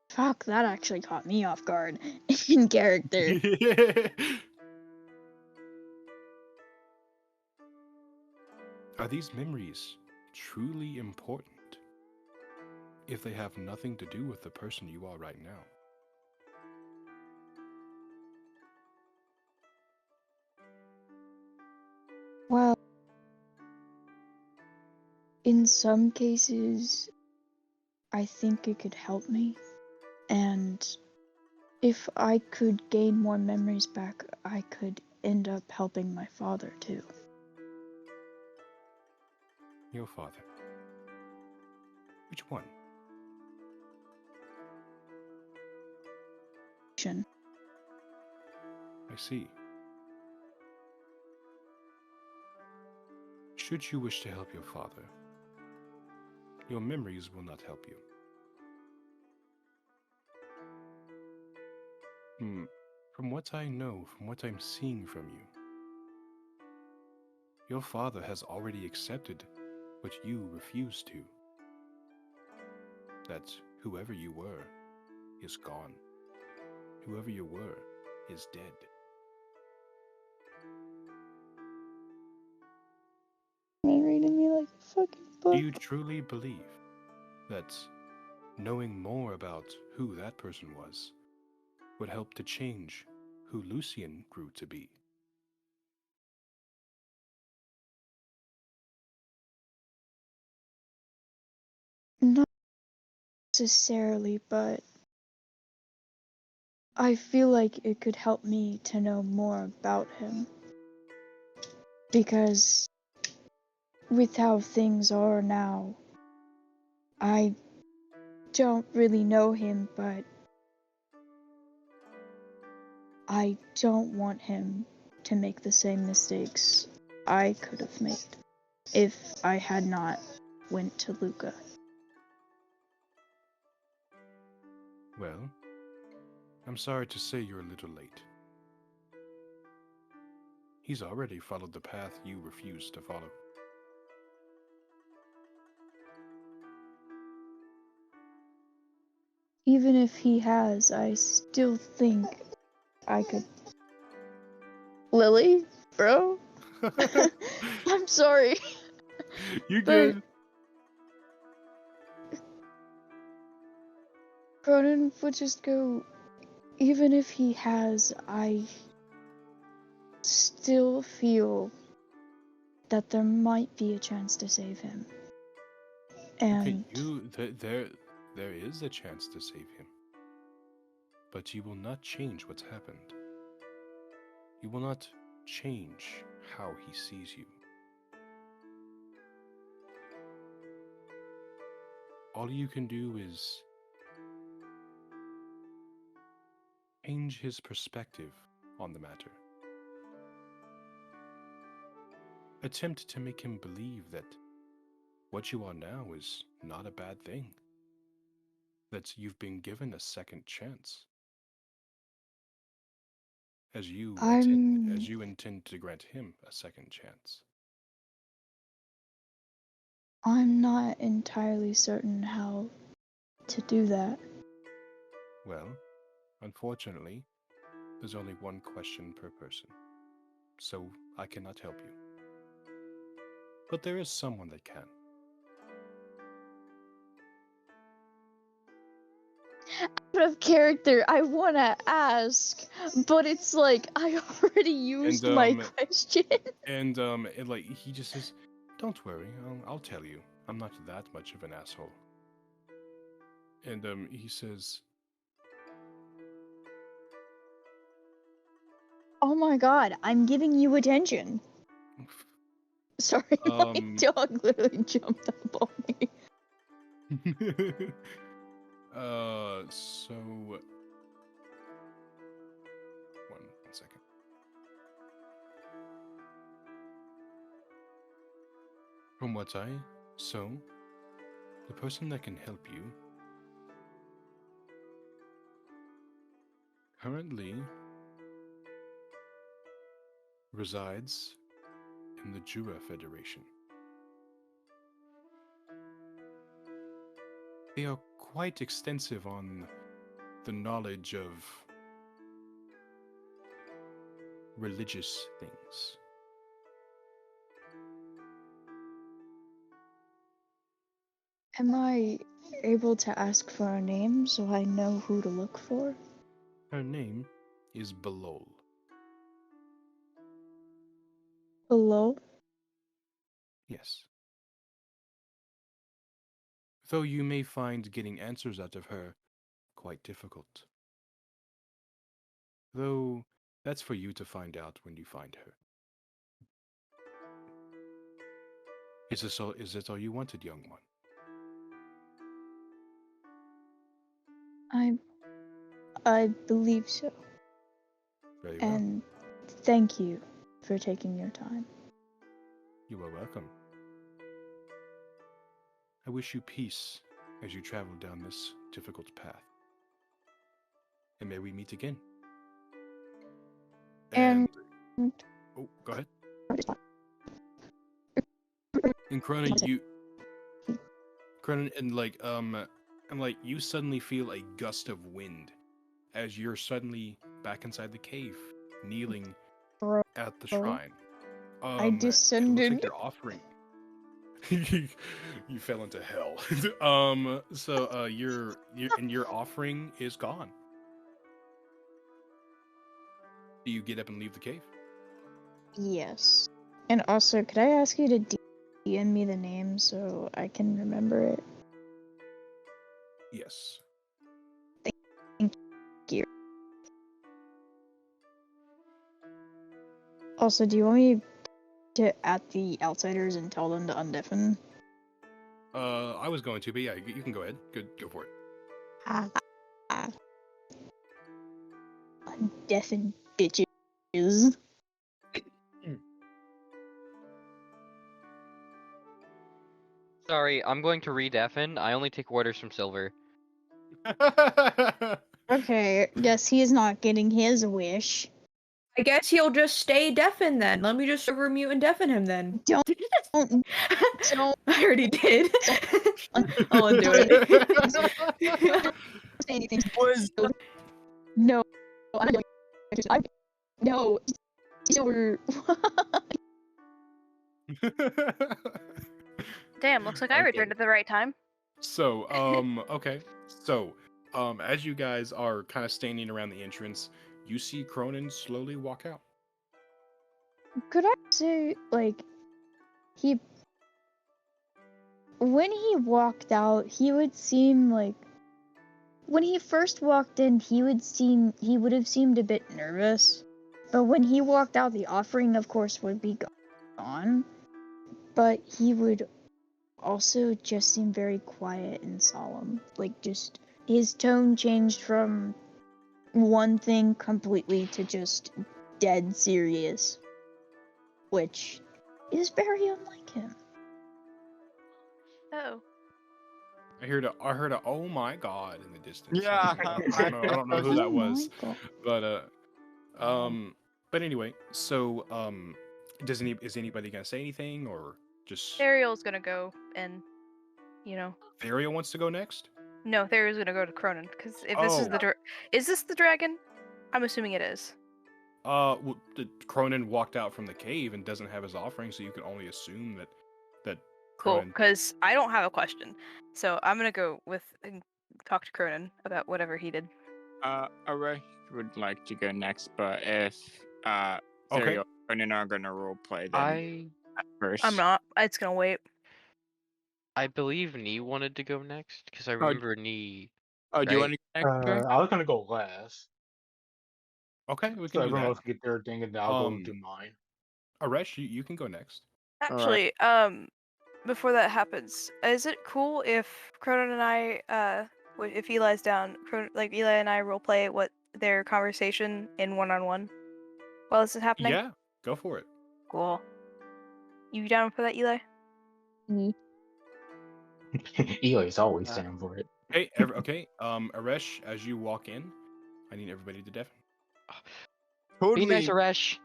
Fuck, that actually caught me off guard in character. Are these memories truly important if they have nothing to do with the person you are right now? Well, in some cases, I think it could help me. And if I could gain more memories back, I could end up helping my father too. Your father. Which one? I see. Should you wish to help your father, your memories will not help you. From what I know, from what I'm seeing from you, your father has already accepted what you refused to. That whoever you were is gone. Whoever you were is dead. You're reading me like a fucking book. Do you truly believe that knowing more about who that person was would help to change who Lucian grew to be? Not necessarily, but I feel like it could help me to know more about him. Because with how things are now, I don't really know him, but I don't want him to make the same mistakes I could have made if I had not went to Luca. Well, I'm sorry to say you're a little late. He's already followed the path you refused to follow. Even if he has, I still think I could. Lily? Bro? I'm sorry. You But good? Cronin would just go, even if he has, I still feel that there might be a chance to save him. And Okay, there is a chance to save him. But you will not change what's happened. You will not change how he sees you. All you can do is change his perspective on the matter. Attempt to make him believe that what you are now is not a bad thing. That you've been given a second chance. As you intend to grant him a second chance. I'm not entirely certain how to do that. Well, unfortunately, there's only one question per person, so I cannot help you. But there is someone that can. Out of character, I wanna ask, but it's like I already used my question. And like he just says, "Don't worry, I'll tell you. I'm not that much of an asshole." And he says, Oh my god, I'm giving you attention. Sorry, my dog literally jumped up on me. So one second. From what the person that can help you currently resides in the Jura Federation. They are quite extensive on the knowledge of religious things. Am I able to ask for a name so I know who to look for? Her name is Belol. Below? Yes. Though you may find getting answers out of her quite difficult. Though that's for you to find out when you find her. Is this all you wanted, young one? I believe so. Very well. And thank you for taking your time. You are welcome. I wish you peace as you travel down this difficult path. And may we meet again. And oh, go ahead. And Cronin, you suddenly feel a gust of wind as you're suddenly back inside the cave, kneeling at the shrine. I It looks descended. like you're offering. You fell into hell. So your offering is gone. Do you get up and leave the cave? Yes. And also, could I ask you to DM me the name so I can remember it? Yes. Thank you. Also, do you want me to at the outsiders and tell them to undeafen? I was going to, but yeah, you can go ahead. Go for it. Undeafen bitches. Sorry, I'm going to re-deafen. I only take orders from Silver. Okay, guess he's not getting his wish. I guess he'll just stay deafened then. Let me just over mute and deafen him then. Don't. I already did. I'll undo Don't it. say anything. No. No. Silver. Damn, looks like I returned at the right time. So, okay. So, as you guys are kind of standing around the entrance, you see Cronin slowly walk out. Could I say, like, when he walked out, he would seem like, when he first walked in, he would have seemed a bit nervous. But when he walked out, the offering, of course, would be gone. But he would also just seem very quiet and solemn. Like, just, his tone changed from one thing completely to just dead serious. Which is very unlike him. Oh. I heard a oh my god in the distance. Yeah. I don't know who that Oh my was, God. but anyway. So is anybody gonna say anything or just Theriel's gonna go and, Theriel wants to go next? No, Theriel's gonna go to Cronin, because if this is Oh. is this the dragon? I'm assuming it is. Well, Cronin walked out from the cave and doesn't have his offering, so you can only assume that Cool, Cronin. because I don't have a question. So I'm gonna go with and talk to Cronin about whatever he did. Aray would like to go next, but if Okay. Theriel and Conan are gonna roleplay, then first. I'm not. It's gonna wait. I believe Nee wanted to go next because I remember Nee. Oh, do you Right. want to go next? Aray? I was gonna go last, Okay, we so can do everyone that. else can get their thing, and then I'll go and do mine. Aresh, you can go next. Actually, before that happens, is it cool if Cronin and I, if Eli's down, like Eli and I roleplay what their conversation in one-on-one while this is happening? Yeah, go for it. Cool. You down for that, Eli? Eli's always down for it. Hey, okay. Aresh, as you walk in, I need everybody to deafen. Be nice, Totally, Aresh.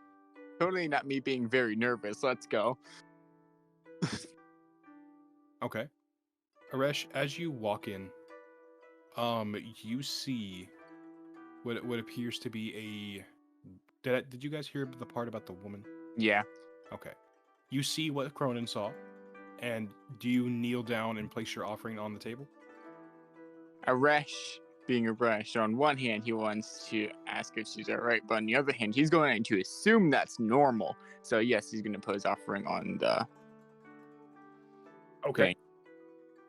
totally not me being very nervous. Let's go. Okay. Aresh, as you walk in You see what appears to be a. Did you guys hear the part about the woman? Yeah. Okay. You see what Cronin saw, and do you kneel down and place your offering on the table? Aresh, being Aresh, on one hand, he wants to ask if she's alright, but on the other hand, he's going to assume that's normal. So, yes, he's going to put his offering on the Okay. thing.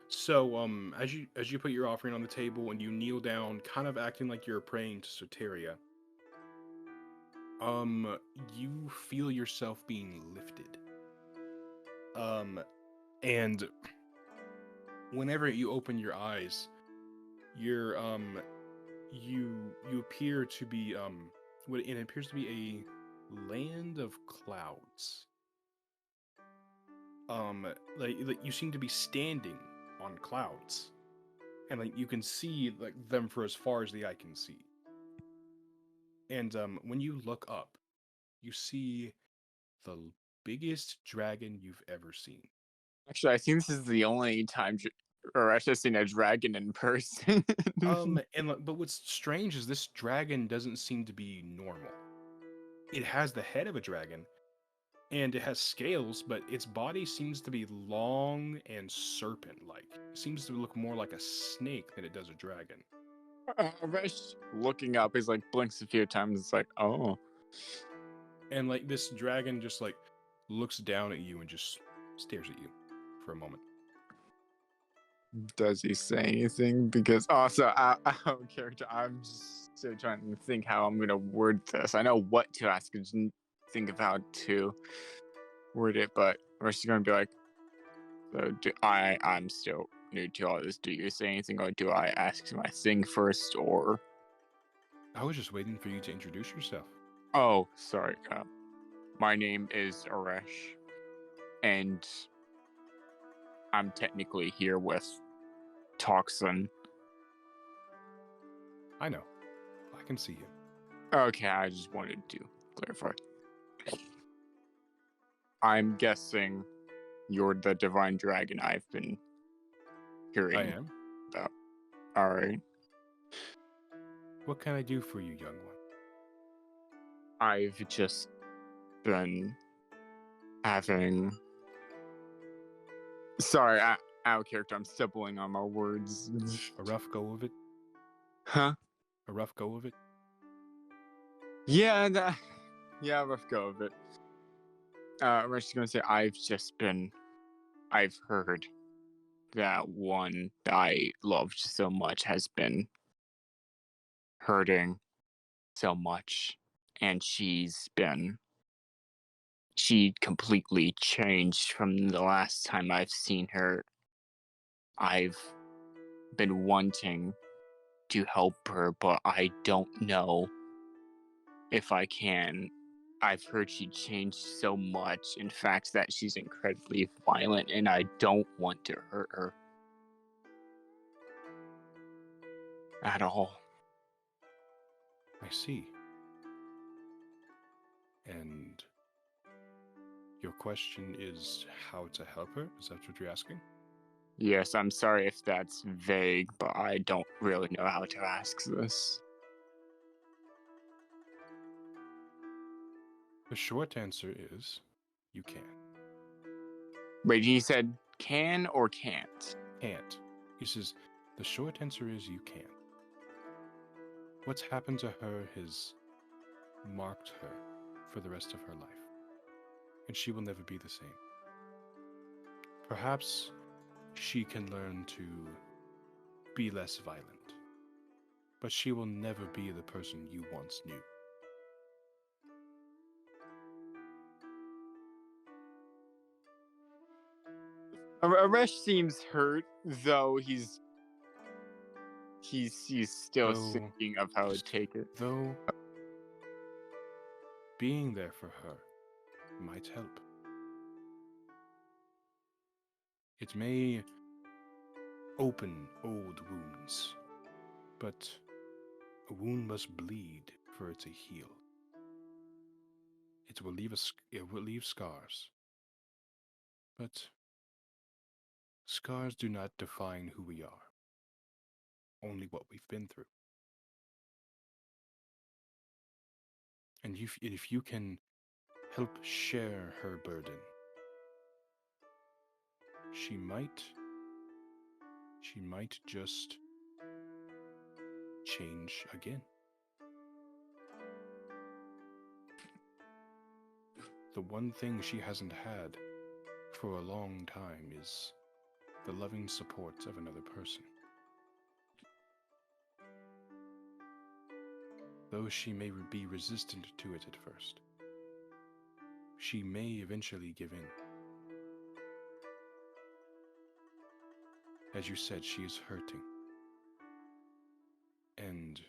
So, as you put your offering on the table and you kneel down, kind of acting like you're praying to Soteria, you feel yourself being lifted. And whenever you open your eyes, you're you appear to be what it appears to be a land of clouds. Like you seem to be standing on clouds, and like you can see like them for as far as the eye can see. And when you look up, you see the biggest dragon you've ever seen. Actually, I think this is the only time Aresh has seen a dragon in person. But what's strange is this dragon doesn't seem to be normal. It has the head of a dragon, and it has scales, but its body seems to be long and serpent-like. It seems to look more like a snake than it does a dragon. Aresh, looking up, he's like blinks a few times. It's like, oh. And like this dragon just like looks down at you and just stares at you for a moment. Does he say anything? Because also, out of character, I'm just still trying to think how I'm gonna word this. I know what to ask, I just didn't think of how to word it. But we're just gonna be like, so I'm still new to all this. Do you say anything, or do I ask my thing first? Or I was just waiting for you to introduce yourself. oh, sorry. My name is Aresh, and I'm technically here with Toxin. I know. I can see you. Okay, I just wanted to clarify. I'm guessing you're the divine dragon I've been hearing I am. about. Alright. What can I do for you, young one? I've just been having. Sorry, out of character, I'm stippling on my words. A rough go of it? Huh? A rough go of it? Yeah, rough go of it. I'm just gonna say I've heard that one that I loved so much has been hurting so much, and she completely changed from the last time I've seen her. I've been wanting to help her, but I don't know if I can. I've heard she changed so much, in fact, that she's incredibly violent, and I don't want to hurt her at all. I see. And your question is how to help her? Is that what you're asking? Yes, I'm sorry if that's vague, but I don't really know how to ask this. The short answer is you can. Wait, he said can or can't? Can't. He says, the short answer is you can. What's happened to her has marked her for the rest of her life, and she will never be the same. Perhaps she can learn to be less violent, but she will never be the person you once knew. Aresh seems hurt, though he's still Though- thinking of how to take it. Though being there for her might help. It may open old wounds, but a wound must bleed for it to heal. It will leave scars, but scars do not define who we are. only what we've been through. And if you can help share her burden, she might just change again. The one thing she hasn't had for a long time is the loving support of another person. Though she may be resistant to it at first, she may eventually give in. As you said, she is hurting. And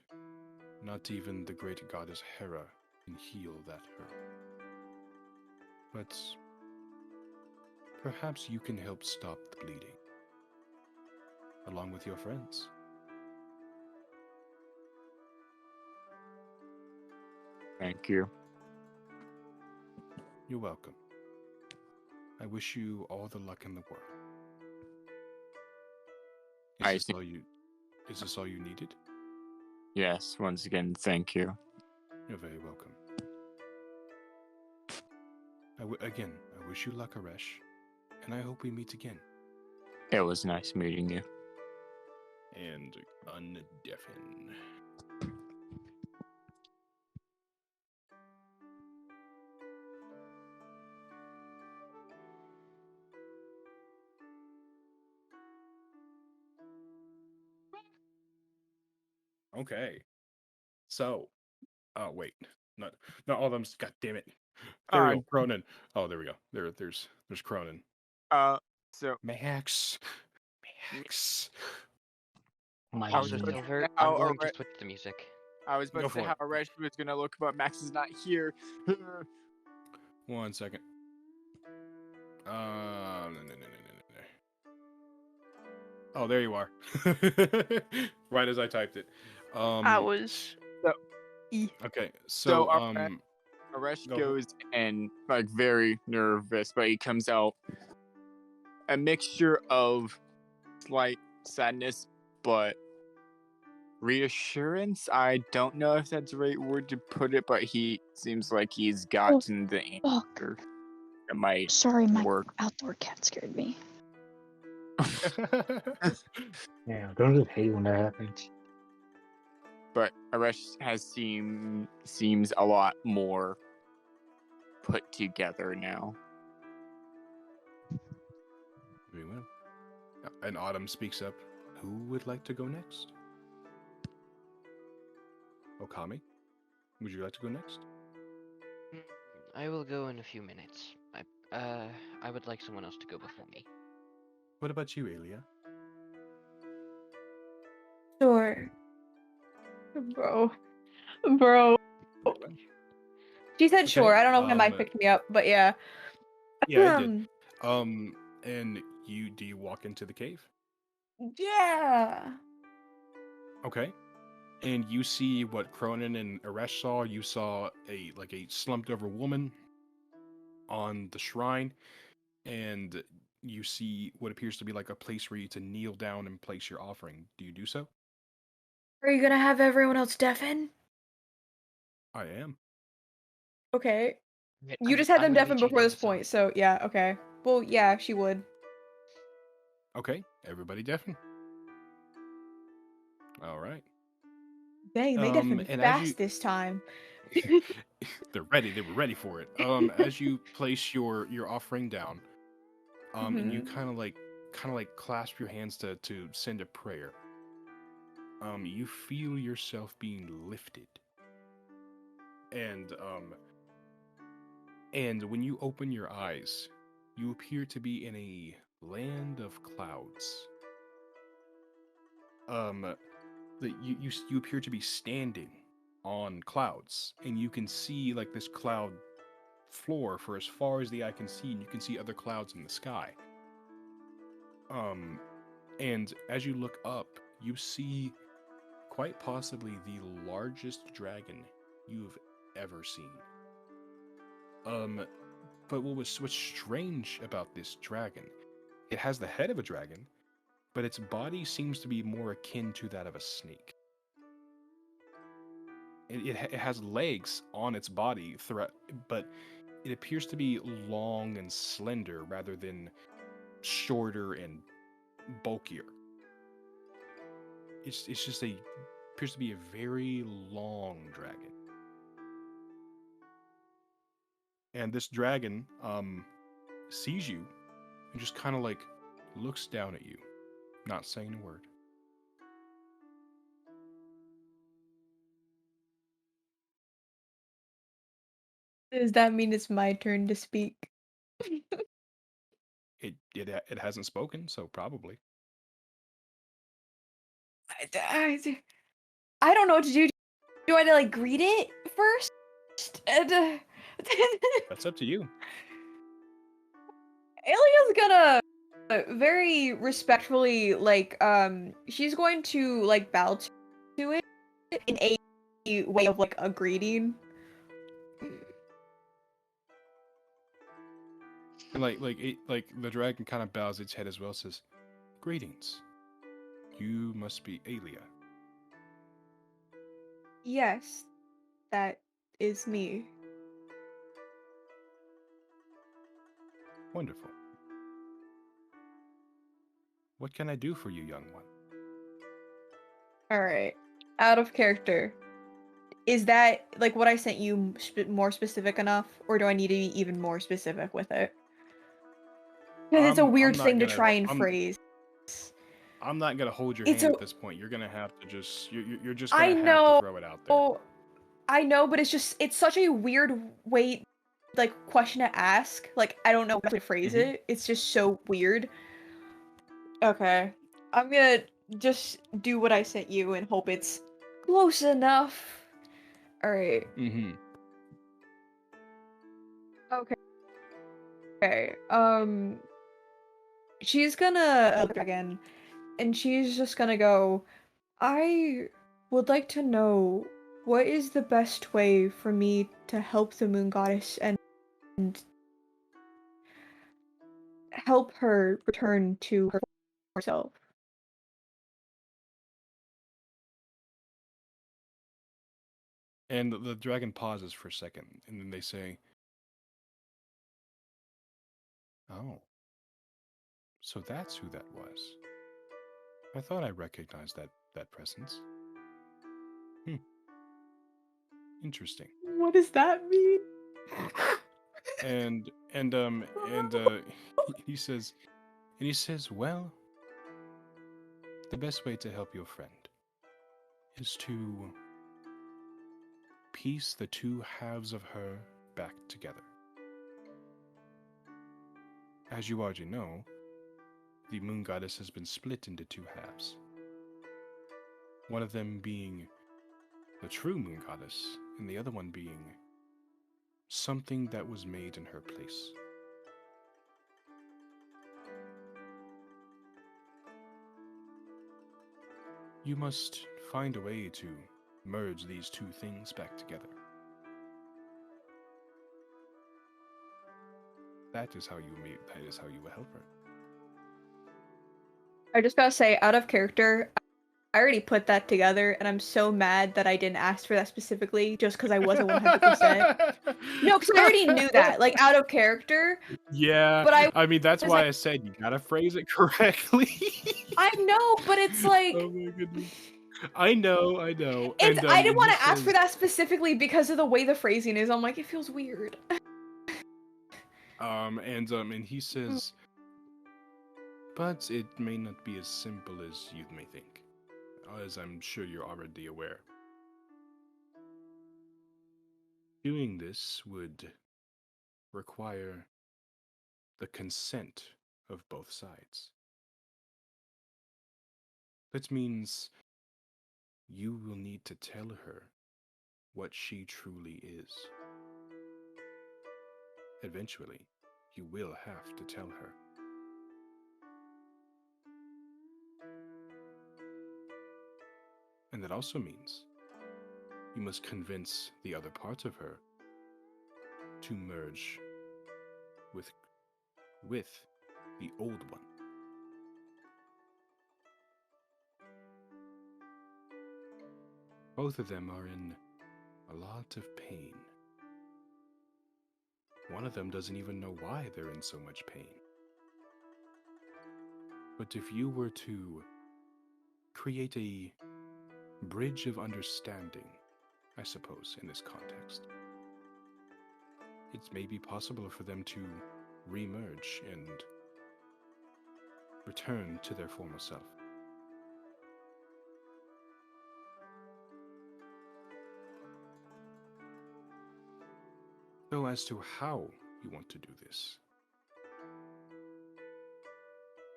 not even the great goddess Hera can heal that hurt. But perhaps you can help stop the bleeding, along with your friends. Thank you. You're welcome. I wish you all the luck in the world. Is this all you needed? Yes, once again, thank you. You're very welcome. Again, I wish you luck, Aresh, and I hope we meet again. It was nice meeting you. And undeafen. Okay. So, oh wait, not all of them. God damn it! There we go. Cronin. Oh, there we go. There's Cronin. So Max. My Also, knee. Silver, How I'm going to Are- switch the music. I was about Go to say for how it. Aresh was gonna look, but Max is not here. 1 second. No. Oh, there you are. Right as I typed it. I was. Okay, So, so Aresh Go. goes and like very nervous, but he comes out a mixture of slight sadness, but reassurance. I don't know if that's the right word to put it, but he seems like he's gotten the answer that might Sorry, my work. outdoor cat scared me. Yeah, don't just hate when that happens. But Aresh seems a lot more put together now. Very well. And Autumn speaks up. Who would like to go next? Okami, would you like to go next? I will go in a few minutes. I would like someone else to go before me. What about you, Alia? Sure. Bro. She said sure. I don't know if my mic picked me up, but yeah. Yeah, it did. And do you walk into the cave? Yeah. Okay. And you see what Cronin and Aresh saw. You saw a slumped over woman on the shrine, and you see what appears to be like a place where you to kneel down and place your offering. Do you do so? Are you gonna have everyone else deafen? I am. Okay. Right, You I'm- just had I'm them gonna be deafen before changing this the song. point, so yeah, okay. Well, yeah, she would. Okay, everybody deafen. All right. Dang, they deafened and fast this time. They're ready. They were ready for it. As you place your offering down, and you kind of like clasp your hands to send a prayer. You feel yourself being lifted, and when you open your eyes, you appear to be in a land of clouds. That you appear to be standing on clouds, and you can see like this cloud floor for as far as the eye can see, and you can see other clouds in the sky. And as you look up, you see quite possibly the largest dragon you've ever seen. But what's strange about this dragon, it has the head of a dragon, but its body seems to be more akin to that of a snake. It has legs on its body, but it appears to be long and slender rather than shorter and bulkier. It's just appears to be a very long dragon. And this dragon sees you and just kind of like looks down at you, not saying a word. Does that mean it's my turn to speak? It hasn't spoken, so probably. I don't know what to do. Do I like greet it first? And, That's up to you. Alia's gonna very respectfully she's going to like bow to it in a way of like a greeting. And like the dragon kind of bows its head as well, says, "Greetings. You must be Alia." Yes, that is me. Wonderful. What can I do for you, young one? Alright. Out of character. Is that, like, what I sent you more specific enough? Or do I need to be even more specific with it? Because it's a weird thing to try and phrase. I'm not gonna hold your It's hand a- at this point. You're gonna have to just you're just I gonna have know. to throw it out there. I know, but it's such a weird way, like, question to ask. Like, I don't know how to phrase it. It's just so weird. Okay. I'm gonna just do what I sent you and hope it's close enough. Alright. Mm-hmm. Okay. Okay. She's gonna look again, and she's just gonna go, I would like to know what is the best way for me to help the moon goddess and help her return to herself. And the dragon pauses for a second, and then they say, "Oh, so that's who that was. I thought I recognized that presence. Hmm. Interesting." What does that mean? And he says, "Well, the best way to help your friend is to piece the two halves of her back together. As you already know, the moon goddess has been split into two halves. One of them being the true moon goddess, and the other one being something that was made in her place. You must find a way to merge these two things back together. That is how you will help her." I just gotta say, out of character, I already put that together, and I'm so mad that I didn't ask for that specifically, just because I wasn't 100%. No, because I already knew that, like, out of character. Yeah, But I mean, that's was why like- I said you gotta phrase it correctly. I know, but it's like... Oh my goodness. I know. I didn't And want he to ask for says, that specifically because of the way the phrasing is. I'm like, it feels weird. and he says, "But it may not be as simple as you may think, as I'm sure you're already aware. Doing this would require the consent of both sides. That means you will need to tell her what she truly is. Eventually, you will have to tell her. And that also means you must convince the other parts of her to merge with the old one. Both of them are in a lot of pain. One of them doesn't even know why they're in so much pain. But if you were to create a bridge of understanding, I suppose, in this context, it may be possible for them to re-merge and return to their former self. So as to how you want to do this,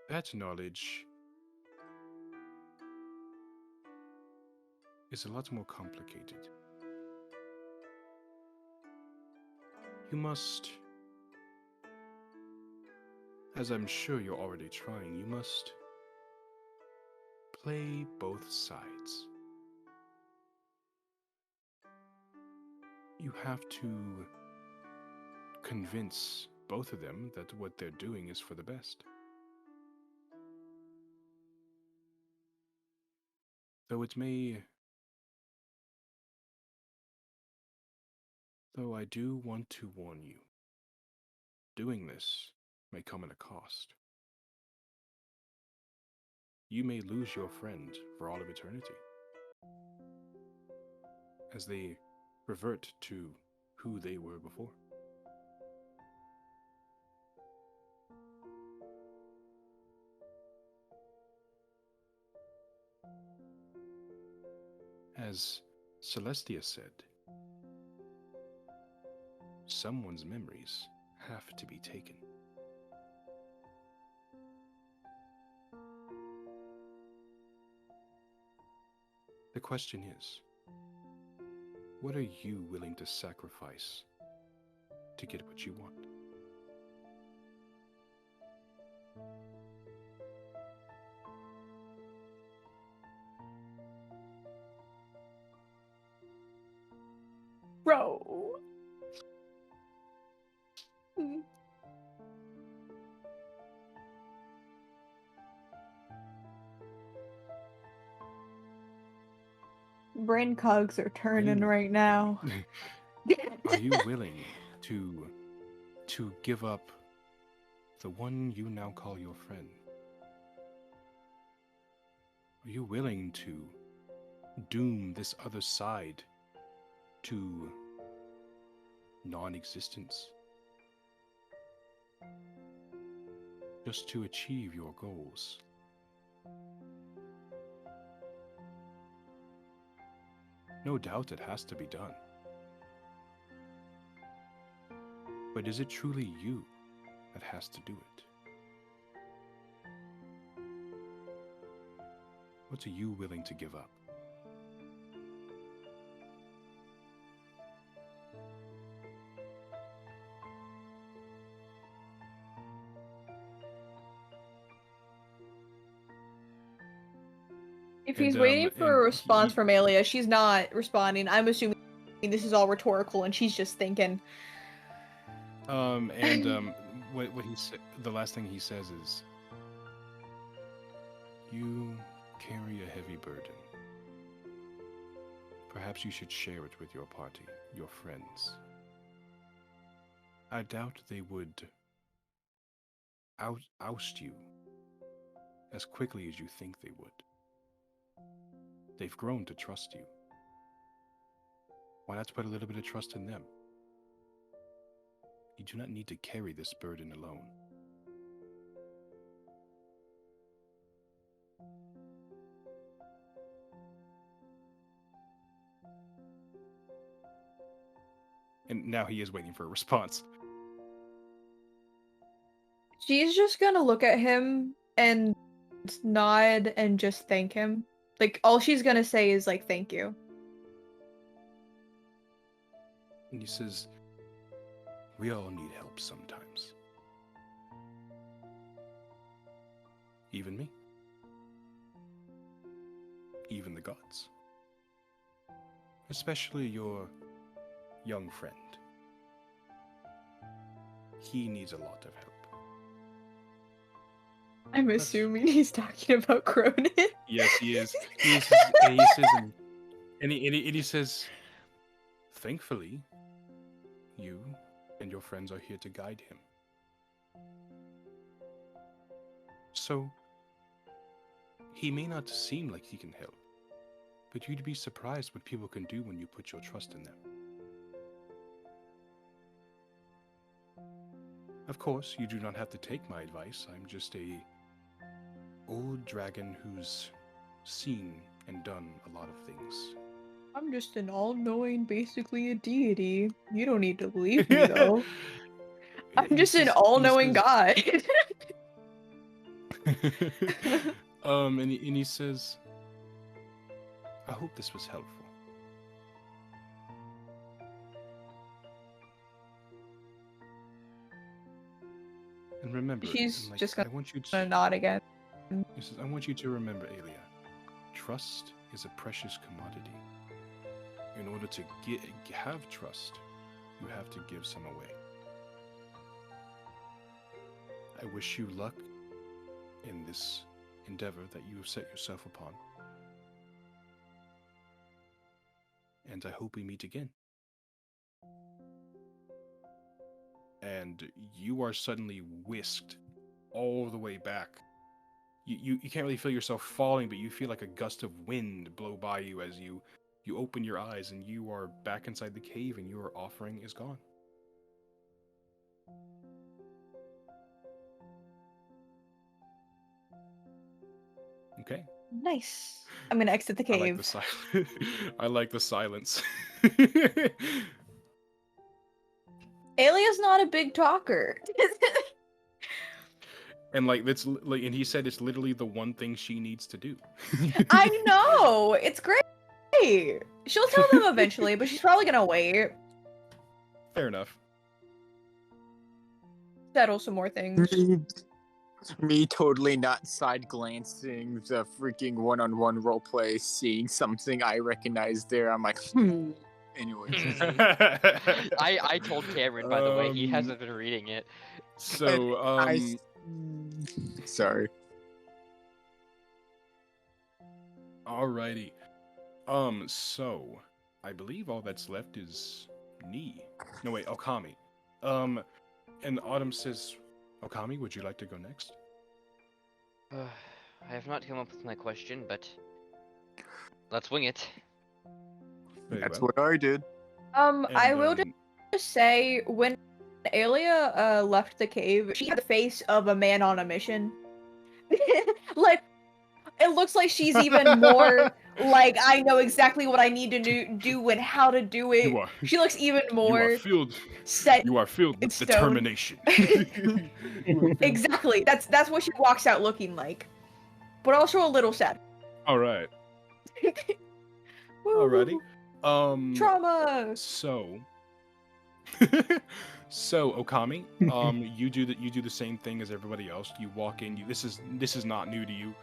that knowledge is a lot more complicated. You must, as I'm sure you're already trying, you must play both sides. You have to convince both of them that what they're doing is for the best. Though I do want to warn you, doing this may come at a cost. You may lose your friend for all of eternity, as they revert to who they were before. As Celestia said, someone's memories have to be taken. The question is, what are you willing to sacrifice to get what you want? Bro. Brain cogs are turning you- right now. Are you willing to give up the one you now call your friend? Are you willing to doom this other side to non-existence just to achieve your goals? No doubt it has to be done. But is it truly you that has to do it? What are you willing to give up? If And, he's waiting for a and response from Alia, she's not responding. I'm assuming this is all rhetorical and she's just thinking. what he said, the last thing he says is, "You carry a heavy burden. Perhaps you should share it with your party, your friends. I doubt they would oust you as quickly as you think they would. They've grown to trust you. Why not put a little bit of trust in them? You do not need to carry this burden alone." And now he is waiting for a response. She's just gonna look at him and nod and just thank him. Like, all she's gonna say is, like, thank you. And he says, "We all need help sometimes. Even me. Even the gods. Especially your young friend. He needs a lot of help." I'm assuming he's talking about Cronin. Yes, he is. He says, And he says, thankfully, you and your friends are here to guide him. So, he may not seem like he can help, but you'd be surprised what people can do when you put your trust in them. Of course, you do not have to take my advice. I'm just a old dragon who's seen and done a lot of things. I'm just an all-knowing, basically a deity. You don't need to believe me, though. I'm just an all-knowing god. And he says, I hope this was helpful. And remember, She's and, just I want you gonna nod again. He says, I want you to remember, Aelia, trust is a precious commodity. In order to have trust, you have to give some away. I wish you luck in this endeavor that you have set yourself upon. And I hope we meet again. And you are suddenly whisked all the way back. You can't really feel yourself falling, but you feel like a gust of wind blow by you as you open your eyes, and you are back inside the cave, and your offering is gone. Okay. Nice. I'm gonna exit the cave. I like the silence. Alia's not a big talker. And and he said it's literally the one thing she needs to do. I know! It's great! She'll tell them eventually, but she's probably gonna wait. Fair enough. Settle some more things. Me totally not side glancing the freaking one-on-one roleplay, seeing something I recognize there. I'm like, Anyways. I told Cameron, by the way, he hasn't been reading it. So, Sorry. Alrighty. So I believe all that's left is Nee. No wait, Okami. And Autumn says, Okami, would you like to go next? I have not come up with my question, but let's wing it. Very That's well. what I did. I will just say, when Aelia left the cave, she had the face of a man on a mission. Like, it looks like she's even more like, I know exactly what I need to do and how to do it. She looks even more set. You are filled in with stone. determination. Exactly. That's what she walks out looking like. But also a little sad. All right. Woo. Alrighty. Trauma. So Okami, you do the same thing as everybody else. You walk in. This is not new to you.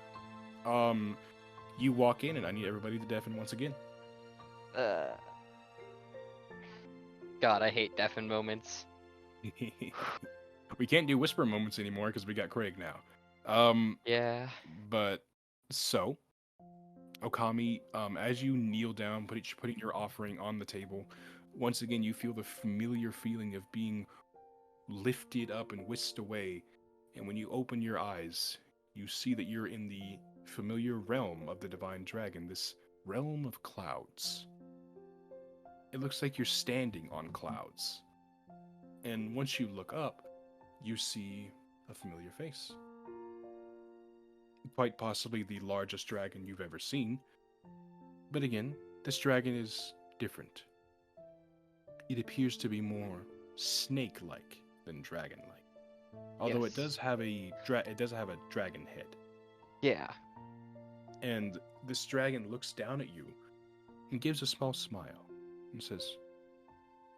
You walk in, and I need everybody to deafen once again. God, I hate deafen moments. We can't do whisper moments anymore because we got Craig now. Yeah. But so, Okami, as you kneel down, putting your offering on the table, once again you feel the familiar feeling of being lifted up and whisked away. And when you open your eyes, you see that you're in the familiar realm of the divine dragon, this realm of clouds. It looks like you're standing on clouds. And once you look up, you see a familiar face. Quite possibly the largest dragon you've ever seen. But again, this dragon is different. It appears to be more snake-like than dragon-like. Although Yes. it does have a dragon head. Yeah. And this dragon looks down at you and gives a small smile and says,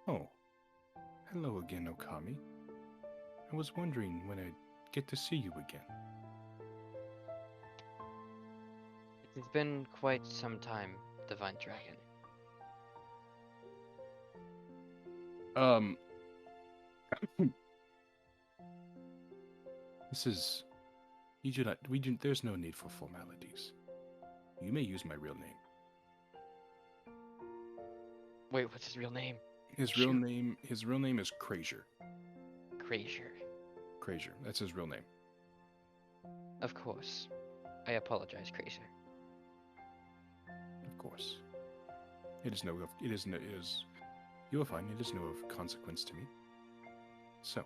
"Oh, hello again, Okami. I was wondering when I'd get to see you again." It's been quite some time, Divine Dragon. This is... there's no need for formalities. You may use my real name. Wait, what's his real name? His Shoot. real name is Krazier. Krazier. Krazier. That's his real name. Of course. I apologize, Krazier. Of course. It is you will find it is no of consequence to me. So,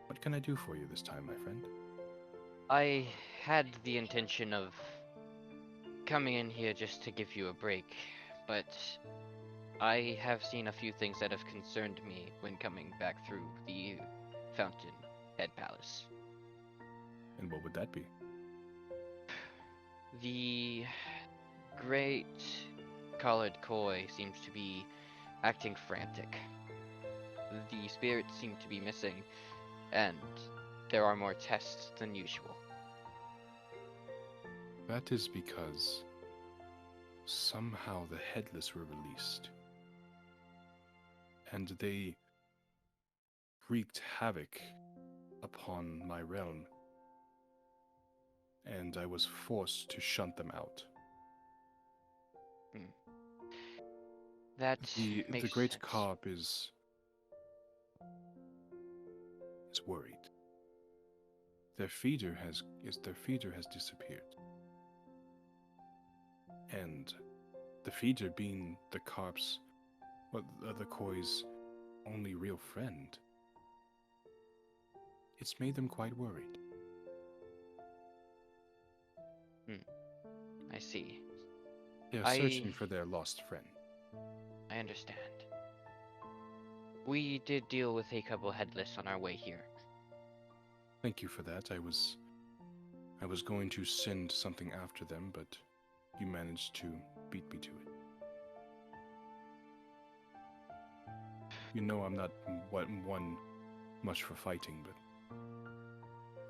what can I do for you this time, my friend? I had the intention of coming in here just to give you a break, but I have seen a few things that have concerned me when coming back through the Fountainhead Palace. And what would that be? The great collared koi seems to be acting frantic. The spirits seem to be missing, and there are more tests than usual. That is because somehow the Headless were released. And they wreaked havoc upon my realm. And I was forced to shunt them out. That The makes Great sense. Carp is worried. Their feeder has disappeared. And the feeder being the carp's, the koi's only real friend, it's made them quite worried. I see. They are searching for their lost friend. I understand. We did deal with a couple headless on our way here. Thank you for that. I was going to send something after them, but you managed to beat me to it. You know I'm not one much for fighting, but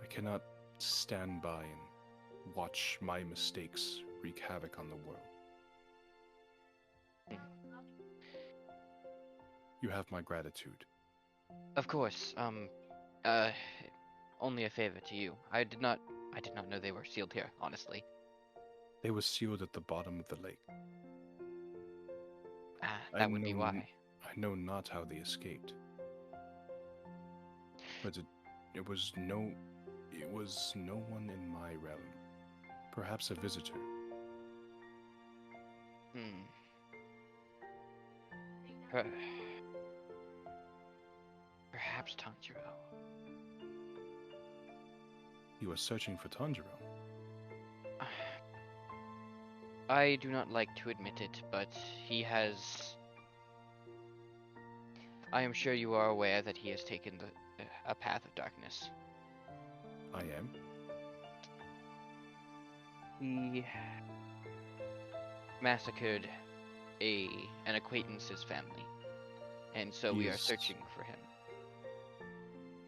I cannot stand by and watch my mistakes wreak havoc on the world. You have my gratitude. Of course, only a favor to you. I did not know they were sealed here, honestly. They were sealed at the bottom of the lake. That would be why. I know not how they escaped. But it was no one in my realm. Perhaps a visitor. Perhaps Tanjiro. You are searching for Tanjiro. I do not like to admit it, but he has... I am sure you are aware that he has taken a path of darkness. I am. He massacred an acquaintance's family, and so we are searching for him.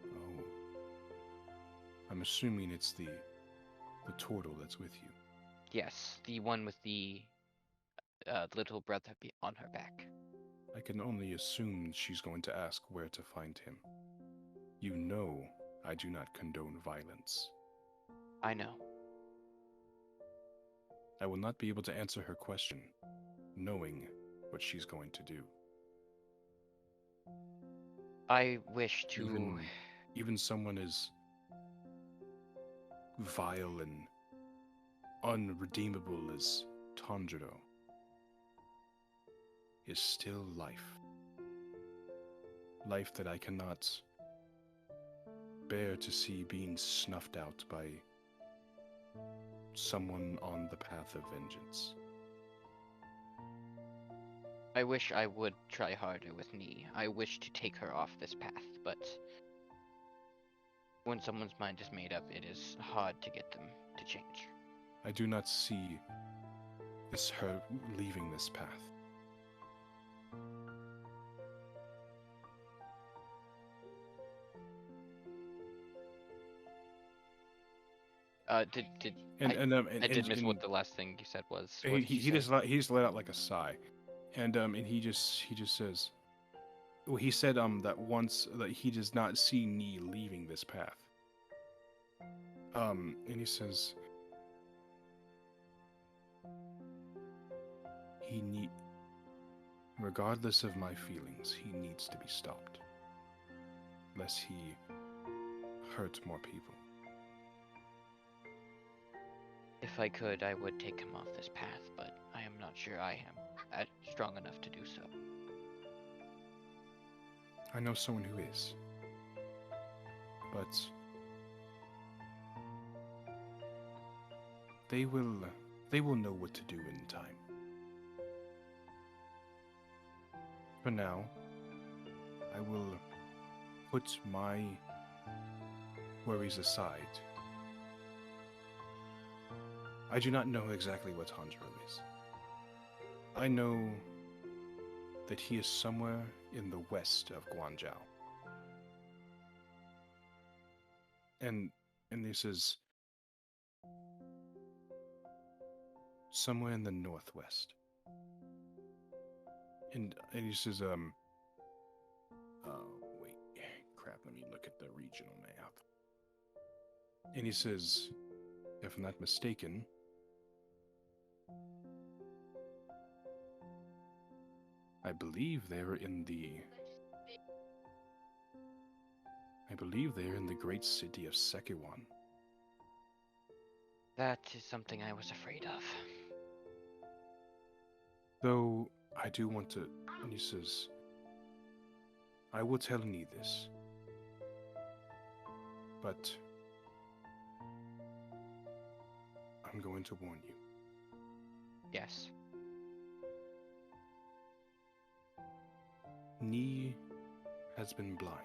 Oh. I'm assuming it's the turtle that's with you. Yes, the one with the little brother on her back. I can only assume she's going to ask where to find him. You know I do not condone violence. I know. I will not be able to answer her question, knowing what she's going to do. I wish to... Even someone as vile and unredeemable as Tanjiro is still life. Life that I cannot bear to see being snuffed out by someone on the path of vengeance. I wish I would try harder with Nii. I wish to take her off this path, but when someone's mind is made up, it is hard to get them to change. I do not see her leaving this path. I did miss what the last thing you said was. He just let out like a sigh, and he just says, well, he said that once that he does not see Nii leaving this path. And he says regardless of my feelings, he needs to be stopped, lest he hurts more people. If I could, I would take him off this path, but I am not sure I am strong enough to do so. I know someone who is, but they will know what to do in time. For now, I will put my worries aside. I do not know exactly what Tanjiro is. I know that he is somewhere in the west of Guangzhou. And this is somewhere in the northwest. And he says, wait, crap, let me look at the regional map. And he says, if I'm not mistaken, I believe they're in the great city of Sekiwan. That is something I was afraid of. Though I do want to, and he says, I will tell Ni this, but I'm going to warn you. Yes. Ni has been blind.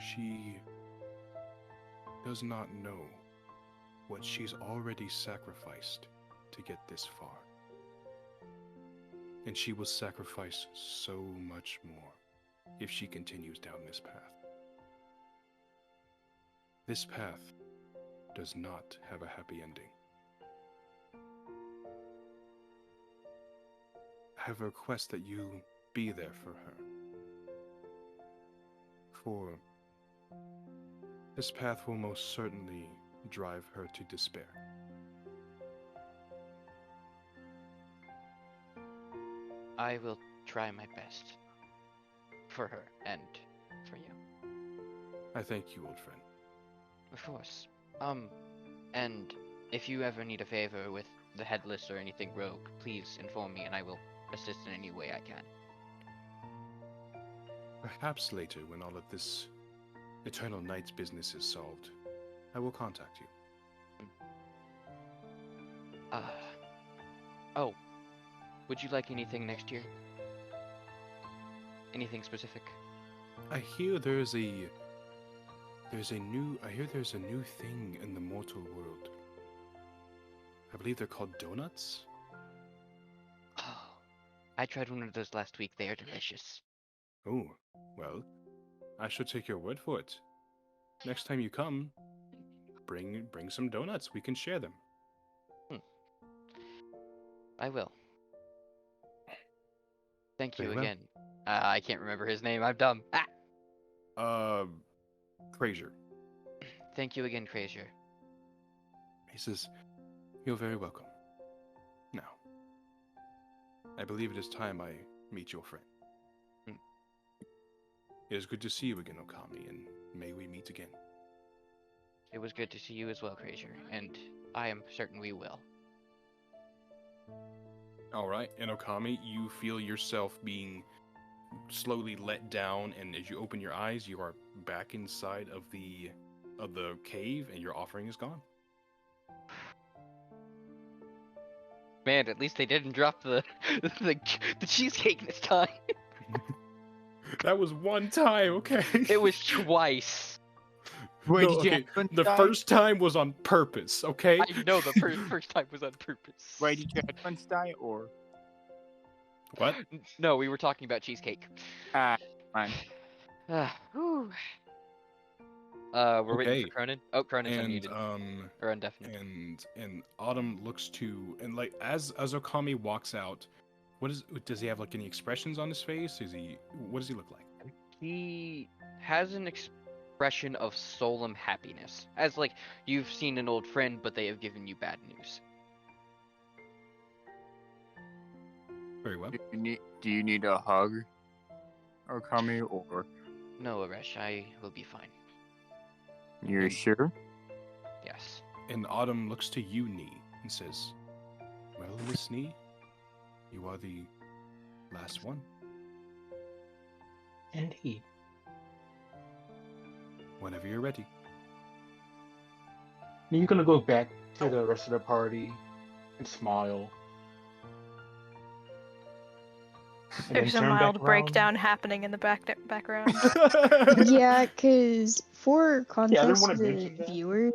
She does not know what she's already sacrificed to get this far. And she will sacrifice so much more if she continues down this path. This path does not have a happy ending. I have a request that you be there for her. For this path will most certainly drive her to despair. I will try my best. For her and for you. I thank you, old friend. Of course. And if you ever need a favor with the headless or anything rogue, please inform me and I will assist in any way I can. Perhaps later, when all of this Eternal Night's business is solved, I will contact you. Oh. Would you like anything next year? Anything specific? I hear there's a new thing in the mortal world. I believe they're called donuts. Oh. I tried one of those last week. They are delicious. Oh, well, I should take your word for it. Next time you come, bring some donuts. We can share them. I will. Thank you Very well. again. I can't remember his name. I'm dumb. Fraser. Thank you again, Fraser. He says, "You're very welcome. Now, I believe it is time I meet your friend. It is good to see you again, Okami, and may we meet again." It was good to see you as well, Fraser, and I am certain we will. All right, and Okami, you feel yourself being slowly let down, and as you open your eyes, you are back inside of the cave, and your offering is gone. Man, at least they didn't drop the cheesecake this time. That was one time, okay? It was twice. Wait, No, did your okay, husband the die? first time was on purpose, okay? I know the first time was on purpose. Wait, did your headphones die, or? What? No, we were talking about cheesecake. Ah, fine. Whew. We're waiting Okay. for Cronin. Oh, Cronin's And unmuted. Or undefinite. and Autumn looks to, and like as Okami walks out, does he have like any expressions on his face? What does he look like? He has an expression of solemn happiness. As like, you've seen an old friend, but they have given you bad news. Very well. Do you need a hug, or Kami, or No, Aresh, I will be fine. you're And- sure? Yes. And Autumn looks to you, Nee, and says, "Well, Miss Nee, you are the last one. Indeed. Whenever you're ready." Then you're gonna go back to the rest of the party and smile. And There's a then turn back mild around. breakdown happening in the background. Yeah, because for Yeah, I context didn't to want to the mention that. viewers,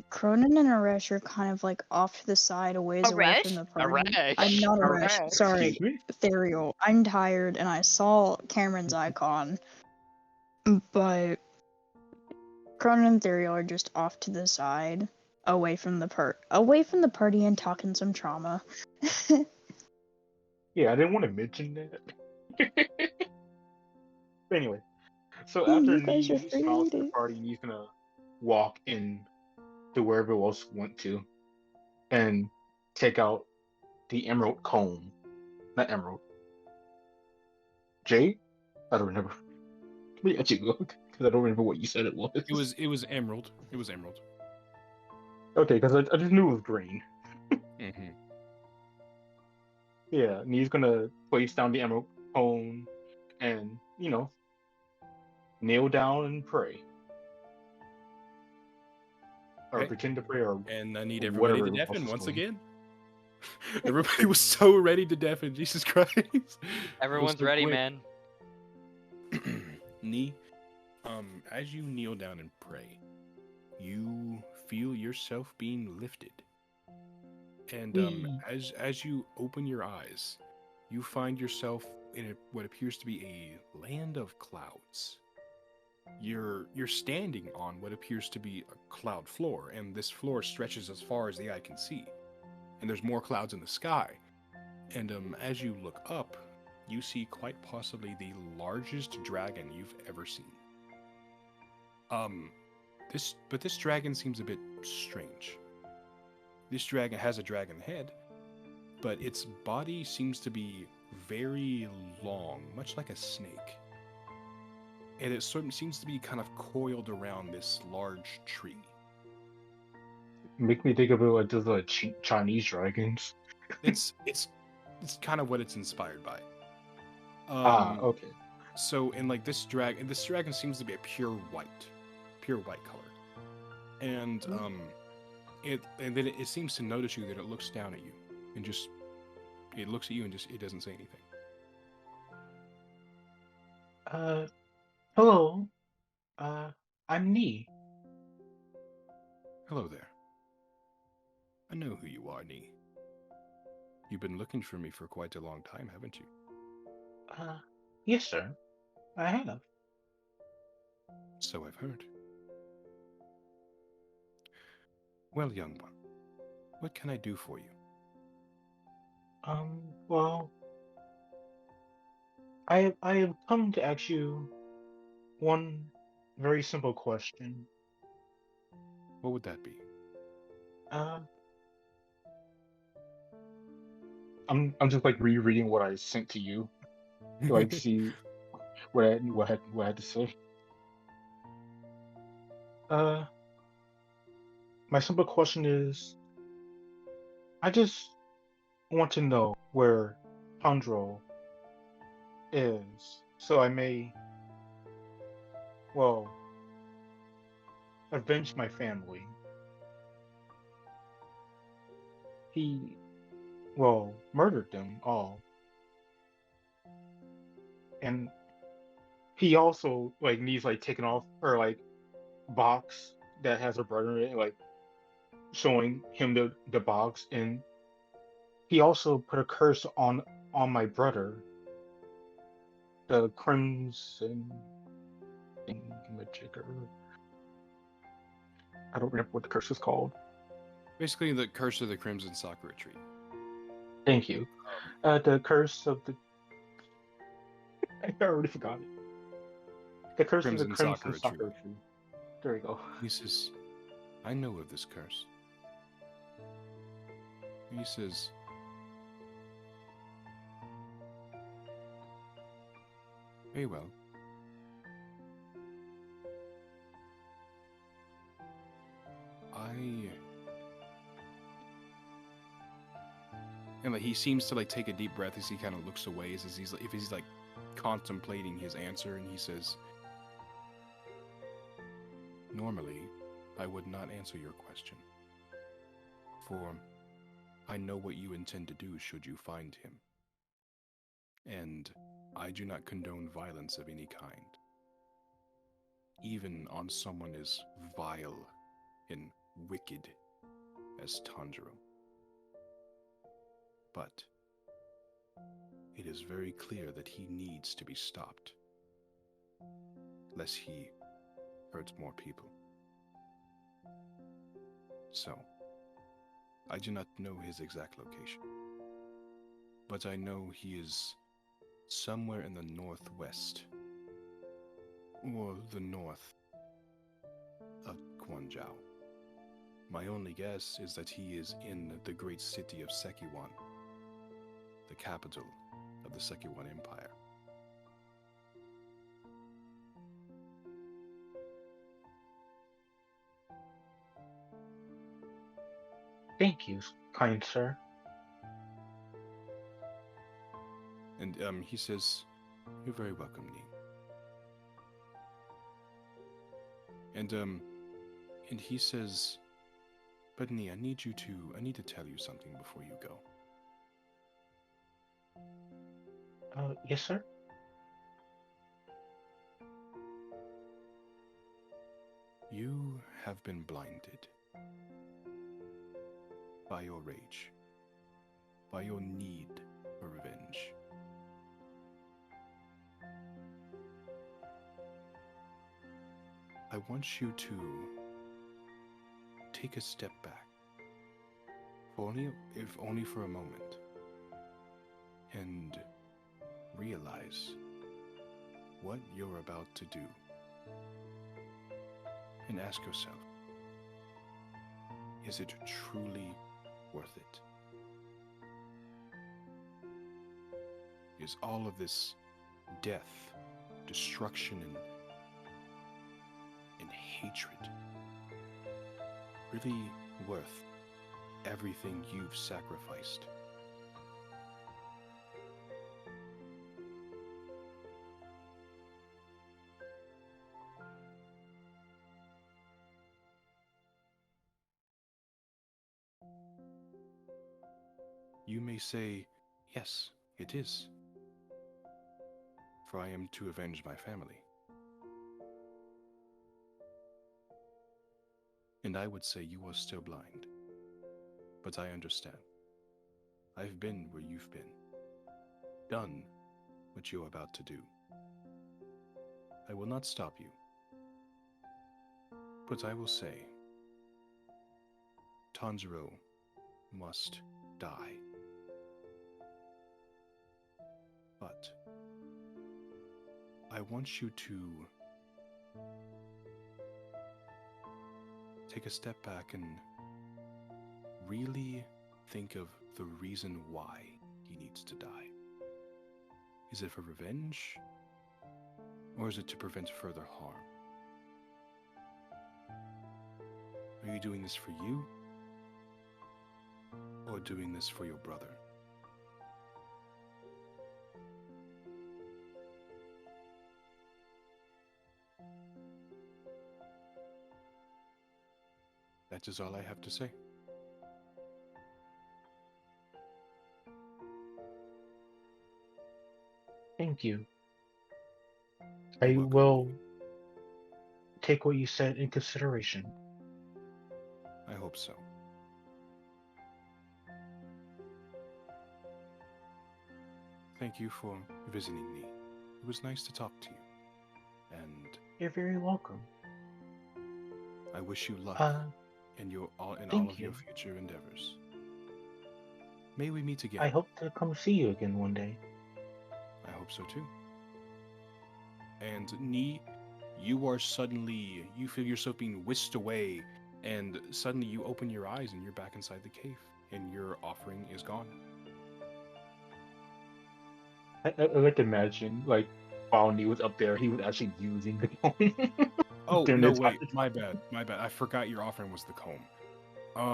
Cronin and Aresh are kind of like off to the side, a ways away from the party. I'm not Aresh, Aresh. sorry, Excuse me? Therial. I'm tired and I saw Cameron's icon, but Cronin and Therial are just off to the side, away from the party and talking some trauma. Yeah, I didn't want to mention that. But anyway, so after You Nee guys are smiles free at the party, Nee's gonna walk in to wherever else went to and take out the emerald comb. Not emerald. Jade? I don't remember. Let me let you go because I don't remember what you said it was. It was emerald. It was emerald. Okay, because I just knew it was green. Mm-hmm. Yeah, and he's gonna place down the emerald comb and, kneel down and pray. Or Okay. pretend to pray or And I need everybody to whatever else deafen is once going. again. Everybody was so ready to deafen. Jesus Christ. It was Everyone's so ready, quick. man. Nee, as you kneel down and pray, you feel yourself being lifted. And as you open your eyes, you find yourself in what appears to be a land of clouds. You're standing on what appears to be a cloud floor, and this floor stretches as far as the eye can see. And there's more clouds in the sky. And as you look up, you see quite possibly the largest dragon you've ever seen. This dragon seems a bit strange. This dragon has a dragon head, but its body seems to be very long, much like a snake. And it sort of seems to be kind of coiled around this large tree. Make me think of it like those Chinese dragons. It's kind of what it's inspired by. Okay. So in like this dragon seems to be a pure white color, and then it seems to notice you, that it looks down at you, and it looks at you and it doesn't say anything. Hello. I'm Nee. Hello there. I know who you are, Nee. You've been looking for me for quite a long time, haven't you? Yes, sir. I have. So I've heard. Well, young one, what can I do for you? Well, I have come to ask you one very simple question. What would that be? Uh, I'm just like rereading what I sent to you to like see what I had to say. My simple question is, I just want to know where Tundro is, so I may, well, avenge my family. He, well, murdered them all. And he also like needs like taken off or like box that has a brother in it, like showing him the box, and he also put a curse on my brother, the Crimson Thingamajigger. I don't remember what the curse is called. Basically, the Curse of the Crimson Sakura Tree. Thank you. The curse of the I already forgot it. The curse of the Crimson Crimson Sakura Sakura Tree. Tree. There we go. He says, I know of this curse. He says, Very well. And like he seems to like take a deep breath as he kind of looks away, as he's like contemplating his answer, and he says, "Normally, I would not answer your question, for I know what you intend to do should you find him, and I do not condone violence of any kind, even on someone as vile and wicked as Tanjiro. But it is very clear that he needs to be stopped, lest he hurts more people. So, I do not know his exact location, but I know he is somewhere in the northwest, or the north of Guangzhou. My only guess is that he is in the great city of Sekiwan, the capital of the Sekiwan Empire." Thank you, kind sir. And he says, "You're very welcome, Nee." And he says, "But Nee, I need to tell you something before you go." Yes, sir? You have been blinded by your rage, by your need for revenge. I want you to take a step back, if only for a moment, and realize what you're about to do. And ask yourself, is it truly worth it? Is all of this death, destruction, and hatred really worth everything you've sacrificed? You may say, "Yes, it is, for I am to avenge my family." And I would say you are still blind. But I understand. I've been where you've been, done what you're about to do. I will not stop you, but I will say, Tanjiro must die. But I want you to take a step back and really think of the reason why he needs to die. Is it for revenge? Or is it to prevent further harm? Are you doing this for you? Or doing this for your brother? That is all I have to say. Thank you. You're I welcome. will take what you said in consideration. I hope so. Thank you for visiting me. It was nice to talk to you. And You're very welcome. I wish you luck in all thank of your you. future endeavors. May we meet again. I hope to come see you again one day. I hope so too. And Nee, you feel yourself being whisked away, and suddenly you open your eyes and you're back inside the cave, and your offering is gone. I like to imagine, like, while he was up there, he was actually using the comb. Oh during no, the wait, time. my bad, my bad. I forgot your offering was the comb.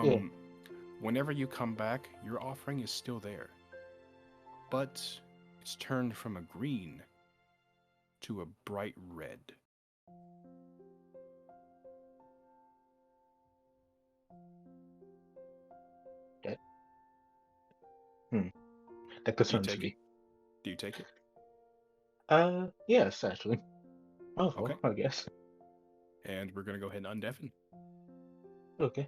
Yeah. Whenever you come back, your offering is still there, but it's turned from a green to a bright red. That Do you concerns take it? me. Do you take it? Yes, actually. Oh, Okay. well, I guess. And we're gonna go ahead and undeafen. Okay.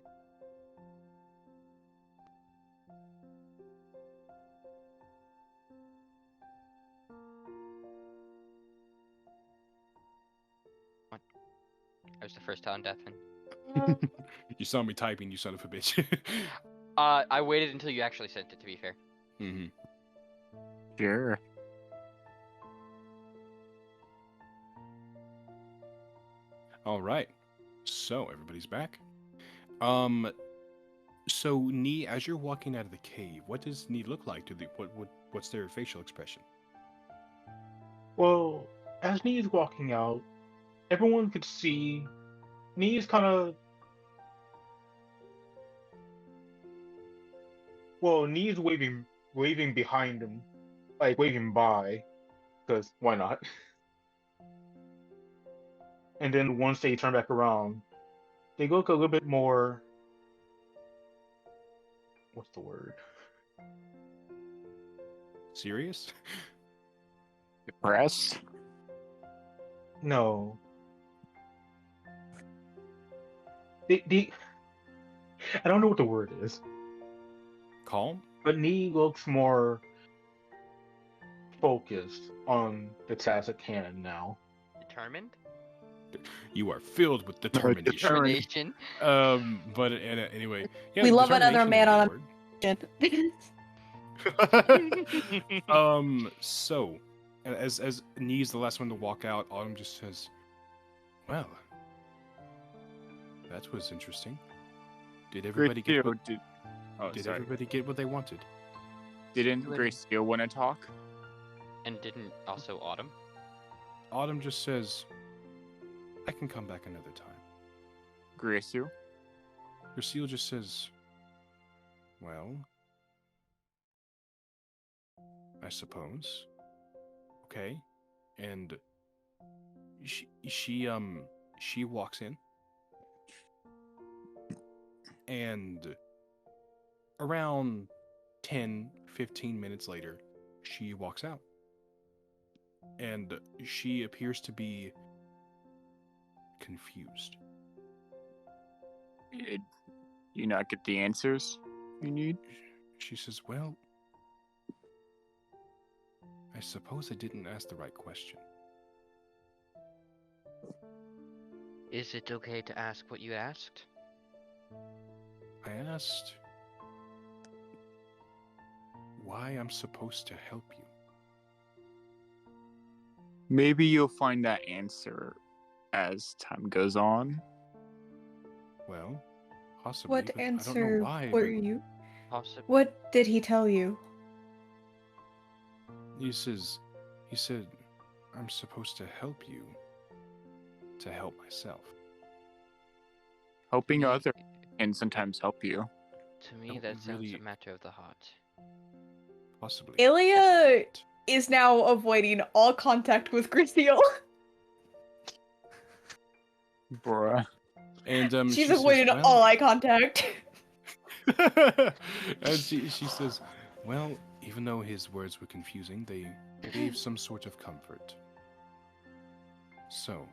I was the first to undeafen. You saw me typing, you son of a bitch. I waited until you actually sent it, to be fair. Mm-hmm. Sure. All right. So everybody's back. So Nee, as you're walking out of the cave, what does Nee look like? What's their facial expression? Well, as Nee's walking out, everyone could see Nee's kind of. Well, Nee's waving behind him, like waving by, because why not? And then once they turn back around, they look a little bit more. What's the word? Serious? Depressed? No. They I don't know what the word is, Calm? but Nee looks more focused on the task at hand now. Determined? You are filled with determination. Determination. But anyway, yeah, We love another determination man is a on good word. So as Nee's the last one to walk out, Autumn just says, "Well, that was interesting. Did everybody get what, did everybody get what they wanted?" Didn't Grayscale want to talk? And didn't also Autumn? Autumn just says, "I can come back another time." Grayscale? Gracie just says, "Well, I suppose." Okay. And she walks in, and around 10-15 minutes later, she walks out. And she appears to be confused. Did you not get the answers you need? She says, "Well, I suppose I didn't ask the right question." Is it okay to ask what you asked? I asked why I'm supposed to help you. Maybe you'll find that answer as time goes on. Well, possibly. What but I don't know answer why. were but you? Possibly. What did he tell you? he said, I'm supposed to help you to help myself. Helping Me- others can sometimes help you. To me, Don't that sounds really- a matter of the heart. Possibly. Ilya is now avoiding all contact with Graciel. Bruh. And She's she says, avoiding "Well," all eye contact. and she says, "Well, even though his words were confusing, they gave some sort of comfort. So,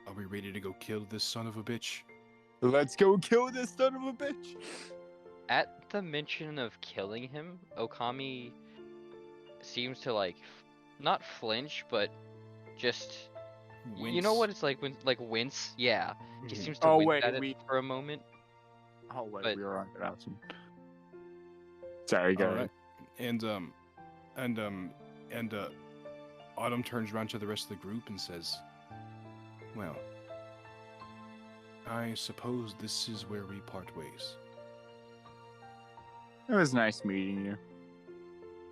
are we ready to go kill this son of a bitch?" Let's go kill this son of a bitch! At the mention of killing him, Okami seems to not flinch, but just you know Wince. what it's like when wince? Yeah. He Mhm. seems to Oh, wince wait, at it for a moment. Oh, wait, But- we were on that option. Sorry, go All ahead. right. And Autumn turns around to the rest of the group and says, "Well, I suppose this is where we part ways." It was nice meeting you.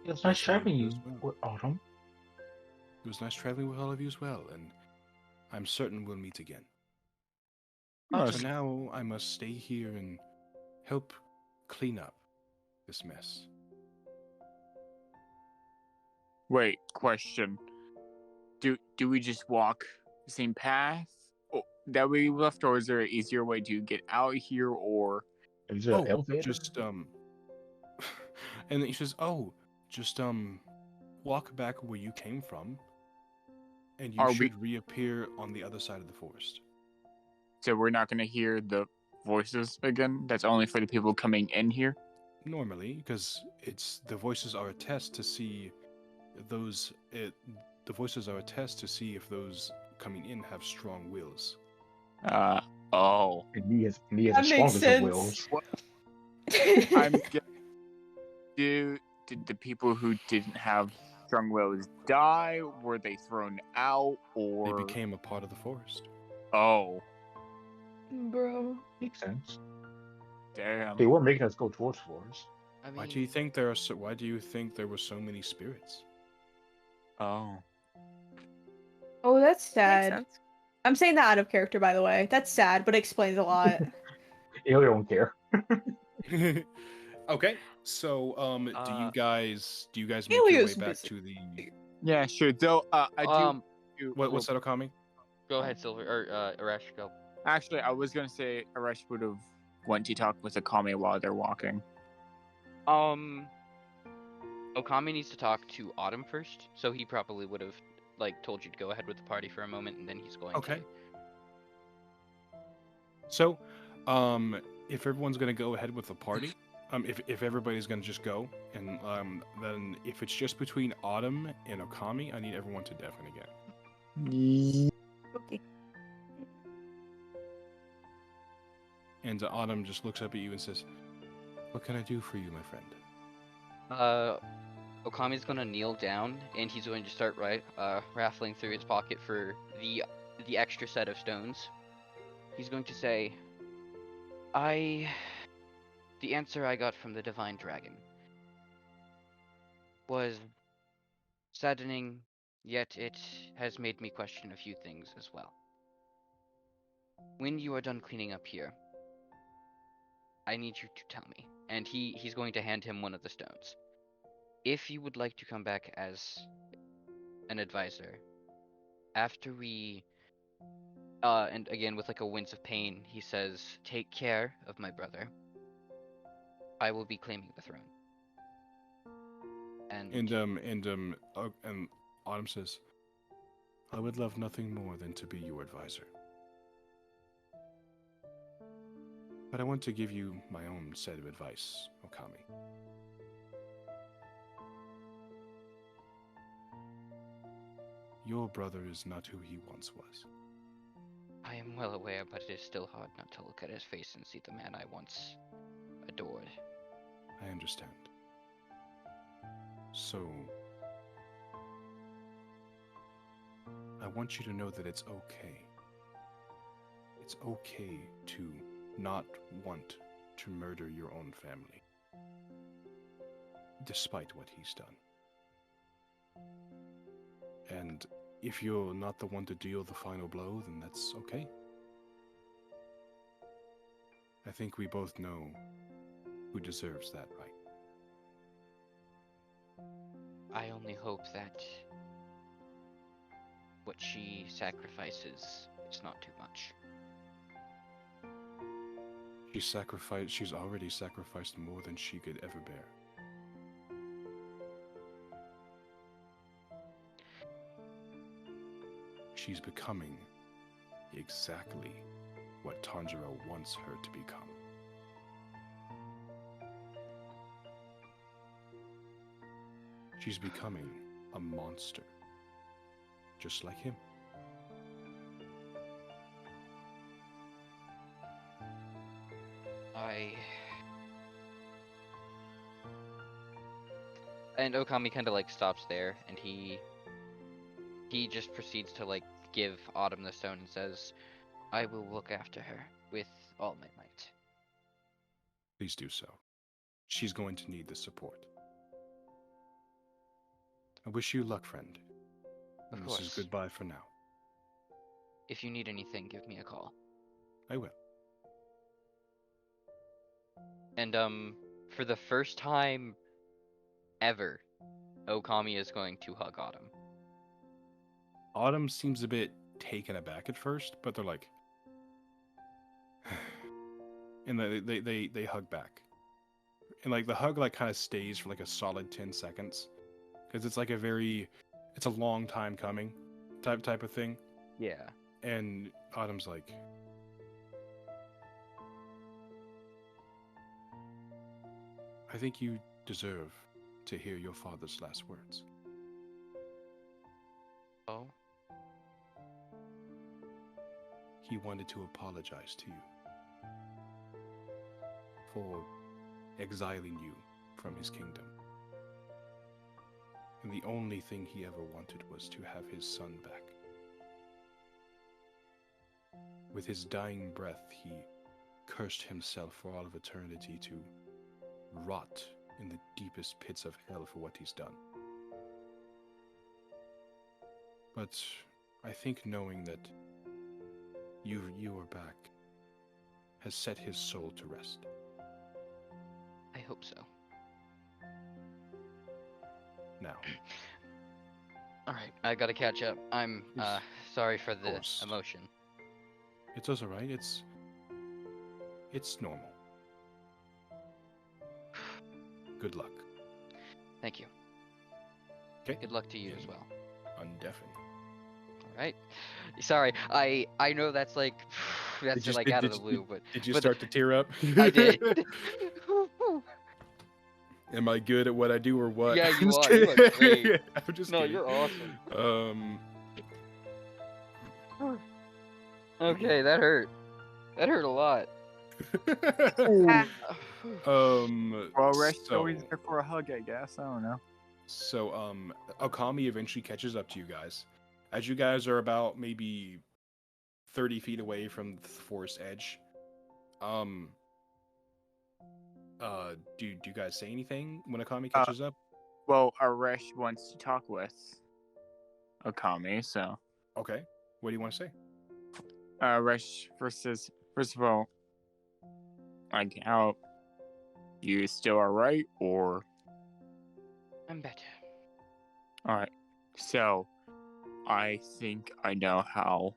It's nice Nice meeting having you you, as well. Autumn. It was nice traveling with all of you as well, and I'm certain we'll meet again. Oh, For now, I must stay here and help clean up this mess. wait, question. Do we just walk the same path that we left, or is there an easier way to get out here, or Is there an elevator? Just and then he says, "Oh, just walk back where you came from, and you Are we- should reappear on the other side of the forest." so we're not gonna hear the voices again? That's only for the people coming in here? Normally, because the voices are a test to see those. The voices are a test to see if those coming in have strong wills. Oh. And he is the That makes strongest of sense. wills. I'm did the people who didn't have strong wills die? Were they thrown out, They or became a part of the forest. oh, Bro. Makes sense. damn. They were making us go towards forest. I mean, Why do you think there are? Why do you think there were so many spirits? Oh. Oh, that's Makes sad. sense. I'm saying that out of character, by the way. That's sad, but it explains a lot. They don't care. Okay, so do you guys make your Ilya's way back busy. to the Yeah, sure. Though I do. what's that, Okami? Go ahead, Silver or Arash, go. Actually, I was gonna say Arash would have went to talk with Akame while they're walking. Okami needs to talk to Autumn first, so he probably would have told you to go ahead with the party for a moment, and then he's going Okay. to. So, if everyone's gonna go ahead with the party, if everybody's gonna just go, and then if it's just between Autumn and Okami, I need everyone to deafen again. Okay. And Autumn just looks up at you and says, "What can I do for you, my friend?" Okami's gonna kneel down, and he's going to start raffling through his pocket for the extra set of stones. He's going to say, the answer I got from the Divine Dragon was saddening, yet it has made me question a few things as well. When you are done cleaning up here, I need you to tell me." And he's going to hand him one of the stones. "If you would like to come back as an advisor, after we and again with a wince of pain, he says, take care of my brother. I will be claiming the throne." And Autumn says, "I would love nothing more than to be your advisor. But I want to give you my own set of advice, Okami. Your brother is not who he once was. I am well aware, but it is still hard not to look at his face and see the man I once adored. I understand. So, I want you to know that it's okay. It's okay to not want to murder your own family, despite what he's done. And if you're not the one to deal the final blow, then that's okay. I think we both know who deserves that right." I only hope that what she sacrifices is not too much. She's already sacrificed more than she could ever bear. She's becoming exactly what Tanjiro wants her to become. She's becoming a monster, just like him. And Okami kind of stops there, and he just proceeds to give Autumn the stone and says, "I will look after her with all my might." Please do so. She's going to need the support. I wish you luck, friend. Of And course. this is goodbye for now. If you need anything, give me a call. I will. And for the first time ever, Okami is going to hug Autumn. Autumn seems a bit taken aback at first, but they're like, and they hug back, and like the hug like kind of stays for like a solid 10 seconds, because it's like it's a long time coming, type of thing. Yeah. And Autumn's like, I think you deserve to hear your father's last words. Oh. He wanted to apologize to you for exiling you from his kingdom. And the only thing he ever wanted was to have his son back. With his dying breath, he cursed himself for all of eternity to rot in the deepest pits of hell for what he's done. But I think knowing that you are back has set his soul to rest. I hope so. Now, Alright, I gotta catch up. I'm Yes. sorry for the course. emotion. it's also right. It's normal. Good luck. Thank you. Okay. Good luck to you as well. Undeafened. Alright. Sorry, I know that's like that's you- like did- out of did the you- blue, but Did you but start to tear up? I did. Am I good at what I do or what? Yeah, I'm you just are. You kidding. are great. I'm just No, kidding. you're awesome. Um. Okay, that hurt. That hurt a lot. Well, Rest so, always there for a hug, I guess. I don't know. so, Okami eventually catches up to you guys. As you guys are about maybe 30 feet away from the forest edge, do you guys say anything when Okami catches up? Well, Aresh wants to talk with Okami, so Okay. What do you want to say? Aresh first of all, like, how you still alright, or I'm better. alright? So, I think I know how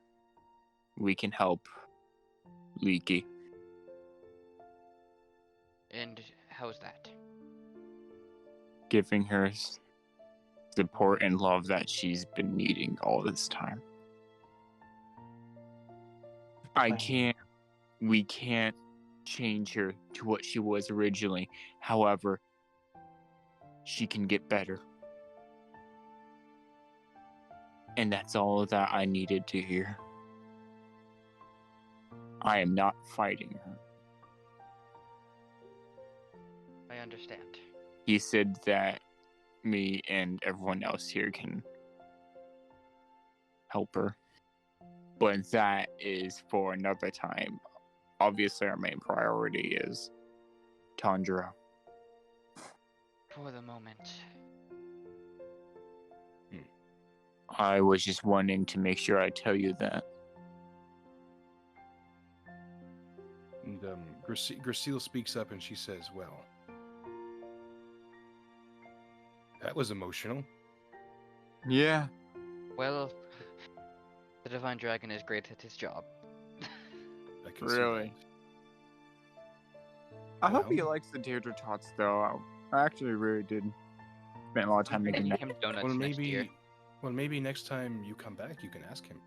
we can help Leaky. And how's that? Giving her support and love that she's been needing all this time. We can't change her to what she was originally. However, she can get better. And that's all that I needed to hear. I am not fighting her. I understand. He said that me and everyone else here can help her. But that is for another time. Obviously, our main priority is Tundra. For the moment. I was just wanting to make sure I tell you that. And Gracile speaks up and she says, "Well, that was emotional." Yeah. Well, the Divine Dragon is great at his job. I can see Really? I hope he Well. likes the Deirdre Tots, though. I actually really did spend a lot of time making Making that. him that. donuts Well, next year. maybe next time you come back, you can ask him.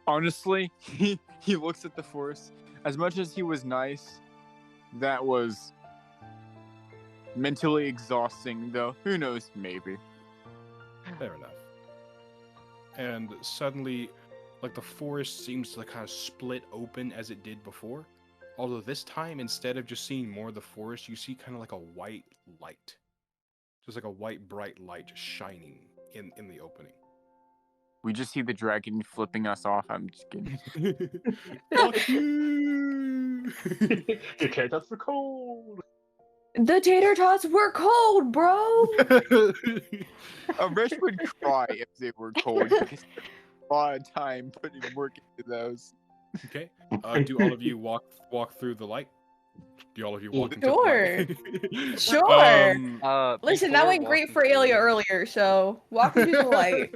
Honestly, he looks at the forest. As much as he was nice, that was mentally exhausting, though. Who knows? Maybe. Fair enough. And suddenly, like the forest seems to kind of split open as it did before. Although this time, instead of just seeing more of the forest, you see kind of like a white light. Just like a white, bright light just shining in the opening. We just see the dragon flipping us off. I'm just kidding. Fuck you! You can't touch the cold. The tater tots were cold, bro. Resh would cry if they were cold because a lot of time putting work into those. Okay. Do all of you walk through the light? Do all of you walk into Sure. the light? Sure. Listen, that before went great walking for Alia fully- earlier, so walk me through the light.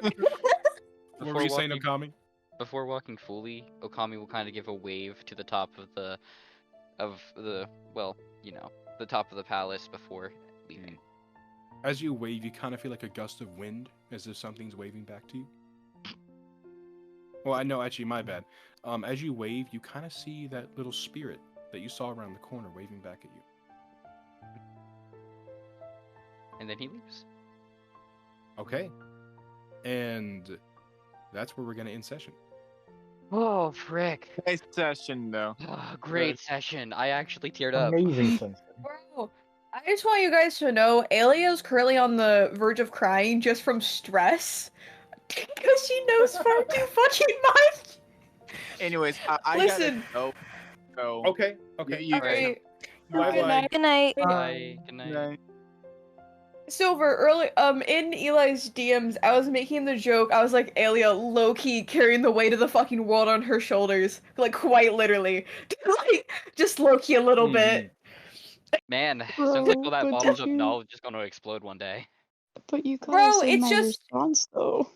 What were you saying, walking- Okami? Before walking fully, Okami will kind of give a wave to the top of the well, the top of the palace before leaving. As you wave, you kind of feel like a gust of wind, as if something's waving back to you. Well, I know, actually, my bad. As you wave, you kind of see that little spirit that you saw around the corner waving back at you. And then he leaves. Okay. And that's where we're going to end session. Oh, frick. Nice session, though. Great session. I actually teared up. Amazing sense. Bro, I just want you guys to know, Alia's currently on the verge of crying just from stress. Because she knows far too fucking much. Anyways, I Listen. gotta go. So Okay. you Alright. Bye-bye. Good night. Good night. Bye. Good night. night. Silver, early in Eli's DMs, I was making the joke, I was like, Alia low-key carrying the weight of the fucking world on her shoulders. Like, quite literally. Like, just low-key a little bit. Man, Bro, sounds like all that but bottles did of you- knowledge is gonna explode one day. But you Bro, gotta say it's my just- response though.